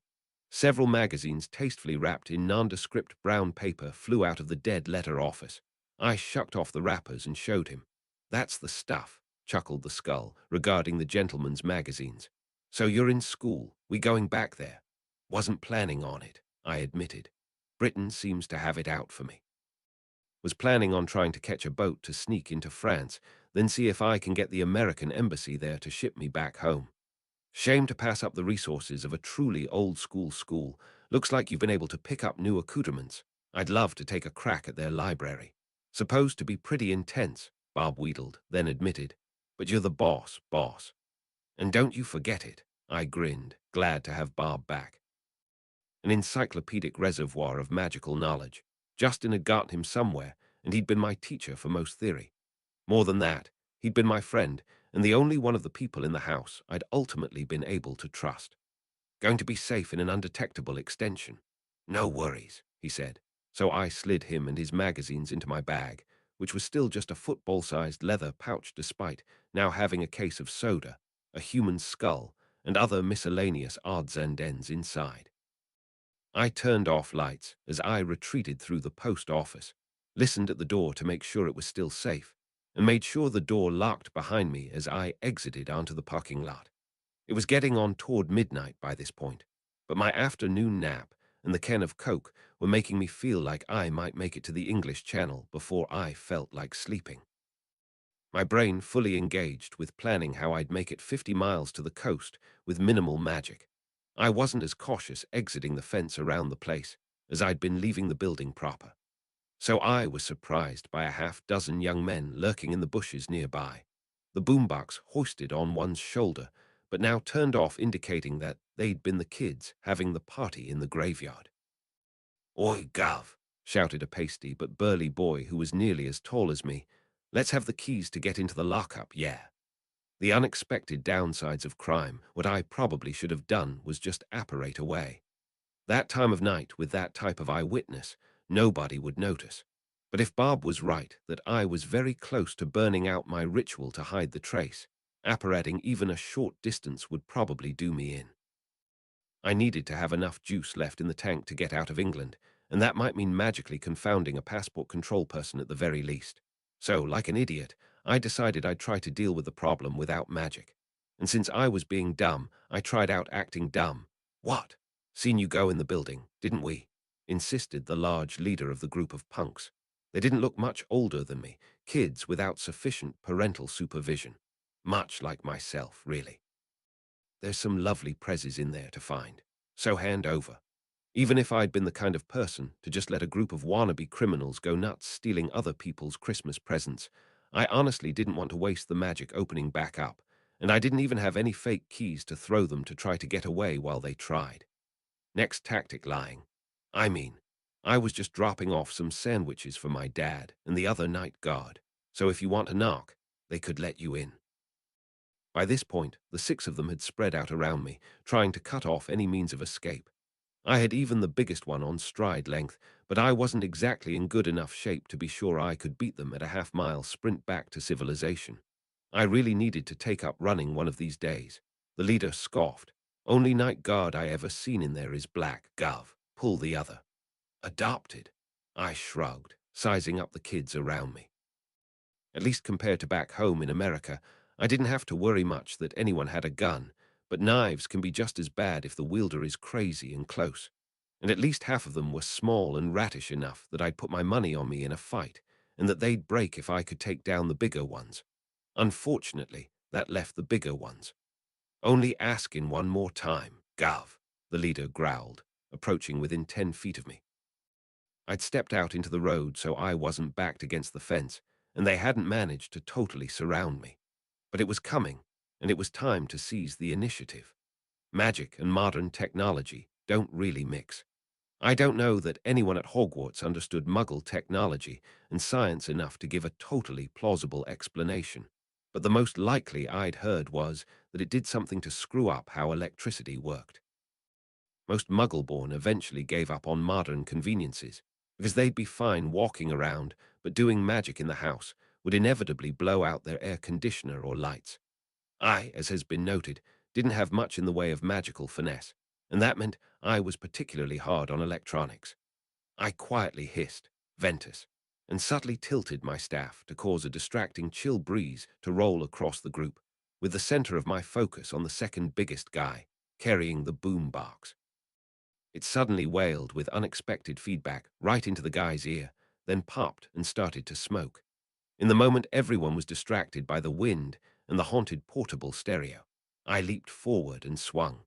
Several magazines tastefully wrapped in nondescript brown paper flew out of the dead letter office. I shucked off the wrappers and showed him. "That's the stuff," chuckled the skull, regarding the gentleman's magazines. "So you're in school. We going back there?" "Wasn't planning on it," I admitted. "Britain seems to have it out for me. Was planning on trying to catch a boat to sneak into France, then see if I can get the American embassy there to ship me back home. Shame to pass up the resources of a truly old-school school. Looks like you've been able to pick up new accoutrements. I'd love to take a crack at their library. Supposed to be pretty intense," Bob wheedled, then admitted. "But you're the boss. And don't you forget it." I grinned, glad to have Bob back. An encyclopedic reservoir of magical knowledge. Justin had gotten him somewhere, and he'd been my teacher for most theory. More than that, he'd been my friend, and the only one of the people in the house I'd ultimately been able to trust. "Going to be safe in an undetectable extension." "No worries," he said. So I slid him and his magazines into my bag, which was still just a football-sized leather pouch despite now having a case of soda, a human skull, and other miscellaneous odds and ends inside. I turned off lights as I retreated through the post office, listened at the door to make sure it was still safe, and made sure the door locked behind me as I exited onto the parking lot. It was getting on toward midnight by this point, but my afternoon nap and the can of Coke were making me feel like I might make it to the English Channel before I felt like sleeping. My brain fully engaged with planning how I'd make it 50 miles to the coast with minimal magic. I wasn't as cautious exiting the fence around the place as I'd been leaving the building proper. So I was surprised by a half-dozen young men lurking in the bushes nearby, the boombox hoisted on one's shoulder, but now turned off, indicating that they'd been the kids having the party in the graveyard. "Oi, Gov!" shouted a pasty but burly boy who was nearly as tall as me. "Let's have the keys to get into the lockup, yeah." The unexpected downsides of crime, what I probably should have done was just apparate away. That time of night, with that type of eyewitness, nobody would notice. But if Bob was right that I was very close to burning out my ritual to hide the trace, apparating even a short distance would probably do me in. I needed to have enough juice left in the tank to get out of England, and that might mean magically confounding a passport control person at the very least. So, like an idiot, I decided I'd try to deal with the problem without magic. And since I was being dumb, I tried out acting dumb. What? Seen you go in the building, didn't we? Insisted the large leader of the group of punks. They didn't look much older than me, kids without sufficient parental supervision. Much like myself, really. There's some lovely prezzies in there to find. So hand over. Even if I'd been the kind of person to just let a group of wannabe criminals go nuts stealing other people's Christmas presents, I honestly didn't want to waste the magic opening back up, and I didn't even have any fake keys to throw them to try to get away while they tried. Next tactic lying. I mean, I was just dropping off some sandwiches for my dad and the other night guard, so if you want to knock, they could let you in. By this point, the 6 of them had spread out around me, trying to cut off any means of escape. I had even the biggest one on stride length, but I wasn't exactly in good enough shape to be sure I could beat them at a half-mile sprint back to civilization. I really needed to take up running one of these days. The leader scoffed. Only night guard I ever seen in there is black, gov. Pull the other. Adopted. I shrugged, sizing up the kids around me. At least compared to back home in America, I didn't have to worry much that anyone had a gun, but knives can be just as bad if the wielder is crazy and close. And at least half of them were small and rattish enough that I'd put my money on me in a fight, and that they'd break if I could take down the bigger ones. Unfortunately, that left the bigger ones. Only asking one more time, gov, the leader growled, approaching within 10 feet of me. I'd stepped out into the road so I wasn't backed against the fence, and they hadn't managed to totally surround me. But it was coming, and it was time to seize the initiative. Magic and modern technology don't really mix. I don't know that anyone at Hogwarts understood Muggle technology and science enough to give a totally plausible explanation, but the most likely I'd heard was that it did something to screw up how electricity worked. Most Muggle-born eventually gave up on modern conveniences, because they'd be fine walking around, but doing magic in the house would inevitably blow out their air conditioner or lights. I, as has been noted, didn't have much in the way of magical finesse, and that meant I was particularly hard on electronics. I quietly hissed, Ventus, and subtly tilted my staff to cause a distracting chill breeze to roll across the group, with the center of my focus on the second biggest guy, carrying the boom box. It suddenly wailed with unexpected feedback right into the guy's ear, then popped and started to smoke. In the moment, everyone was distracted by the wind and the haunted portable stereo. I leaped forward and swung.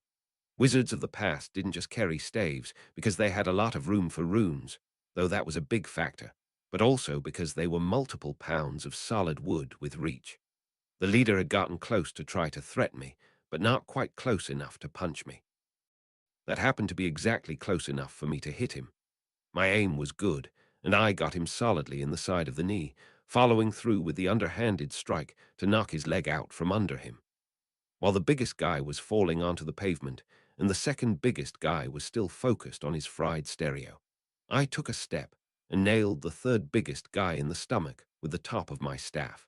Wizards of the past didn't just carry staves because they had a lot of room for runes, though that was a big factor, but also because they were multiple pounds of solid wood with reach. The leader had gotten close to try to threaten me, but not quite close enough to punch me. That happened to be exactly close enough for me to hit him. My aim was good, and I got him solidly in the side of the knee, following through with the underhanded strike to knock his leg out from under him. While the biggest guy was falling onto the pavement, and the second biggest guy was still focused on his fried stereo, I took a step and nailed the third biggest guy in the stomach with the top of my staff.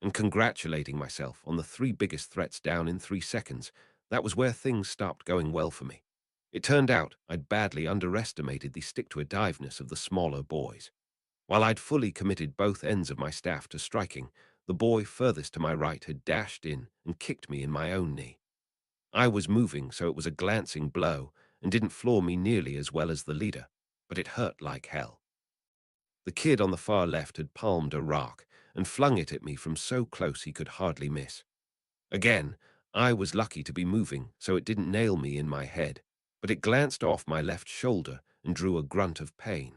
And congratulating myself on the 3 biggest threats down in 3 seconds, that was where things stopped going well for me. It turned out I'd badly underestimated the stick-to-itiveness of the smaller boys. While I'd fully committed both ends of my staff to striking, the boy furthest to my right had dashed in and kicked me in my own knee. I was moving, so it was a glancing blow and didn't floor me nearly as well as the leader, but it hurt like hell. The kid on the far left had palmed a rock and flung it at me from so close he could hardly miss. Again, I was lucky to be moving, so it didn't nail me in my head, but it glanced off my left shoulder and drew a grunt of pain.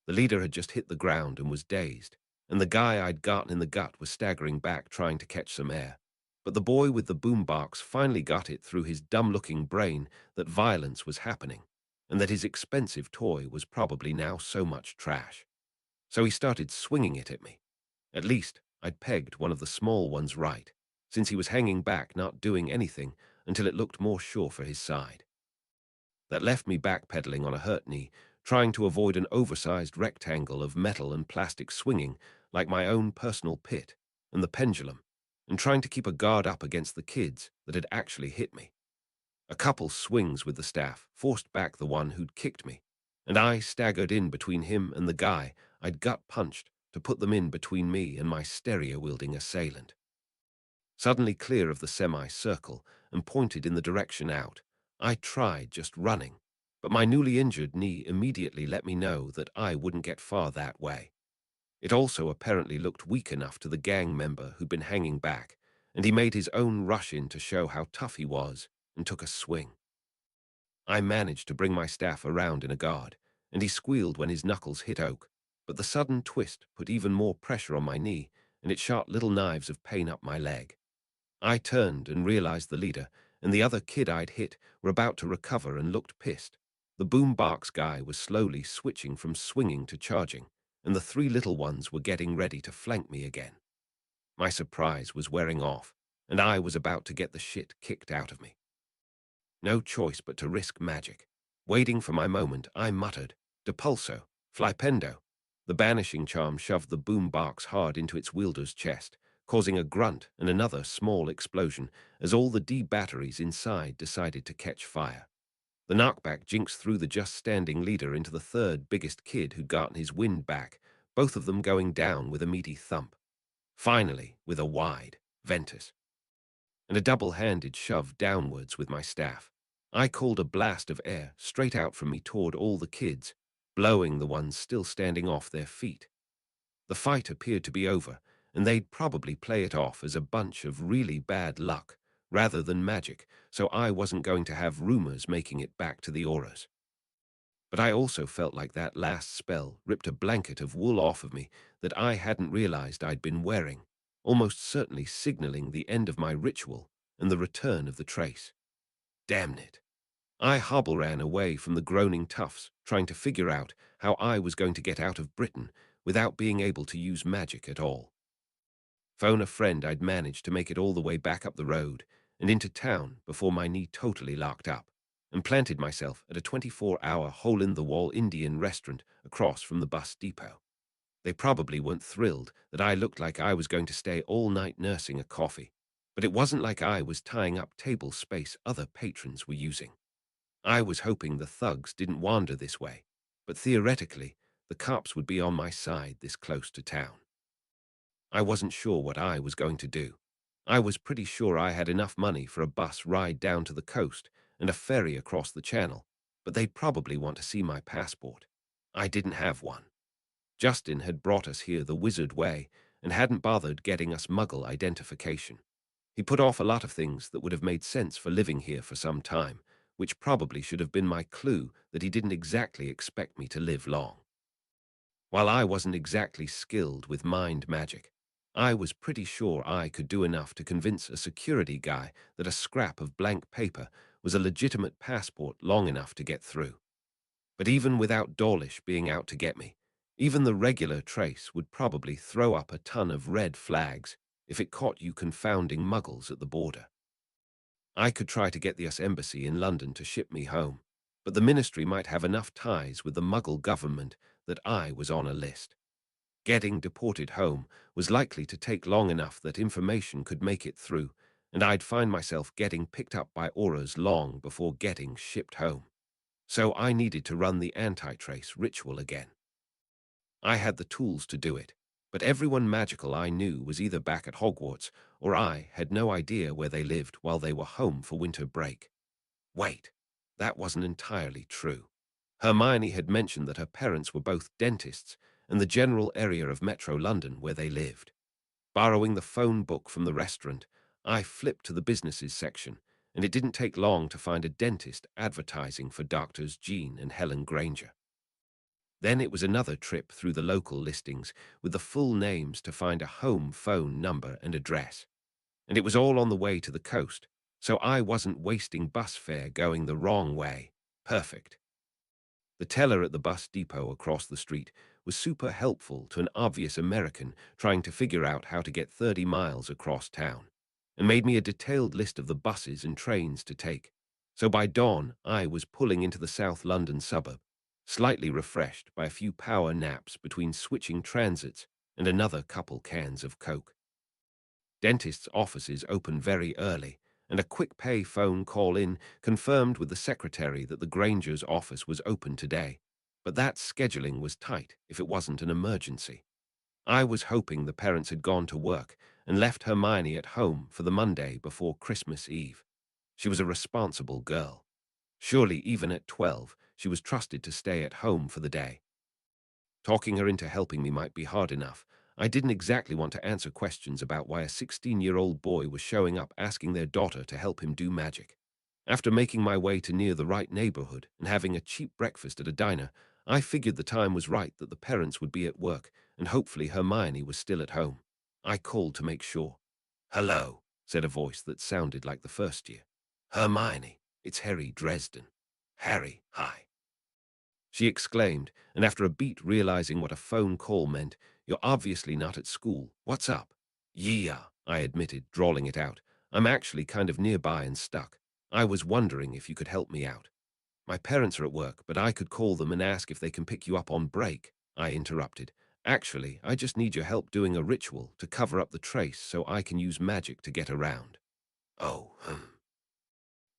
The leader had just hit the ground and was dazed, and the guy I'd gotten in the gut was staggering back trying to catch some air. But the boy with the boombox finally got it through his dumb-looking brain that violence was happening, and that his expensive toy was probably now so much trash. So he started swinging it at me. At least, I'd pegged one of the small ones right, since he was hanging back not doing anything until it looked more sure for his side. That left me backpedaling on a hurt knee, trying to avoid an oversized rectangle of metal and plastic swinging like my own personal pit and the pendulum, and trying to keep a guard up against the kids that had actually hit me. A couple swings with the staff forced back the one who'd kicked me, and I staggered in between him and the guy I'd gut-punched to put them in between me and my stereo-wielding assailant. Suddenly clear of the semicircle and pointed in the direction out, I tried just running, but my newly injured knee immediately let me know that I wouldn't get far that way. It also apparently looked weak enough to the gang member who'd been hanging back, and he made his own rush in to show how tough he was and took a swing. I managed to bring my staff around in a guard, and he squealed when his knuckles hit oak, but the sudden twist put even more pressure on my knee, and it shot little knives of pain up my leg. I turned and realized the leader and the other kid I'd hit were about to recover and looked pissed. The boombox guy was slowly switching from swinging to charging, and the three little ones were getting ready to flank me again. My surprise was wearing off, and I was about to get the shit kicked out of me. No choice but to risk magic. Waiting for my moment, I muttered, Depulso, Flipendo. The banishing charm shoved the boombox hard into its wielder's chest, causing a grunt and another small explosion as all the D batteries inside decided to catch fire. The knockback jinxed through the just-standing leader into the third biggest kid who'd gotten his wind back, both of them going down with a meaty thump. Finally, with a wide ventus and a double-handed shove downwards with my staff, I called a blast of air straight out from me toward all the kids, blowing the ones still standing off their feet. The fight appeared to be over, and they'd probably play it off as a bunch of really bad luck rather than magic, so I wasn't going to have rumors making it back to the auras. But I also felt like that last spell ripped a blanket of wool off of me that I hadn't realized I'd been wearing, almost certainly signaling the end of my ritual and the return of the trace. Damn it. I hobble ran away from the groaning toughs, trying to figure out how I was going to get out of Britain without being able to use magic at all. Phone a friend I'd managed to make it all the way back up the road and into town before my knee totally locked up, and planted myself at a 24-hour hole-in-the-wall Indian restaurant across from the bus depot. They probably weren't thrilled that I looked like I was going to stay all night nursing a coffee, but it wasn't like I was tying up table space other patrons were using. I was hoping the thugs didn't wander this way, but theoretically, the cops would be on my side this close to town. I wasn't sure what I was going to do. I was pretty sure I had enough money for a bus ride down to the coast and a ferry across the channel, but they'd probably want to see my passport. I didn't have one. Justin had brought us here the wizard way and hadn't bothered getting us muggle identification. He put off a lot of things that would have made sense for living here for some time, which probably should have been my clue that he didn't exactly expect me to live long. While I wasn't exactly skilled with mind magic, I was pretty sure I could do enough to convince a security guy that a scrap of blank paper was a legitimate passport long enough to get through. But even without Dawlish being out to get me, even the regular trace would probably throw up a ton of red flags if it caught you confounding muggles at the border. I could try to get the US Embassy in London to ship me home, but the ministry might have enough ties with the Muggle government that I was on a list. Getting deported home was likely to take long enough that information could make it through, and I'd find myself getting picked up by auras long before getting shipped home. So I needed to run the anti-trace ritual again. I had the tools to do it, but everyone magical I knew was either back at Hogwarts or I had no idea where they lived while they were home for winter break. Wait, that wasn't entirely true. Hermione had mentioned that her parents were both dentists and the general area of Metro London where they lived. Borrowing the phone book from the restaurant, I flipped to the businesses section, and it didn't take long to find a dentist advertising for Doctors Jean and Helen Granger. Then it was another trip through the local listings with the full names to find a home phone number and address. And it was all on the way to the coast, so I wasn't wasting bus fare going the wrong way. Perfect. The teller at the bus depot across the street was super helpful to an obvious American trying to figure out how to get 30 miles across town, and made me a detailed list of the buses and trains to take. So by dawn, I was pulling into the South London suburb, slightly refreshed by a few power naps between switching transits and another couple cans of Coke. Dentists' offices open very early, and a quick pay phone call in confirmed with the secretary that the Granger's office was open today, but that scheduling was tight if it wasn't an emergency. I was hoping the parents had gone to work and left Hermione at home for the Monday before Christmas Eve. She was a responsible girl. Surely, even at 12, she was trusted to stay at home for the day. Talking her into helping me might be hard enough. I didn't exactly want to answer questions about why a 16-year-old boy was showing up asking their daughter to help him do magic. After making my way to near the right neighborhood and having a cheap breakfast at a diner, I figured the time was right that the parents would be at work and hopefully Hermione was still at home. I called to make sure. "Hello," said a voice that sounded like the first year. "Hermione, it's Harry Dresden." "Harry, hi," she exclaimed, and after a beat realizing what a phone call meant, "You're obviously not at school. What's up?" "Yeah," I admitted, drawling it out. "I'm actually kind of nearby and stuck. I was wondering if you could help me out." "My parents are at work, but I could call them and ask if they can pick you up on break," I interrupted. "Actually, I just need your help doing a ritual to cover up the trace so I can use magic to get around." "Oh,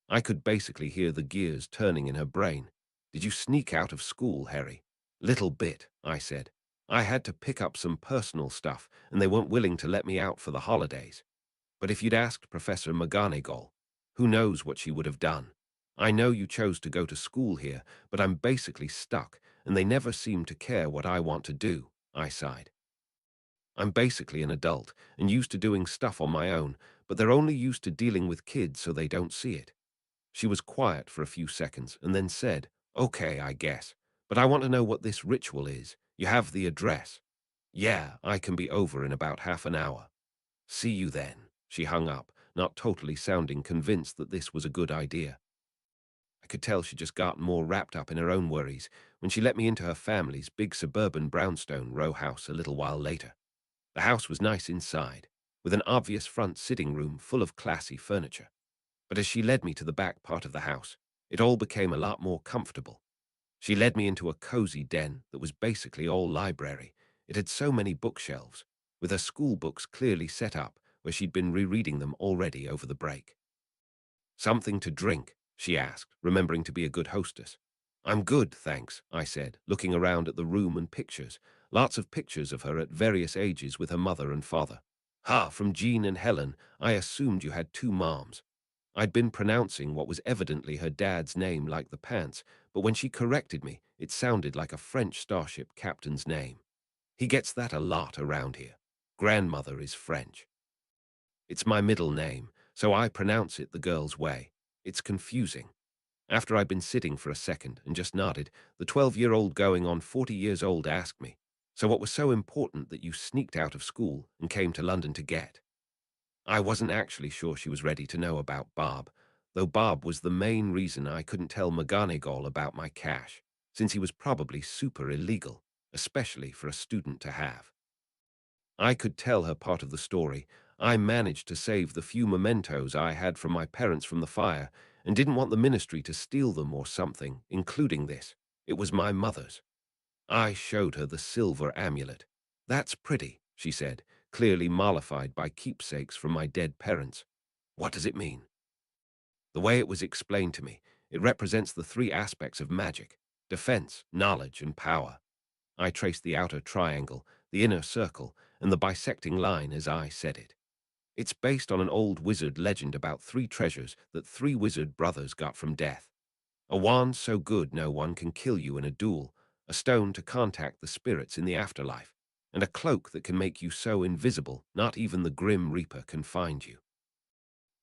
I could basically hear the gears turning in her brain. "Did you sneak out of school, Harry?" "Little bit," I said. "I had to pick up some personal stuff, and they weren't willing to let me out for the holidays. But if you'd asked Professor McGonagall, who knows what she would have done. I know you chose to go to school here, but I'm basically stuck, and they never seem to care what I want to do," I sighed. "I'm basically an adult and used to doing stuff on my own, but they're only used to dealing with kids so they don't see it." She was quiet for a few seconds and then said, "Okay, I guess. But I want to know what this ritual is. You have the address." "Yeah, I can be over in about half an hour." "See you then." She hung up, not totally sounding convinced that this was a good idea. I could tell she just got more wrapped up in her own worries when she let me into her family's big suburban brownstone row house a little while later. The house was nice inside, with an obvious front sitting room full of classy furniture. But as she led me to the back part of the house, it all became a lot more comfortable. She led me into a cozy den that was basically all library. It had so many bookshelves, with her school books clearly set up where she'd been rereading them already over the break. "Something to drink?" she asked, remembering to be a good hostess. "I'm good, thanks," I said, looking around at the room and pictures, lots of pictures of her at various ages with her mother and father. "Ha, from Jean and Helen, I assumed you had two moms." I'd been pronouncing what was evidently her dad's name like the pants, but when she corrected me, it sounded like a French starship captain's name. He gets that a lot around here. Grandmother is French. It's my middle name, so I pronounce it the girl's way. It's confusing. After I'd been sitting for a second and just nodded, the 12-year-old going on 40 years old asked me, "So what was so important that you sneaked out of school and came to London to get?" I wasn't actually sure she was ready to know about Bob, though Bob was the main reason I couldn't tell McGonagall about my cash, since he was probably super illegal, especially for a student to have. I could tell her part of the story. I managed to save the few mementos I had from my parents from the fire and didn't want the ministry to steal them or something, including this. It was my mother's. I showed her the silver amulet. "That's pretty," she said, clearly mollified by keepsakes from my dead parents. "What does it mean?" The way it was explained to me, it represents the three aspects of magic: defense, knowledge, and power. I traced the outer triangle, the inner circle, and the bisecting line as I said it. It's based on an old wizard legend about three treasures that three wizard brothers got from death. A wand so good no one can kill you in a duel, a stone to contact the spirits in the afterlife, and a cloak that can make you so invisible not even the Grim Reaper can find you.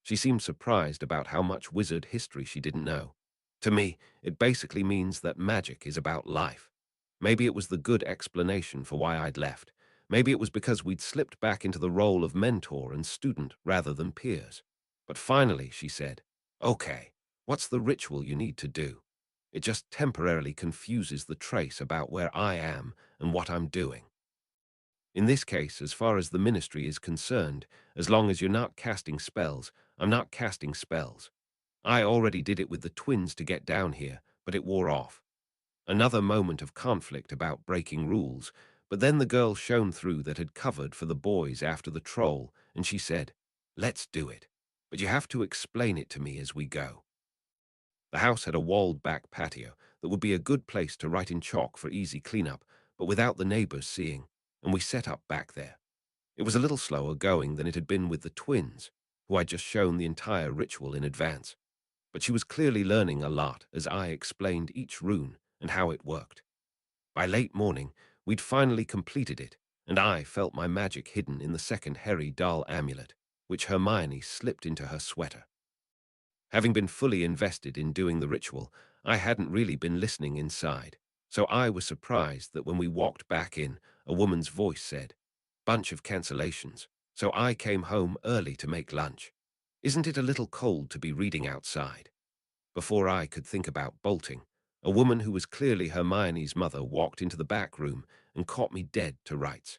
She seemed surprised about how much wizard history she didn't know. To me, it basically means that magic is about life. Maybe it was the good explanation for why I'd left. Maybe it was because we'd slipped back into the role of mentor and student rather than peers. But finally, she said, "Okay, what's the ritual you need to do? It just temporarily confuses the trace about where I am and what I'm doing." In this case, as far as the ministry is concerned, as long as you're not casting spells, I'm not casting spells. I already did it with the twins to get down here, but it wore off. Another moment of conflict about breaking rules, but then the girl shone through that had covered for the boys after the troll, and she said, "Let's do it. But you have to explain it to me as we go." The house had a walled back patio that would be a good place to write in chalk for easy cleanup, but without the neighbors seeing. and we set up back there. It was a little slower going than it had been with the twins, who I'd just shown the entire ritual in advance. But she was clearly learning a lot as I explained each rune and how it worked. By late morning, we'd finally completed it, and I felt my magic hidden in the second Harry doll amulet, which Hermione slipped into her sweater. Having been fully invested in doing the ritual, I hadn't really been listening inside, so I was surprised that when we walked back in, a woman's voice said, "Bunch of cancellations, so I came home early to make lunch. Isn't it a little cold to be reading outside?" Before I could think about bolting, a woman who was clearly Hermione's mother walked into the back room and caught me dead to rights.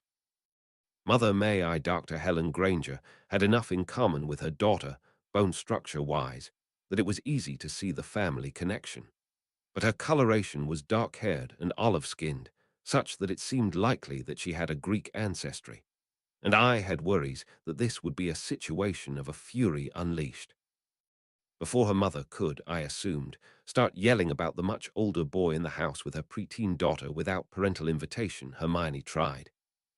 Mother May I Dr. Helen Granger had enough in common with her daughter, bone structure-wise, that it was easy to see the family connection. But her coloration was dark-haired and olive-skinned, such that it seemed likely that she had a Greek ancestry, and I had worries that this would be a situation of a fury unleashed. Before her mother could, I assumed, start yelling about the much older boy in the house with her preteen daughter without parental invitation, Hermione tried.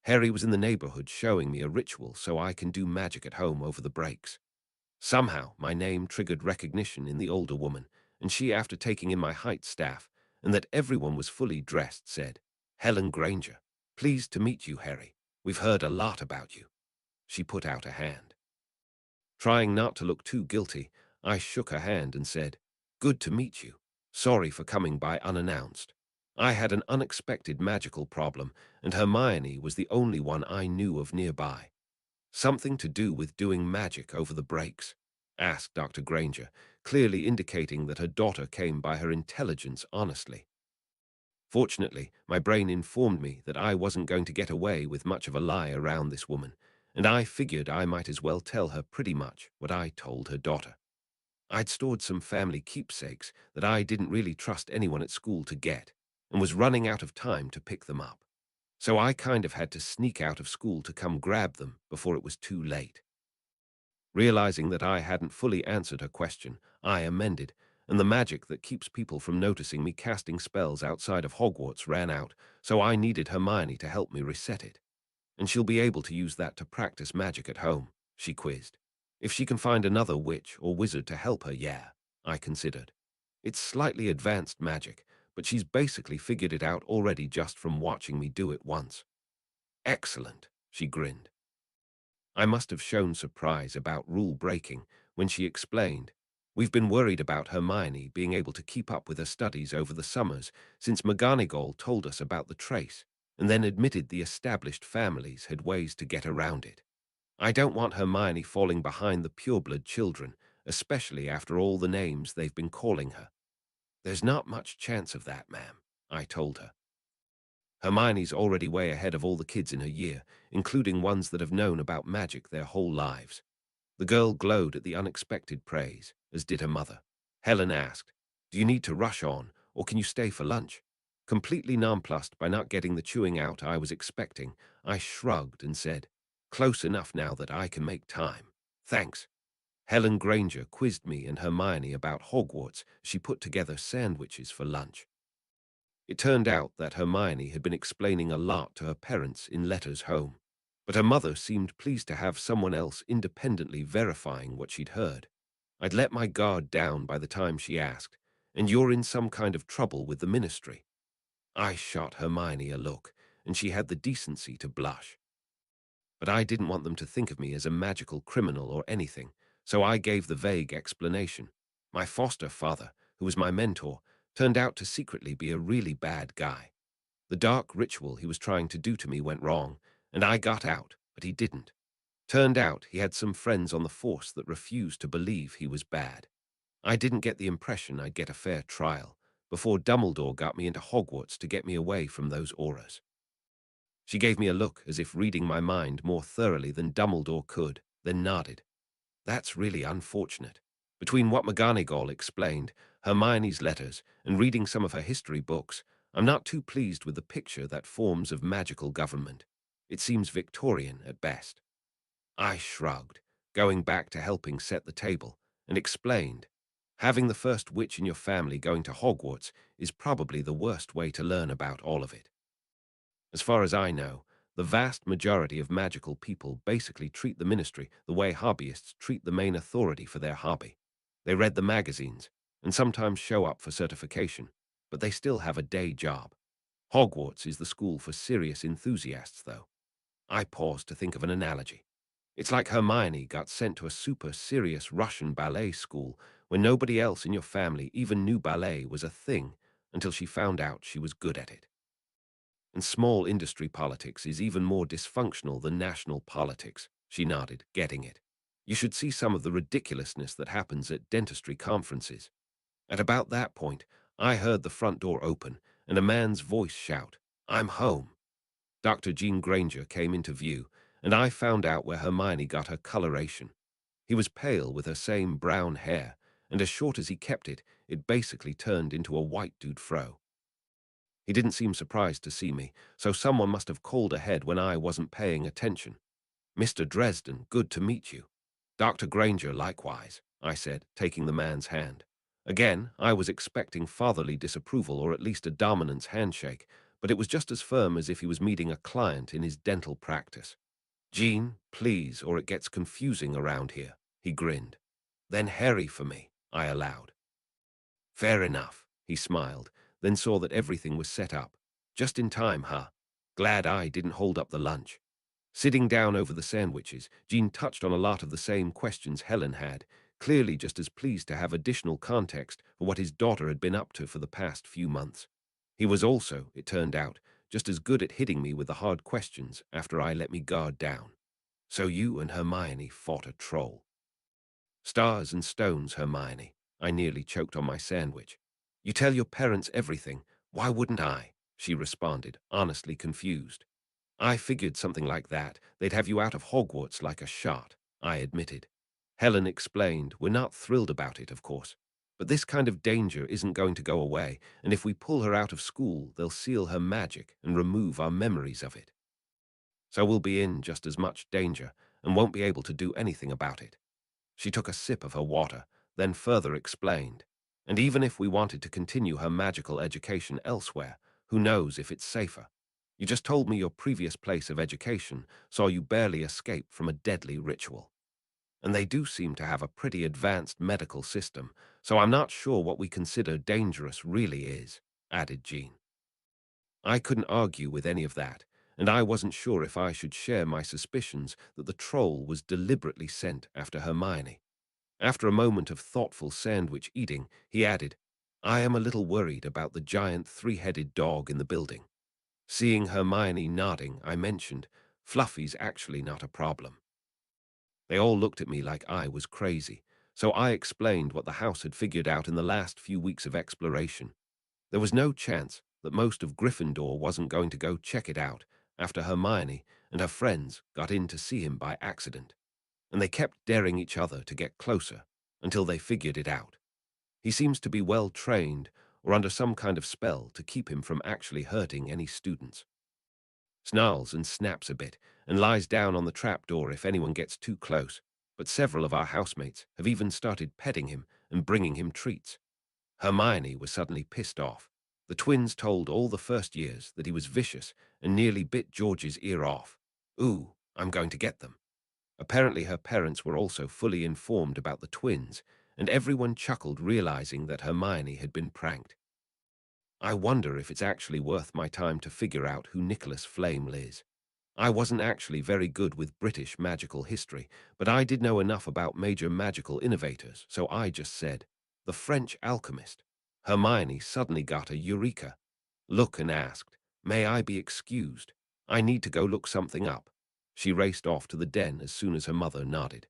Harry was in the neighborhood showing me a ritual so I can do magic at home over the breaks. Somehow, my name triggered recognition in the older woman, and she, after taking in my height staff, and that everyone was fully dressed, said, "Helen Granger, pleased to meet you, Harry. We've heard a lot about you." She put out a hand. Trying not to look too guilty, I shook her hand and said, "Good to meet you. Sorry for coming by unannounced. I had an unexpected magical problem, and Hermione was the only one I knew of nearby." "Something to do with doing magic over the breaks?" asked Dr. Granger, clearly indicating that her daughter came by her intelligence honestly. Fortunately, my brain informed me that I wasn't going to get away with much of a lie around this woman, and I figured I might as well tell her pretty much what I told her daughter. I'd stored some family keepsakes that I didn't really trust anyone at school to get, and was running out of time to pick them up. So I kind of had to sneak out of school to come grab them before it was too late. Realizing that I hadn't fully answered her question, I amended, and the magic that keeps people from noticing me casting spells outside of Hogwarts ran out, so I needed Hermione to help me reset it. "And she'll be able to use that to practice magic at home," she quizzed. "If she can find another witch or wizard to help her, yeah," I considered. "It's slightly advanced magic, but she's basically figured it out already just from watching me do it once." "Excellent," she grinned. I must have shown surprise about rule breaking when she explained, "We've been worried about Hermione being able to keep up with her studies over the summers since McGonagall told us about the trace, and then admitted the established families had ways to get around it. I don't want Hermione falling behind the pureblood children, especially after all the names they've been calling her." "There's not much chance of that, ma'am," I told her. "Hermione's already way ahead of all the kids in her year, including ones that have known about magic their whole lives." The girl glowed at the unexpected praise, as did her mother. Helen asked, "Do you need to rush on, or can you stay for lunch?" Completely nonplussed by not getting the chewing out I was expecting, I shrugged and said, "Close enough now that I can make time. Thanks." Helen Granger quizzed me and Hermione about Hogwarts. She put together sandwiches for lunch. It turned out that Hermione had been explaining a lot to her parents in letters home, but her mother seemed pleased to have someone else independently verifying what she'd heard. I'd let my guard down by the time she asked, "And you're in some kind of trouble with the ministry?" I shot Hermione a look, and she had the decency to blush. But I didn't want them to think of me as a magical criminal or anything, so I gave the vague explanation. My foster father, who was my mentor, turned out to secretly be a really bad guy. The dark ritual he was trying to do to me went wrong, and I got out, but he didn't. Turned out he had some friends on the force that refused to believe he was bad. I didn't get the impression I'd get a fair trial before Dumbledore got me into Hogwarts to get me away from those auras. She gave me a look as if reading my mind more thoroughly than Dumbledore could, then nodded. "That's really unfortunate. Between what McGonagall explained, Hermione's letters, and reading some of her history books, I'm not too pleased with the picture that forms of magical government. It seems Victorian at best." I shrugged, going back to helping set the table, and explained, "Having the first witch in your family going to Hogwarts is probably the worst way to learn about all of it. As far as I know, The vast majority of magical people basically treat the ministry the way hobbyists treat the main authority for their hobby. They read the magazines and sometimes show up for certification, but they still have a day job. Hogwarts is the school for serious enthusiasts, though. I paused to think of an analogy. It's like Hermione got sent to a super serious Russian ballet school when nobody else in your family even knew ballet was a thing until she found out she was good at it. And small industry politics is even more dysfunctional than national politics, she nodded, getting it. You should see some of the ridiculousness that happens at dentistry conferences. At about that point, I heard the front door open and a man's voice shout, "I'm home." Dr. Jean Granger came into view, and I found out where Hermione got her coloration. He was pale with her same brown hair, and as short as he kept it, it basically turned into a white dude fro. He didn't seem surprised to see me, so someone must have called ahead when I wasn't paying attention. "Mr. Dresden, good to meet you." "Dr. Granger, likewise," I said, taking the man's hand. Again, I was expecting fatherly disapproval or at least a dominance handshake, but it was just as firm as if he was meeting a client in his dental practice. "Jean, please, or it gets confusing around here," he grinned. "Then Harry for me," I allowed. "Fair enough," he smiled, then saw that everything was set up. "Just in time, huh? Glad I didn't hold up the lunch." Sitting down over the sandwiches, Jean touched on a lot of the same questions Helen had, clearly just as pleased to have additional context for what his daughter had been up to for the past few months. He was also, it turned out, just as good at hitting me with the hard questions after I let me guard down. "So you and Hermione fought a troll." "Stars and stones, Hermione." I nearly choked on my sandwich. "You tell your parents everything. Why wouldn't I?" she responded, honestly confused. "I figured something like that. They'd have you out of Hogwarts like a shot," I admitted. Helen explained, "We're not thrilled about it, of course. But this kind of danger isn't going to go away, and if we pull her out of school, they'll seal her magic and remove our memories of it. So we'll be in just as much danger and won't be able to do anything about it." She took a sip of her water, then further explained, "And even if we wanted to continue her magical education elsewhere, who knows if it's safer? You just told me your previous place of education saw you barely escape from a deadly ritual. And they do seem to have a pretty advanced medical system, so I'm not sure what we consider dangerous really is," added Jean. I couldn't argue with any of that, and I wasn't sure if I should share my suspicions that the troll was deliberately sent after Hermione. After a moment of thoughtful sandwich eating, he added, "I am a little worried about the giant three-headed dog in the building." Seeing Hermione nodding, I mentioned, "Fluffy's actually not a problem." They all looked at me like I was crazy, so I explained what the house had figured out in the last few weeks of exploration. There was no chance that most of Gryffindor wasn't going to go check it out after Hermione and her friends got in to see him by accident, and they kept daring each other to get closer until they figured it out. He seems to be well trained or under some kind of spell to keep him from actually hurting any students. Snarls and snaps a bit and lies down on the trapdoor if anyone gets too close, but several of our housemates have even started petting him and bringing him treats. Hermione was suddenly pissed off. The twins told all the first years that he was vicious and nearly bit George's ear off. "Ooh, I'm going to get them." Apparently her parents were also fully informed about the twins, and everyone chuckled realizing that Hermione had been pranked. I wonder if it's actually worth my time to figure out who Nicholas Flamel is. I wasn't actually very good with British magical history, but I did know enough about major magical innovators, so I just said, "The French alchemist." Hermione suddenly got a eureka look and asked, "May I be excused? I need to go look something up." She raced off to the den as soon as her mother nodded.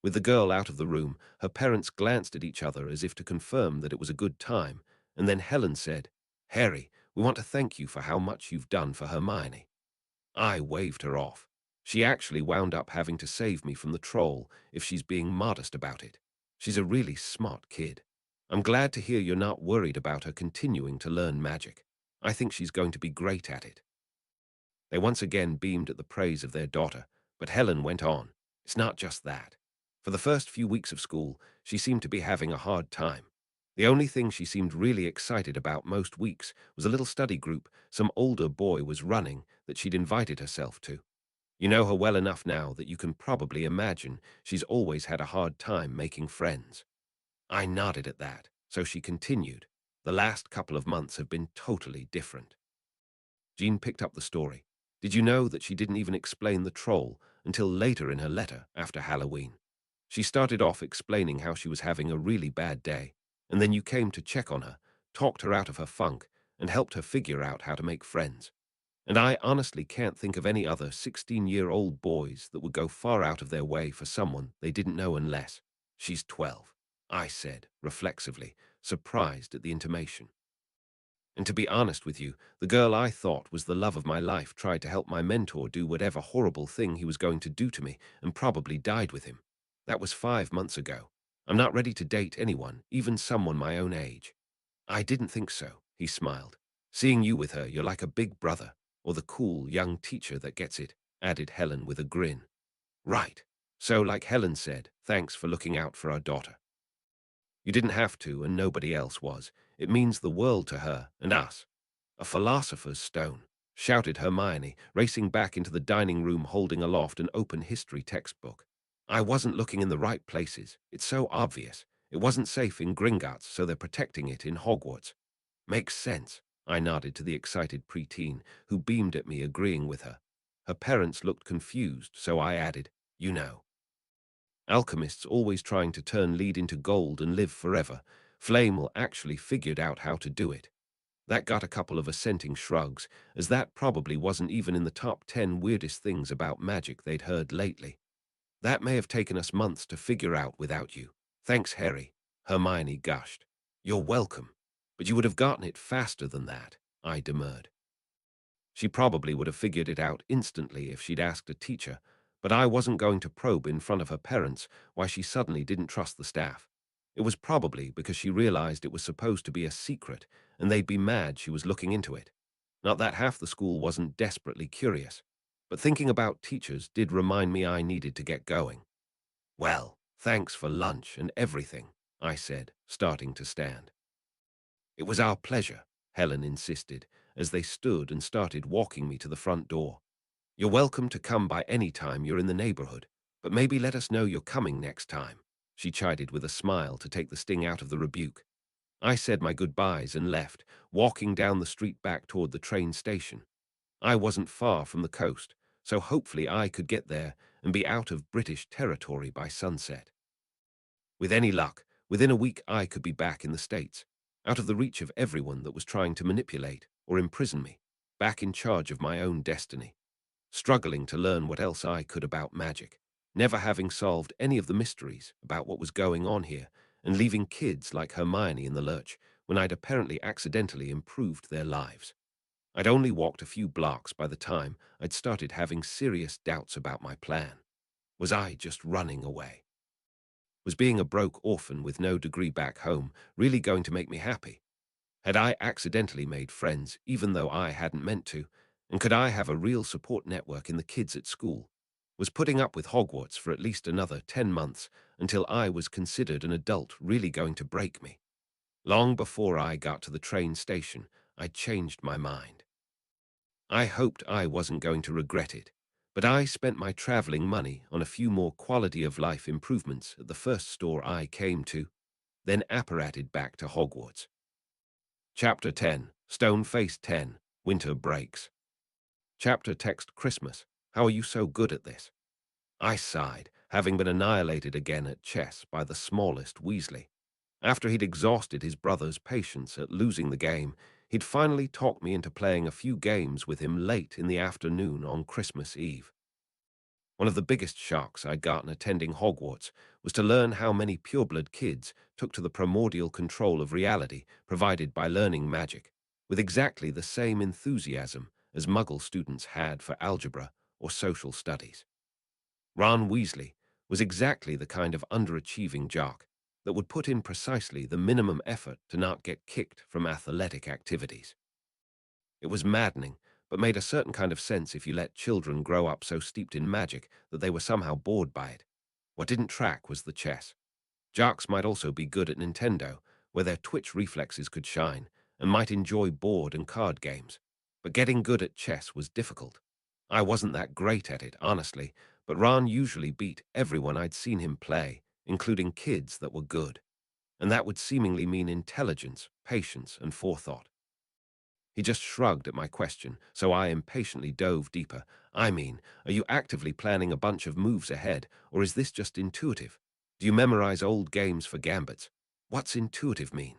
With the girl out of the room, her parents glanced at each other as if to confirm that it was a good time, and then Helen said, "Harry, we want to thank you for how much you've done for Hermione." I waved her off. She actually wound up having to save me from the troll if she's being modest about it. She's a really smart kid. I'm glad to hear you're not worried about her continuing to learn magic. I think she's going to be great at it. They once again beamed at the praise of their daughter, but Helen went on. "It's not just that. For the first few weeks of school, she seemed to be having a hard time. The only thing she seemed really excited about most weeks was a little study group some older boy was running that she'd invited herself to. You know her well enough now that you can probably imagine she's always had a hard time making friends. I nodded at that, so she continued. The last couple of months have been totally different. Jean picked up the story. Did you know that she didn't even explain the troll until later in her letter after Halloween? She started off explaining how she was having a really bad day, and then you came to check on her, talked her out of her funk, and helped her figure out how to make friends. And I honestly can't think of any other 16-year-old boys that would go far out of their way for someone they didn't know unless she's 12, I said, reflexively, surprised at the intimation. And to be honest with you, the girl I thought was the love of my life tried to help my mentor do whatever horrible thing he was going to do to me and probably died with him. That was 5 months ago. I'm not ready to date anyone, even someone my own age. I didn't think so, he smiled. Seeing you with her, you're like a big brother, or the cool young teacher that gets it, added Helen with a grin. Right. So, like Helen said, thanks for looking out for our daughter. You didn't have to, and nobody else was. It means the world to her and us. A philosopher's stone, shouted Hermione, racing back into the dining room holding aloft an open history textbook. I wasn't looking in the right places. It's so obvious. It wasn't safe in Gringotts, so they're protecting it in Hogwarts. Makes sense, I nodded to the excited preteen, who beamed at me, agreeing with her. Her parents looked confused, so I added, you know. Alchemists always trying to turn lead into gold and live forever. Flamel actually figured out how to do it. That got a couple of assenting shrugs, as that probably wasn't even in the top 10 weirdest things about magic they'd heard lately. That may have taken us months to figure out without you. Thanks, Harry, Hermione gushed. You're welcome. But you would have gotten it faster than that, I demurred. She probably would have figured it out instantly if she'd asked a teacher, but I wasn't going to probe in front of her parents why she suddenly didn't trust the staff. It was probably because she realized it was supposed to be a secret, and they'd be mad she was looking into it. Not that half the school wasn't desperately curious, but thinking about teachers did remind me I needed to get going. Well, thanks for lunch and everything, I said, starting to stand. It was our pleasure, Helen insisted, as they stood and started walking me to the front door. You're welcome to come by any time you're in the neighborhood, but maybe let us know you're coming next time, she chided with a smile to take the sting out of the rebuke. I said my goodbyes and left, walking down the street back toward the train station. I wasn't far from the coast, so hopefully I could get there and be out of British territory by sunset. With any luck, within a week I could be back in the States, out of the reach of everyone that was trying to manipulate or imprison me, back in charge of my own destiny, struggling to learn what else I could about magic, never having solved any of the mysteries about what was going on here, and leaving kids like Hermione in the lurch when I'd apparently accidentally improved their lives. I'd only walked a few blocks by the time I'd started having serious doubts about my plan. Was I just running away? Was being a broke orphan with no degree back home really going to make me happy? Had I accidentally made friends, even though I hadn't meant to? And could I have a real support network in the kids at school? Was putting up with Hogwarts for at least another 10 months until I was considered an adult really going to break me? Long before I got to the train station, I changed my mind. I hoped I wasn't going to regret it, but I spent my traveling money on a few more quality-of-life improvements at the first store I came to, then apparated back to Hogwarts. Chapter 10, Stone Face 10, Winter Breaks. Chapter text Christmas. How are you so good at this? I sighed, having been annihilated again at chess by the smallest Weasley. After he'd exhausted his brother's patience at losing the game, he'd finally talked me into playing a few games with him late in the afternoon on Christmas Eve. One of the biggest shocks I'd gotten attending Hogwarts was to learn how many pureblood kids took to the primordial control of reality provided by learning magic, with exactly the same enthusiasm as Muggle students had for algebra or social studies. Ron Weasley was exactly the kind of underachieving jock that would put in precisely the minimum effort to not get kicked from athletic activities. It was maddening, but made a certain kind of sense if you let children grow up so steeped in magic that they were somehow bored by it. What didn't track was the chess. Jocks might also be good at Nintendo, where their twitch reflexes could shine, and might enjoy board and card games. But getting good at chess was difficult. I wasn't that great at it, honestly, but Ron usually beat everyone I'd seen him play, including kids that were good. And that would seemingly mean intelligence, patience, and forethought. He just shrugged at my question, so I impatiently dove deeper. I mean, are you actively planning a bunch of moves ahead, or is this just intuitive? Do you memorize old games for gambits? What's intuitive mean?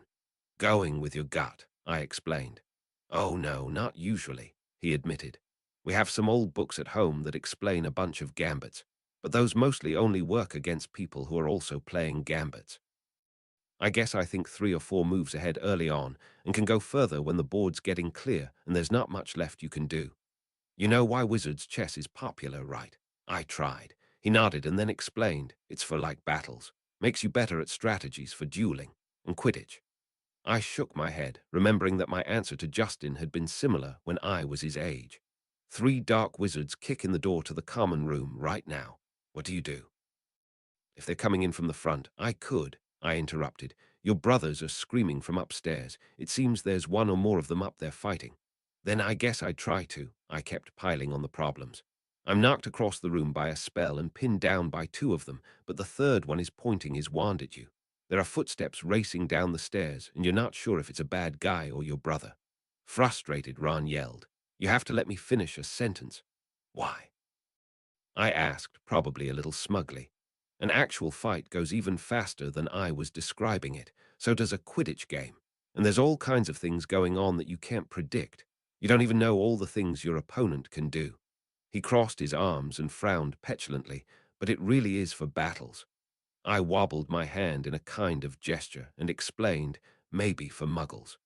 Going with your gut, I explained. Oh no, not usually, he admitted. We have some old books at home that explain a bunch of gambits, but those mostly only work against people who are also playing gambits. I guess I think 3 or 4 moves ahead early on and can go further when the board's getting clear and there's not much left you can do. You know why Wizard's chess is popular, right? I tried. He nodded and then explained, it's for like battles. Makes you better at strategies for dueling and Quidditch. I shook my head, remembering that my answer to Justin had been similar when I was his age. 3 dark wizards kick in the door to the common room right now. What do you do? If they're coming in from the front, I could, I interrupted. Your brothers are screaming from upstairs. It seems there's 1 or more of them up there fighting. Then I guess I'd try to. I kept piling on the problems. I'm knocked across the room by a spell and pinned down by 2 of them, but the third one is pointing his wand at you. There are footsteps racing down the stairs, and you're not sure if it's a bad guy or your brother. Frustrated, Ron yelled. You have to let me finish a sentence. Why? I asked, probably a little smugly. An actual fight goes even faster than I was describing it. So does a Quidditch game. And there's all kinds of things going on that you can't predict. You don't even know all the things your opponent can do. He crossed his arms and frowned petulantly, but it really is for battles. I wobbled my hand in a kind of gesture and explained, maybe for muggles.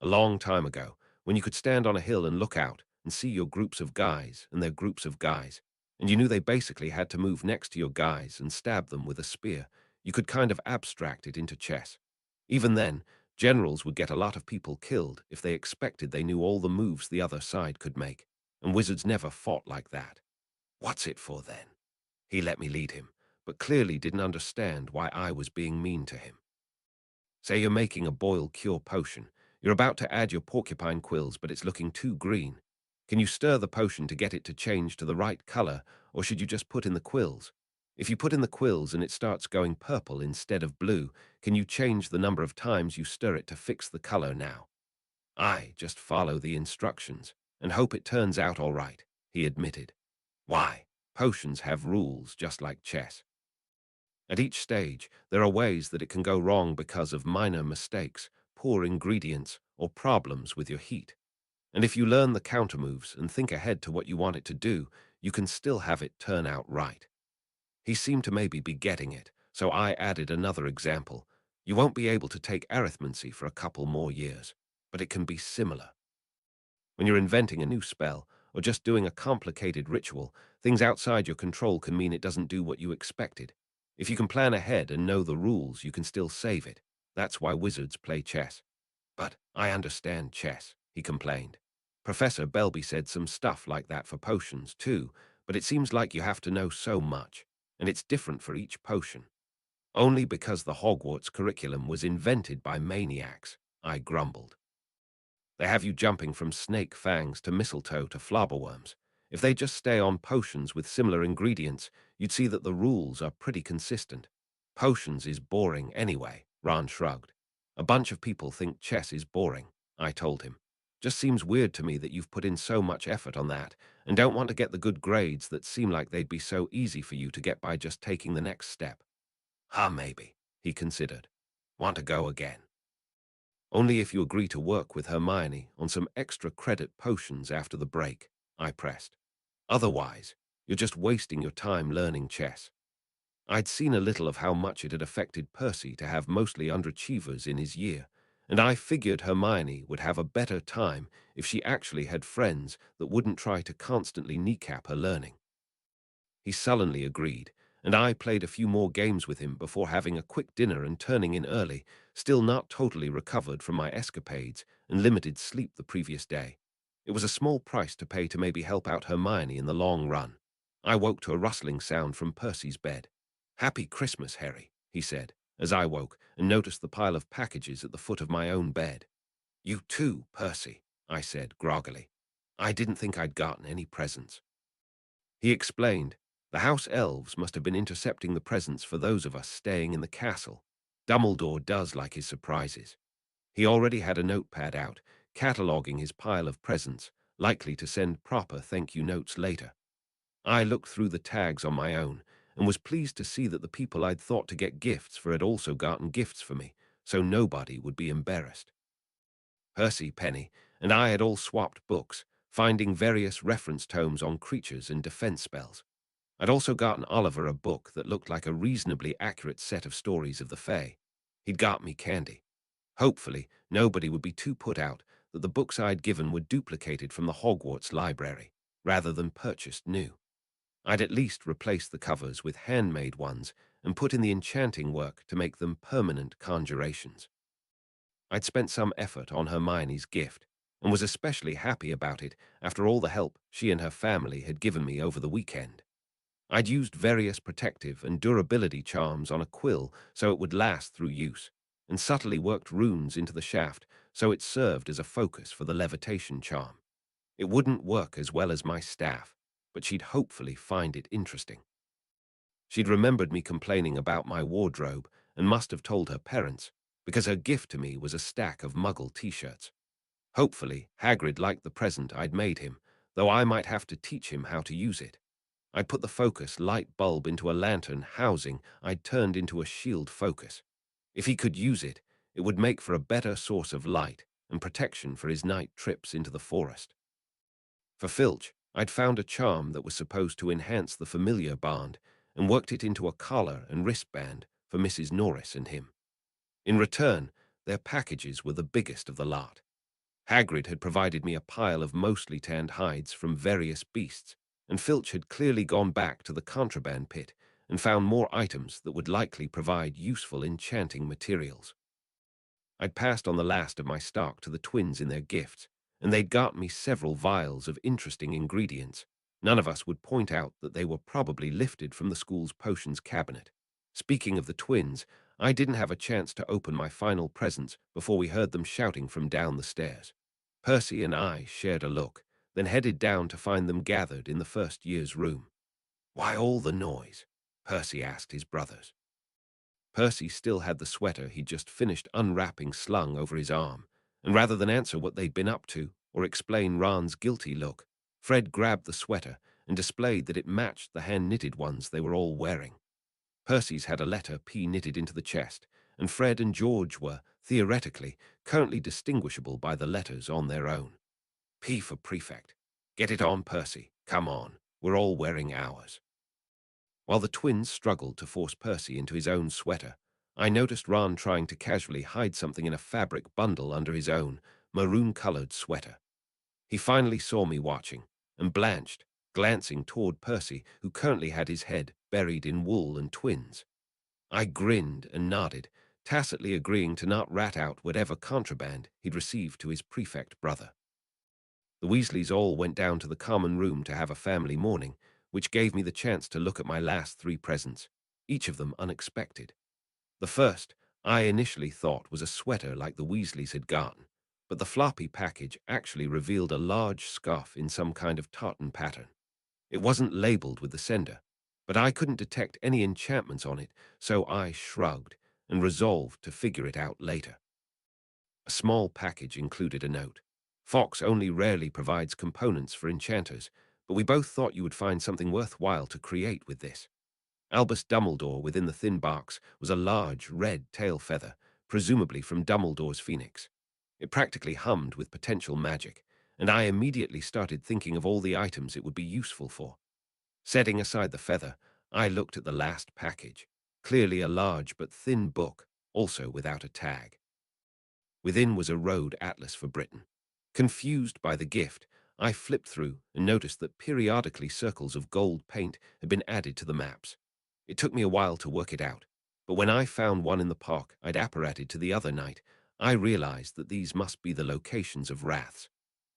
A long time ago, when you could stand on a hill and look out and see your groups of guys and their groups of guys, and you knew they basically had to move next to your guys and stab them with a spear, you could kind of abstract it into chess. Even then, generals would get a lot of people killed if they expected they knew all the moves the other side could make, and wizards never fought like that. What's it for then? He let me lead him, but clearly didn't understand why I was being mean to him. Say you're making a boil cure potion. You're about to add your porcupine quills, but it's looking too green. Can you stir the potion to get it to change to the right color, or should you just put in the quills? If you put in the quills and it starts going purple instead of blue, can you change the number of times you stir it to fix the color now? I just follow the instructions and hope it turns out all right, he admitted. Why? Potions have rules just like chess. At each stage, there are ways that it can go wrong because of minor mistakes, poor ingredients, or problems with your heat. And if you learn the countermoves and think ahead to what you want it to do, you can still have it turn out right. He seemed to maybe be getting it, so I added another example. You won't be able to take arithmancy for a couple more years, but it can be similar. When you're inventing a new spell, or just doing a complicated ritual, things outside your control can mean it doesn't do what you expected. If you can plan ahead and know the rules, you can still save it. That's why wizards play chess. But I understand chess, he complained. Professor Belby said some stuff like that for potions, too, but it seems like you have to know so much, and it's different for each potion. Only because the Hogwarts curriculum was invented by maniacs, I grumbled. They have you jumping from snake fangs to mistletoe to flobberworms. If they just stay on potions with similar ingredients, you'd see that the rules are pretty consistent. Potions is boring anyway, Ron shrugged. A bunch of people think chess is boring, I told him. Just seems weird to me that you've put in so much effort on that and don't want to get the good grades that seem like they'd be so easy for you to get by just taking the next step. Maybe, he considered. Want to go again? Only if you agree to work with Hermione on some extra credit potions after the break, I pressed. Otherwise, you're just wasting your time learning chess. I'd seen a little of how much it had affected Percy to have mostly underachievers in his year, and I figured Hermione would have a better time if she actually had friends that wouldn't try to constantly kneecap her learning. He sullenly agreed, and I played a few more games with him before having a quick dinner and turning in early, still not totally recovered from my escapades and limited sleep the previous day. It was a small price to pay to maybe help out Hermione in the long run. I woke to a rustling sound from Percy's bed. "Happy Christmas, Harry," he said. as I woke and noticed the pile of packages at the foot of my own bed. "You too, Percy," I said groggily. "I didn't think I'd gotten any presents." He explained, "The house elves must have been intercepting the presents for those of us staying in the castle. Dumbledore does like his surprises." He already had a notepad out, cataloguing his pile of presents, likely to send proper thank-you notes later. I looked through the tags on my own and was pleased to see that the people I'd thought to get gifts for had also gotten gifts for me, so nobody would be embarrassed. Percy, Penny, and I had all swapped books, finding various reference tomes on creatures and defense spells. I'd also gotten Oliver a book that looked like a reasonably accurate set of stories of the Fae. He'd got me candy. Hopefully, nobody would be too put out that the books I'd given were duplicated from the Hogwarts library, rather than purchased new. I'd at least replace the covers with handmade ones and put in the enchanting work to make them permanent conjurations. I'd spent some effort on Hermione's gift, and was especially happy about it after all the help she and her family had given me over the weekend. I'd used various protective and durability charms on a quill so it would last through use, and subtly worked runes into the shaft so it served as a focus for the levitation charm. It wouldn't work as well as my staff, but she'd hopefully find it interesting. She'd remembered me complaining about my wardrobe and must have told her parents, because her gift to me was a stack of Muggle t-shirts. Hopefully, Hagrid liked the present I'd made him, though I might have to teach him how to use it. I'd put the focus light bulb into a lantern housing I'd turned into a shield focus. If he could use it, it would make for a better source of light and protection for his night trips into the forest. For Filch, I'd found a charm that was supposed to enhance the familiar bond and worked it into a collar and wristband for Mrs. Norris and him. In return, their packages were the biggest of the lot. Hagrid had provided me a pile of mostly tanned hides from various beasts, and Filch had clearly gone back to the contraband pit and found more items that would likely provide useful enchanting materials. I'd passed on the last of my stock to the twins in their gifts, and they'd got me several vials of interesting ingredients. None of us would point out that they were probably lifted from the school's potions cabinet. Speaking of the twins, I didn't have a chance to open my final presents before we heard them shouting from down the stairs. Percy and I shared a look, then headed down to find them gathered in the first year's room. "Why all the noise?" Percy asked his brothers. Percy still had the sweater he'd just finished unwrapping slung over his arm, and rather than answer what they'd been up to or explain Ron's guilty look, Fred grabbed the sweater and displayed that it matched the hand-knitted ones they were all wearing. Percy's had a letter P knitted into the chest, and Fred and George were, theoretically, currently distinguishable by the letters on their own. P for prefect. "Get it on, Percy. Come on. We're all wearing ours." While the twins struggled to force Percy into his own sweater, I noticed Ron trying to casually hide something in a fabric bundle under his own, maroon-colored sweater. He finally saw me watching, and blanched, glancing toward Percy, who currently had his head buried in wool and twins. I grinned and nodded, tacitly agreeing to not rat out whatever contraband he'd received to his prefect brother. The Weasleys all went down to the common room to have a family morning, which gave me the chance to look at my last 3 presents, each of them unexpected. The first, I initially thought was a sweater like the Weasleys had gotten, but the floppy package actually revealed a large scarf in some kind of tartan pattern. It wasn't labeled with the sender, but I couldn't detect any enchantments on it, so I shrugged and resolved to figure it out later. A small package included a note. "Fox only rarely provides components for enchanters, but we both thought you would find something worthwhile to create with this." Albus Dumbledore within the thin box was a large red tail feather, presumably from Dumbledore's phoenix. It practically hummed with potential magic, and I immediately started thinking of all the items it would be useful for. Setting aside the feather, I looked at the last package, clearly a large but thin book, also without a tag. Within was a road atlas for Britain. Confused by the gift, I flipped through and noticed that periodically circles of gold paint had been added to the maps. It took me a while to work it out, but when I found one in the park I'd apparated to the other night, I realized that these must be the locations of wraths.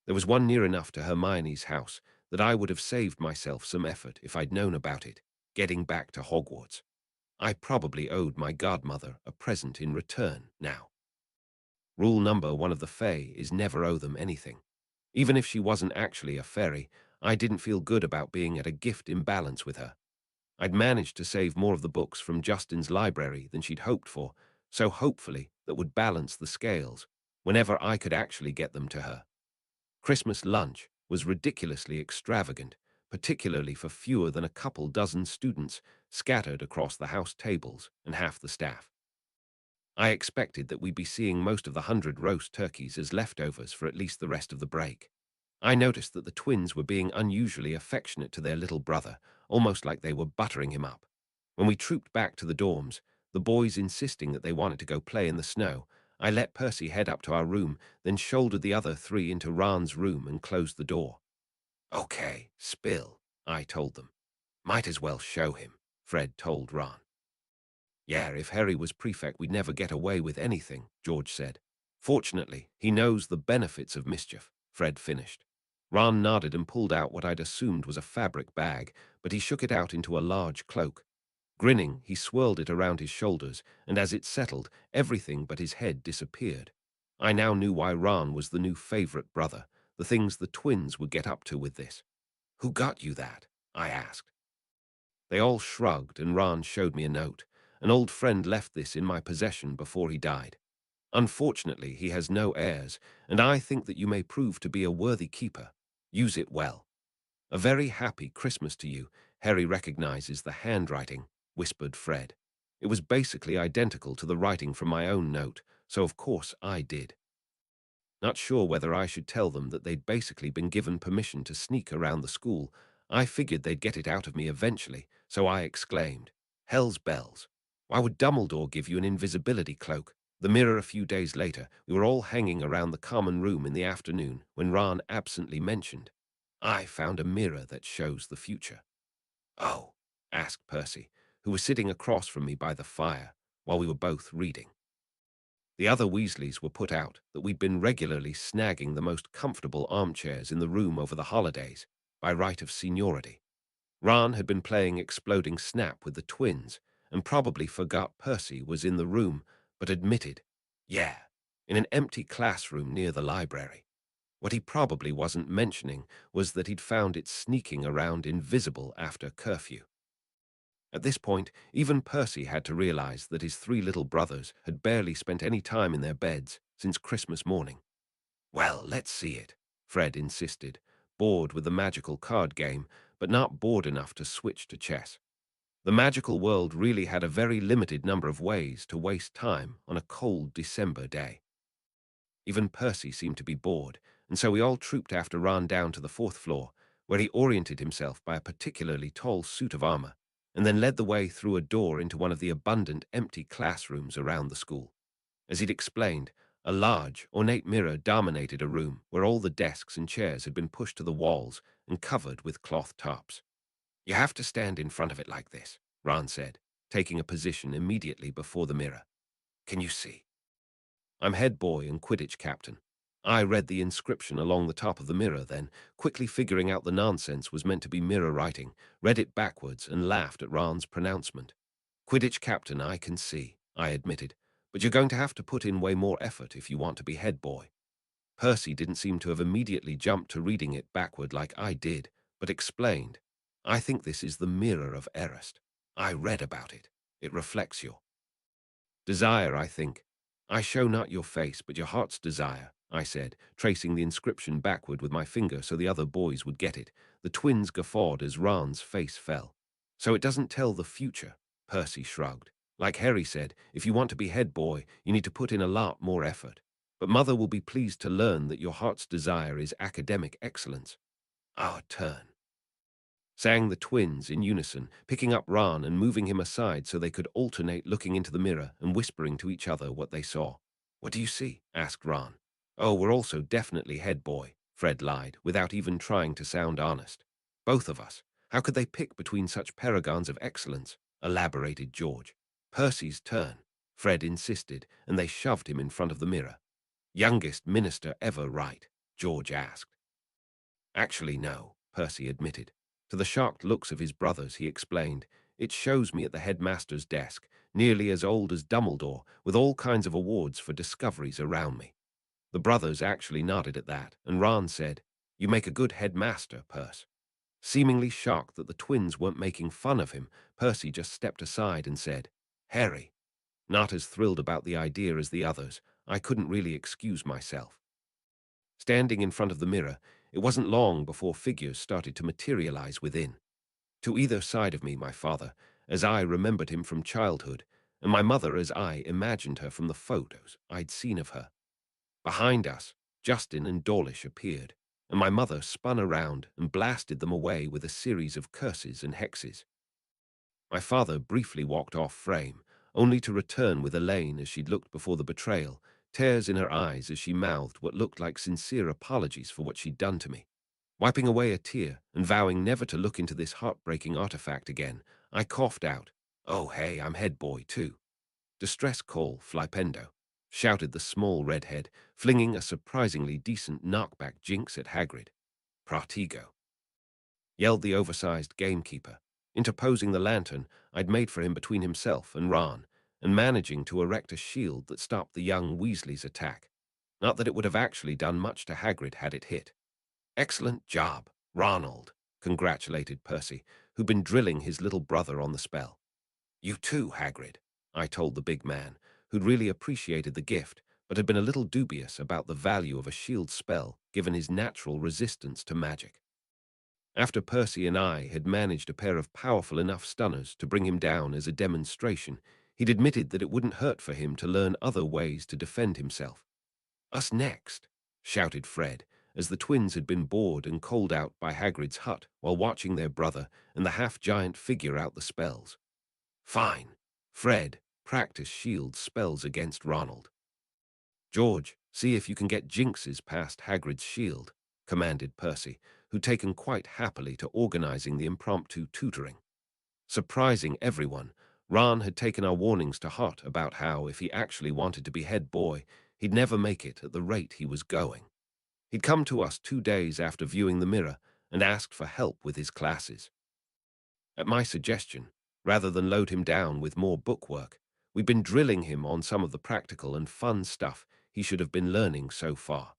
There was one near enough to Hermione's house that I would have saved myself some effort if I'd known about it, getting back to Hogwarts. I probably owed my godmother a present in return now. Rule number one of the Fae is never owe them anything. Even if she wasn't actually a fairy, I didn't feel good about being at a gift imbalance with her. I'd managed to save more of the books from Justin's library than she'd hoped for, so hopefully that would balance the scales whenever I could actually get them to her. Christmas lunch was ridiculously extravagant, particularly for fewer than a couple dozen students scattered across the house tables and half the staff. I expected that we'd be seeing most of the 100 roast turkeys as leftovers for at least the rest of the break. I noticed that the twins were being unusually affectionate to their little brother, almost like they were buttering him up. When we trooped back to the dorms, the boys insisting that they wanted to go play in the snow, I let Percy head up to our room, then shouldered the other three into Ran's room and closed the door. "Okay, spill," I told them. "Might as well show him," Fred told Ron. "Yeah, if Harry was prefect, we'd never get away with anything," George said. "Fortunately, he knows the benefits of mischief," Fred finished. Ron nodded and pulled out what I'd assumed was a fabric bag, but he shook it out into a large cloak. Grinning, he swirled it around his shoulders, and as it settled, everything but his head disappeared. I now knew why Ron was the new favorite brother, the things the twins would get up to with this. "Who got you that?" I asked. They all shrugged, and Ron showed me a note. An old friend left this in my possession before he died. Unfortunately, he has no heirs, and I think that you may prove to be a worthy keeper. Use it well. "A very happy Christmas to you." Harry recognizes the handwriting, whispered Fred. It was basically identical to the writing from my own note, so of course I did. Not sure whether I should tell them that they'd basically been given permission to sneak around the school. I figured they'd get it out of me eventually, so I exclaimed, "Hell's bells. Why would Dumbledore give you an invisibility cloak?" The mirror a few days later, we were all hanging around the common room in the afternoon when Ron absently mentioned, "I found a mirror that shows the future." "Oh?" asked Percy, who was sitting across from me by the fire while we were both reading. The other Weasleys were put out that we'd been regularly snagging the most comfortable armchairs in the room over the holidays, by right of seniority. Ron had been playing Exploding Snap with the twins, and probably forgot Percy was in the room, but admitted, "Yeah, in an empty classroom near the library." What he probably wasn't mentioning was that he'd found it sneaking around invisible after curfew. At this point, even Percy had to realize that his three little brothers had barely spent any time in their beds since Christmas morning. "Well, let's see it," Fred insisted, bored with the magical card game, but not bored enough to switch to chess. The magical world really had a very limited number of ways to waste time on a cold December day. Even Percy seemed to be bored, and so we all trooped after Ron down to the fourth floor, where he oriented himself by a particularly tall suit of armor, and then led the way through a door into one of the abundant empty classrooms around the school. As he'd explained, a large, ornate mirror dominated a room where all the desks and chairs had been pushed to the walls and covered with cloth tops. "You have to stand in front of it like this," Ron said, taking a position immediately before the mirror. "Can you see?" "I'm head boy and Quidditch captain." I read the inscription along the top of the mirror, then, quickly figuring out the nonsense was meant to be mirror writing, read it backwards and laughed at Ron's pronouncement. "Quidditch captain, I can see," I admitted, "but you're going to have to put in way more effort if you want to be head boy." Percy didn't seem to have immediately jumped to reading it backward like I did, but explained, "I think this is the mirror of Erist. I read about it. It reflects your desire, I think. I show not your face, but your heart's desire," I said, tracing the inscription backward with my finger so the other boys would get it. The twins guffawed as Ron's face fell. "So it doesn't tell the future," Percy shrugged. "Like Harry said, if you want to be head boy, you need to put in a lot more effort. But Mother will be pleased to learn that your heart's desire is academic excellence." "Our turn," sang the twins in unison, picking up Ron and moving him aside so they could alternate looking into the mirror and whispering to each other what they saw. "What do you see?" asked Ron. "Oh, we're also definitely head boy," Fred lied, without even trying to sound honest. "Both of us. How could they pick between such paragons of excellence?" elaborated George. "Percy's turn," Fred insisted, and they shoved him in front of the mirror. "Youngest minister ever right?" George asked. "Actually, no," Percy admitted. To the shocked looks of his brothers, he explained, It shows me at the headmaster's desk, nearly as old as Dumbledore, with all kinds of awards for discoveries around me. The brothers actually nodded at that, and Ron said, "You make a good headmaster, Percy." Seemingly shocked that the twins weren't making fun of him, Percy just stepped aside and said, "Harry." Not as thrilled about the idea as the others, I couldn't really excuse myself. Standing in front of the mirror, it wasn't long before figures started to materialize within. To either side of me, my father, as I remembered him from childhood, and my mother as I imagined her from the photos I'd seen of her. Behind us, Justin and Dawlish appeared, and my mother spun around and blasted them away with a series of curses and hexes. My father briefly walked off frame, only to return with Elaine as she'd looked before the betrayal, tears in her eyes as she mouthed what looked like sincere apologies for what she'd done to me. Wiping away a tear and vowing never to look into this heartbreaking artifact again, I coughed out, "Oh, hey, I'm head boy, too." "Distress call, Flipendo," shouted the small redhead, flinging a surprisingly decent knockback jinx at Hagrid. "Pratigo," yelled the oversized gamekeeper, interposing the lantern I'd made for him between himself and Ron, and managing to erect a shield that stopped the young Weasley's attack. Not that it would have actually done much to Hagrid had it hit. "Excellent job, Ronald," congratulated Percy, who'd been drilling his little brother on the spell. "You too, Hagrid," I told the big man, who'd really appreciated the gift, but had been a little dubious about the value of a shield spell given his natural resistance to magic. After Percy and I had managed a pair of powerful enough stunners to bring him down as a demonstration, he'd admitted that it wouldn't hurt for him to learn other ways to defend himself. "Us next," shouted Fred, as the twins had been bored and cold out by Hagrid's hut while watching their brother and the half-giant figure out the spells. "Fine. Fred, practice shield spells against Ronald. George, see if you can get jinxes past Hagrid's shield," commanded Percy, who'd taken quite happily to organizing the impromptu tutoring. Surprising everyone, Ron had taken our warnings to heart about how, if he actually wanted to be head boy, he'd never make it at the rate he was going. He'd come to us 2 days after viewing the mirror and asked for help with his classes. At my suggestion, rather than load him down with more bookwork, we'd been drilling him on some of the practical and fun stuff he should have been learning so far.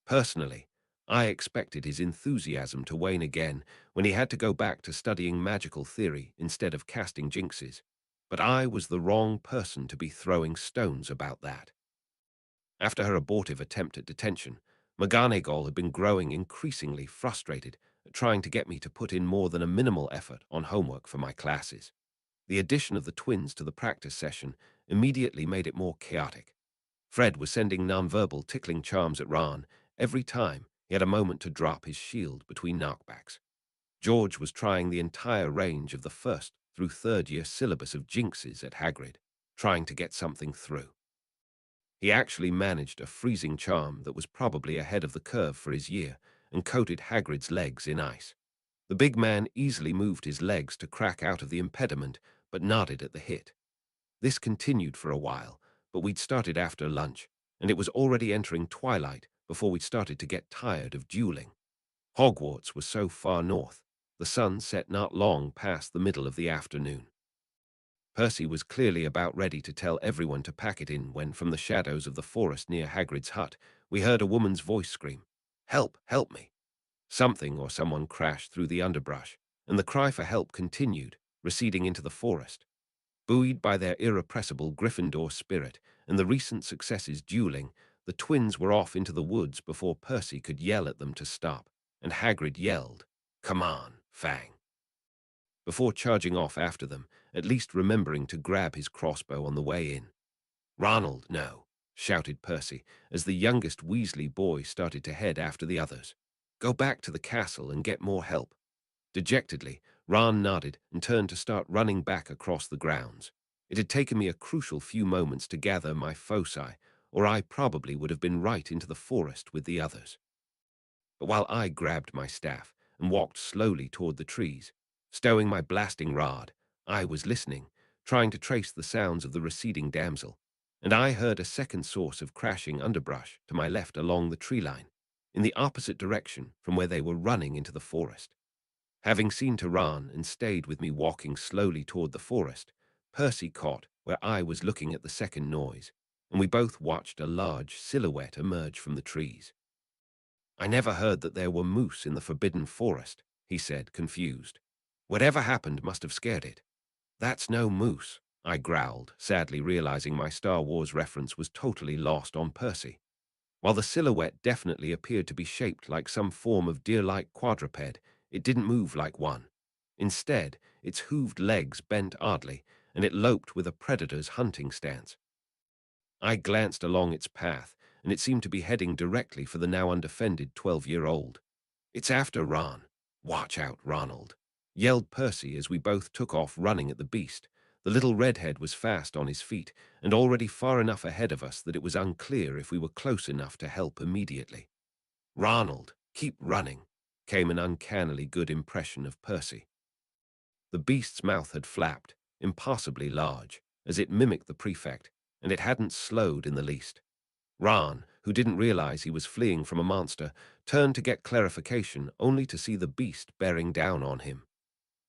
Personally, I expected his enthusiasm to wane again when he had to go back to studying magical theory instead of casting jinxes, but I was the wrong person to be throwing stones about that. After her abortive attempt at detention, McGonagall had been growing increasingly frustrated at trying to get me to put in more than a minimal effort on homework for my classes. The addition of the twins to the practice session immediately made it more chaotic. Fred was sending nonverbal tickling charms at Ron every time he had a moment to drop his shield between knockbacks. George was trying the entire range of the first through third year syllabus of jinxes at Hagrid, trying to get something through. He actually managed a freezing charm that was probably ahead of the curve for his year and coated Hagrid's legs in ice. The big man easily moved his legs to crack out of the impediment, but nodded at the hit. This continued for a while, but we'd started after lunch, and it was already entering twilight before we'd started to get tired of dueling. Hogwarts was so far north, the sun set not long past the middle of the afternoon. Percy was clearly about ready to tell everyone to pack it in when, from the shadows of the forest near Hagrid's hut, we heard a woman's voice scream, "Help! Help me!" Something or someone crashed through the underbrush, and the cry for help continued, receding into the forest. Buoyed by their irrepressible Gryffindor spirit and the recent successes dueling, the twins were off into the woods before Percy could yell at them to stop, and Hagrid yelled, "Come on, Fang," before charging off after them, at least remembering to grab his crossbow on the way in. "Ronald, no," shouted Percy, as the youngest Weasley boy started to head after the others. "Go back to the castle and get more help." Dejectedly, Ron nodded and turned to start running back across the grounds. It had taken me a crucial few moments to gather my foci, or I probably would have been right into the forest with the others. But while I grabbed my staff and walked slowly toward the trees, stowing my blasting rod, I was listening, trying to trace the sounds of the receding damsel, and I heard a second source of crashing underbrush to my left along the tree line, in the opposite direction from where they were running into the forest. Having seen to Ran and stayed with me walking slowly toward the forest, Percy caught where I was looking at the second noise, and we both watched a large silhouette emerge from the trees. "I never heard that there were moose in the forbidden forest," he said, confused. "Whatever happened must have scared it." "That's no moose," I growled, sadly realizing my Star Wars reference was totally lost on Percy. While the silhouette definitely appeared to be shaped like some form of deer-like quadruped, it didn't move like one. Instead, its hooved legs bent oddly, and it loped with a predator's hunting stance. I glanced along its path, and it seemed to be heading directly for the now undefended 12-year-old. "It's after Ron. Watch out, Ronald," yelled Percy as we both took off running at the beast. The little redhead was fast on his feet and already far enough ahead of us that it was unclear if we were close enough to help immediately. "Ronald, keep running," came an uncannily good impression of Percy. The beast's mouth had flapped, impossibly large, as it mimicked the prefect, and it hadn't slowed in the least. Ran, who didn't realize he was fleeing from a monster, turned to get clarification only to see the beast bearing down on him.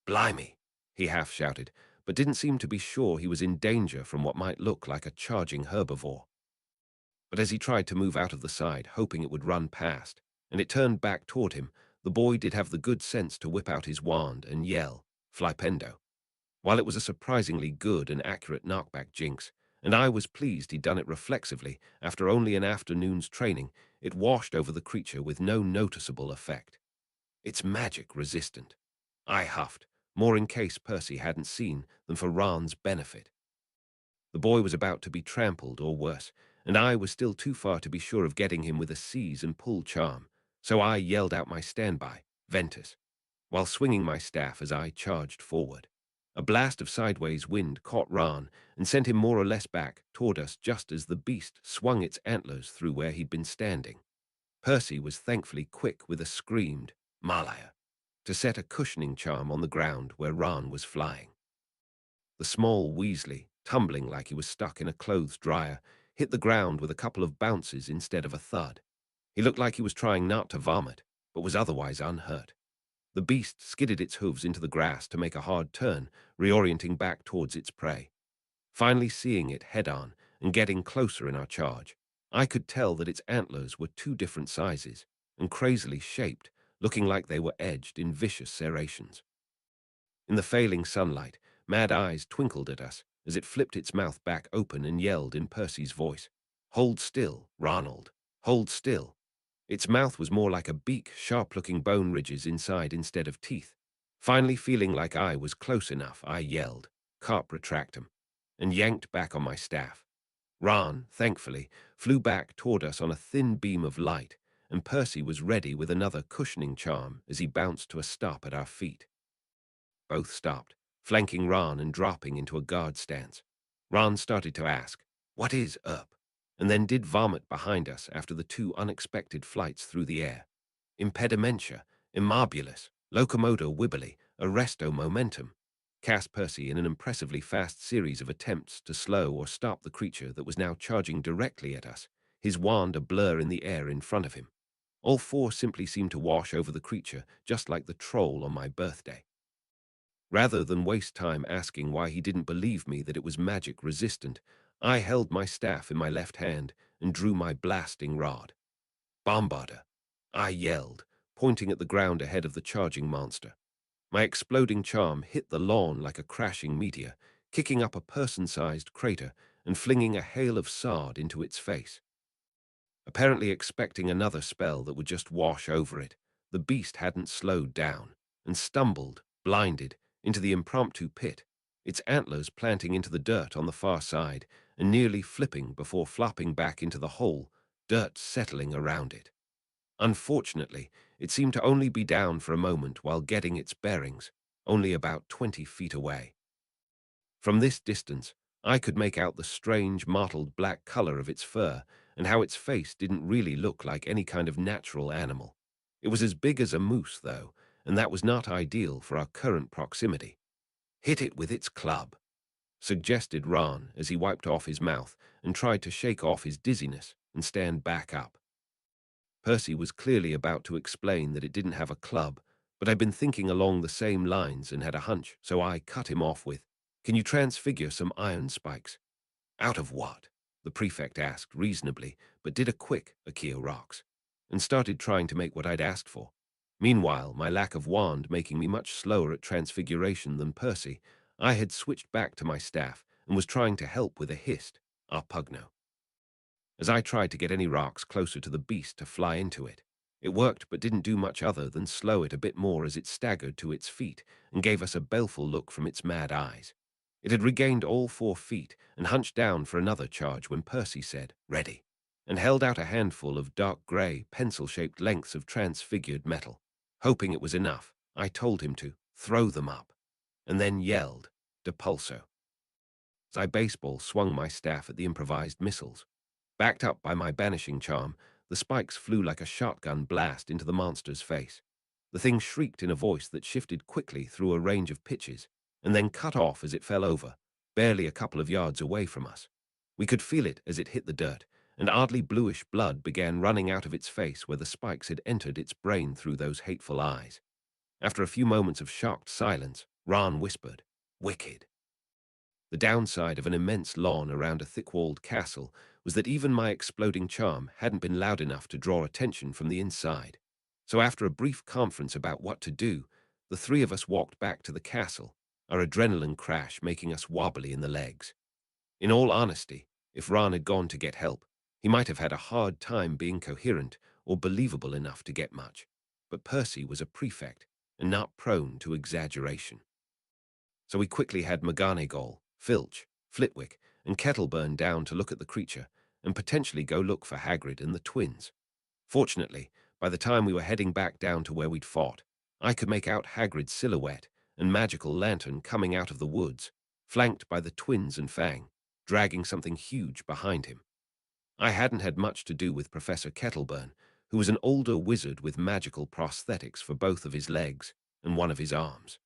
"Blimey," he half shouted, but didn't seem to be sure he was in danger from what might look like a charging herbivore. But as he tried to move out of the side, hoping it would run past, and it turned back toward him, the boy did have the good sense to whip out his wand and yell, "Flypendo." While it was a surprisingly good and accurate knockback jinx, and I was pleased he'd done it reflexively after only an afternoon's training, it washed over the creature with no noticeable effect. "It's magic resistant," I huffed, more in case Percy hadn't seen than for Ran's benefit. The boy was about to be trampled or worse, and I was still too far to be sure of getting him with a seize and pull charm, so I yelled out my standby, Ventus, while swinging my staff as I charged forward. A blast of sideways wind caught Ran and sent him more or less back toward us just as the beast swung its antlers through where he'd been standing. Percy was thankfully quick with a screamed, "Malaya," to set a cushioning charm on the ground where Ran was flying. The small Weasley, tumbling like he was stuck in a clothes dryer, hit the ground with a couple of bounces instead of a thud. He looked like he was trying not to vomit, but was otherwise unhurt. The beast skidded its hooves into the grass to make a hard turn, reorienting back towards its prey. Finally seeing it head-on and getting closer in our charge, I could tell that its antlers were two different sizes and crazily shaped, looking like they were edged in vicious serrations. In the failing sunlight, Mad Eyes twinkled at us as it flipped its mouth back open and yelled in Percy's voice, "Hold still, Ronald, hold still." Its mouth was more like a beak, sharp-looking bone ridges inside instead of teeth. Finally feeling like I was close enough, I yelled, "Carp retractum," and yanked back on my staff. Ran, thankfully, flew back toward us on a thin beam of light, and Percy was ready with another cushioning charm as he bounced to a stop at our feet. Both stopped, flanking Ran and dropping into a guard stance. Ran started to ask, "What is up?" and then did vomit behind us after the two unexpected flights through the air. "Impedimentia, immobilis, locomotor wibbly, arresto momentum," cast Percy in an impressively fast series of attempts to slow or stop the creature that was now charging directly at us, his wand a blur in the air in front of him. All four simply seemed to wash over the creature, just like the troll on my birthday. Rather than waste time asking why he didn't believe me that it was magic resistant, I held my staff in my left hand and drew my blasting rod. "Bombarder," I yelled, pointing at the ground ahead of the charging monster. My exploding charm hit the lawn like a crashing meteor, kicking up a person-sized crater and flinging a hail of sod into its face. Apparently expecting another spell that would just wash over it, the beast hadn't slowed down and stumbled, blinded, into the impromptu pit, its antlers planting into the dirt on the far side and nearly flipping before flopping back into the hole, dirt settling around it. Unfortunately, it seemed to only be down for a moment while getting its bearings, only about 20 feet away. From this distance, I could make out the strange, mottled black color of its fur and how its face didn't really look like any kind of natural animal. It was as big as a moose, though, and that was not ideal for our current proximity. "Hit it with its club," suggested Ran as he wiped off his mouth and tried to shake off his dizziness and stand back up. Percy was clearly about to explain that it didn't have a club, but I'd been thinking along the same lines and had a hunch, so I cut him off with, "Can you transfigure some iron spikes?" "Out of what?" the prefect asked reasonably, but did a quick Akio rocks, and started trying to make what I'd asked for. Meanwhile, my lack of wand making me much slower at transfiguration than Percy, I had switched back to my staff and was trying to help with a hist, our pugno. As I tried to get any rocks closer to the beast to fly into it, it worked but didn't do much other than slow it a bit more as it staggered to its feet and gave us a baleful look from its mad eyes. It had regained all 4 feet and hunched down for another charge when Percy said, "Ready," and held out a handful of dark grey, pencil-shaped lengths of transfigured metal. Hoping it was enough, I told him to throw them up, and then yelled, "Depulso." As I baseball swung my staff at the improvised missiles. Backed up by my banishing charm, the spikes flew like a shotgun blast into the monster's face. The thing shrieked in a voice that shifted quickly through a range of pitches, and then cut off as it fell over, barely a couple of yards away from us. We could feel it as it hit the dirt, and oddly bluish blood began running out of its face where the spikes had entered its brain through those hateful eyes. After a few moments of shocked silence, Ron whispered, "Wicked." The downside of an immense lawn around a thick-walled castle was that even my exploding charm hadn't been loud enough to draw attention from the inside. So after a brief conference about what to do, the 3 of us walked back to the castle, our adrenaline crash making us wobbly in the legs. In all honesty, if Ron had gone to get help, he might have had a hard time being coherent or believable enough to get much. But Percy was a prefect and not prone to exaggeration. So we quickly had McGonagall, Filch, Flitwick, and Kettleburn down to look at the creature and potentially go look for Hagrid and the twins. Fortunately, by the time we were heading back down to where we'd fought, I could make out Hagrid's silhouette and magical lantern coming out of the woods, flanked by the twins and Fang, dragging something huge behind him. I hadn't had much to do with Professor Kettleburn, who was an older wizard with magical prosthetics for both of his legs and one of his arms.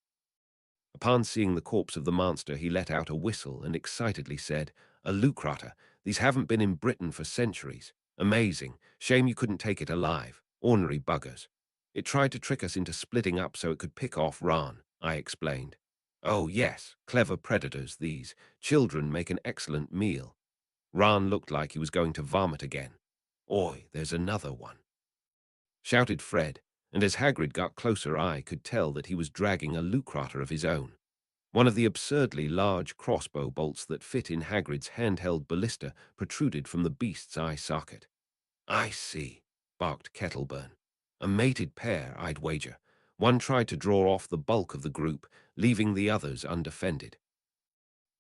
Upon seeing the corpse of the monster, he let out a whistle and excitedly said, "A lucrata. These haven't been in Britain for centuries. Amazing. Shame you couldn't take it alive. Ornery buggers. It tried to trick us into splitting up so it could pick off Ron," I explained. "Oh, yes. Clever predators, these. Children make an excellent meal." Ron looked like he was going to vomit again. "Oi, there's another one," shouted Fred, and as Hagrid got closer I could tell that he was dragging a lucrata of his own. One of the absurdly large crossbow bolts that fit in Hagrid's handheld ballista protruded from the beast's eye socket. "I see," barked Kettleburn. "A mated pair, I'd wager." One tried to draw off the bulk of the group, leaving the others undefended.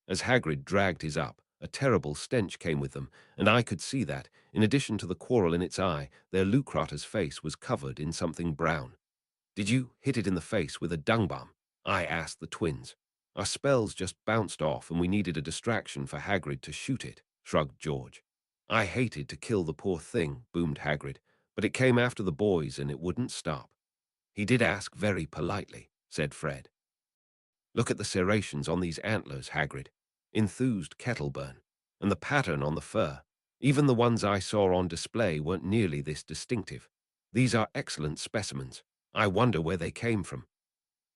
As Hagrid dragged his up, a terrible stench came with them, and I could see that, in addition to the quarrel in its eye, their lucrata's face was covered in something brown. "Did you hit it in the face with a dung bomb?" I asked the twins. "Our spells just bounced off and we needed a distraction for Hagrid to shoot it," shrugged George. "I hated to kill the poor thing," boomed Hagrid, "but it came after the boys and it wouldn't stop." "He did ask very politely," said Fred. "Look at the serrations on these antlers, Hagrid," enthused Kettleburn, "and the pattern on the fur. Even the ones I saw on display weren't nearly this distinctive. These are excellent specimens. I wonder where they came from."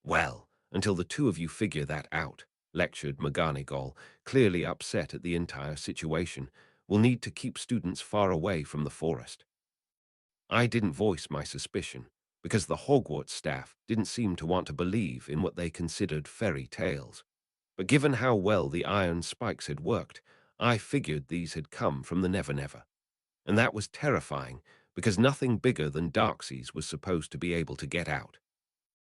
"Well, until the 2 of you figure that out," lectured McGonagall, clearly upset at the entire situation, "we'll need to keep students far away from the forest." I didn't voice my suspicion, because the Hogwarts staff didn't seem to want to believe in what they considered fairy tales. But given how well the iron spikes had worked, I figured these had come from the Never Never. And that was terrifying, because nothing bigger than Darkseys was supposed to be able to get out.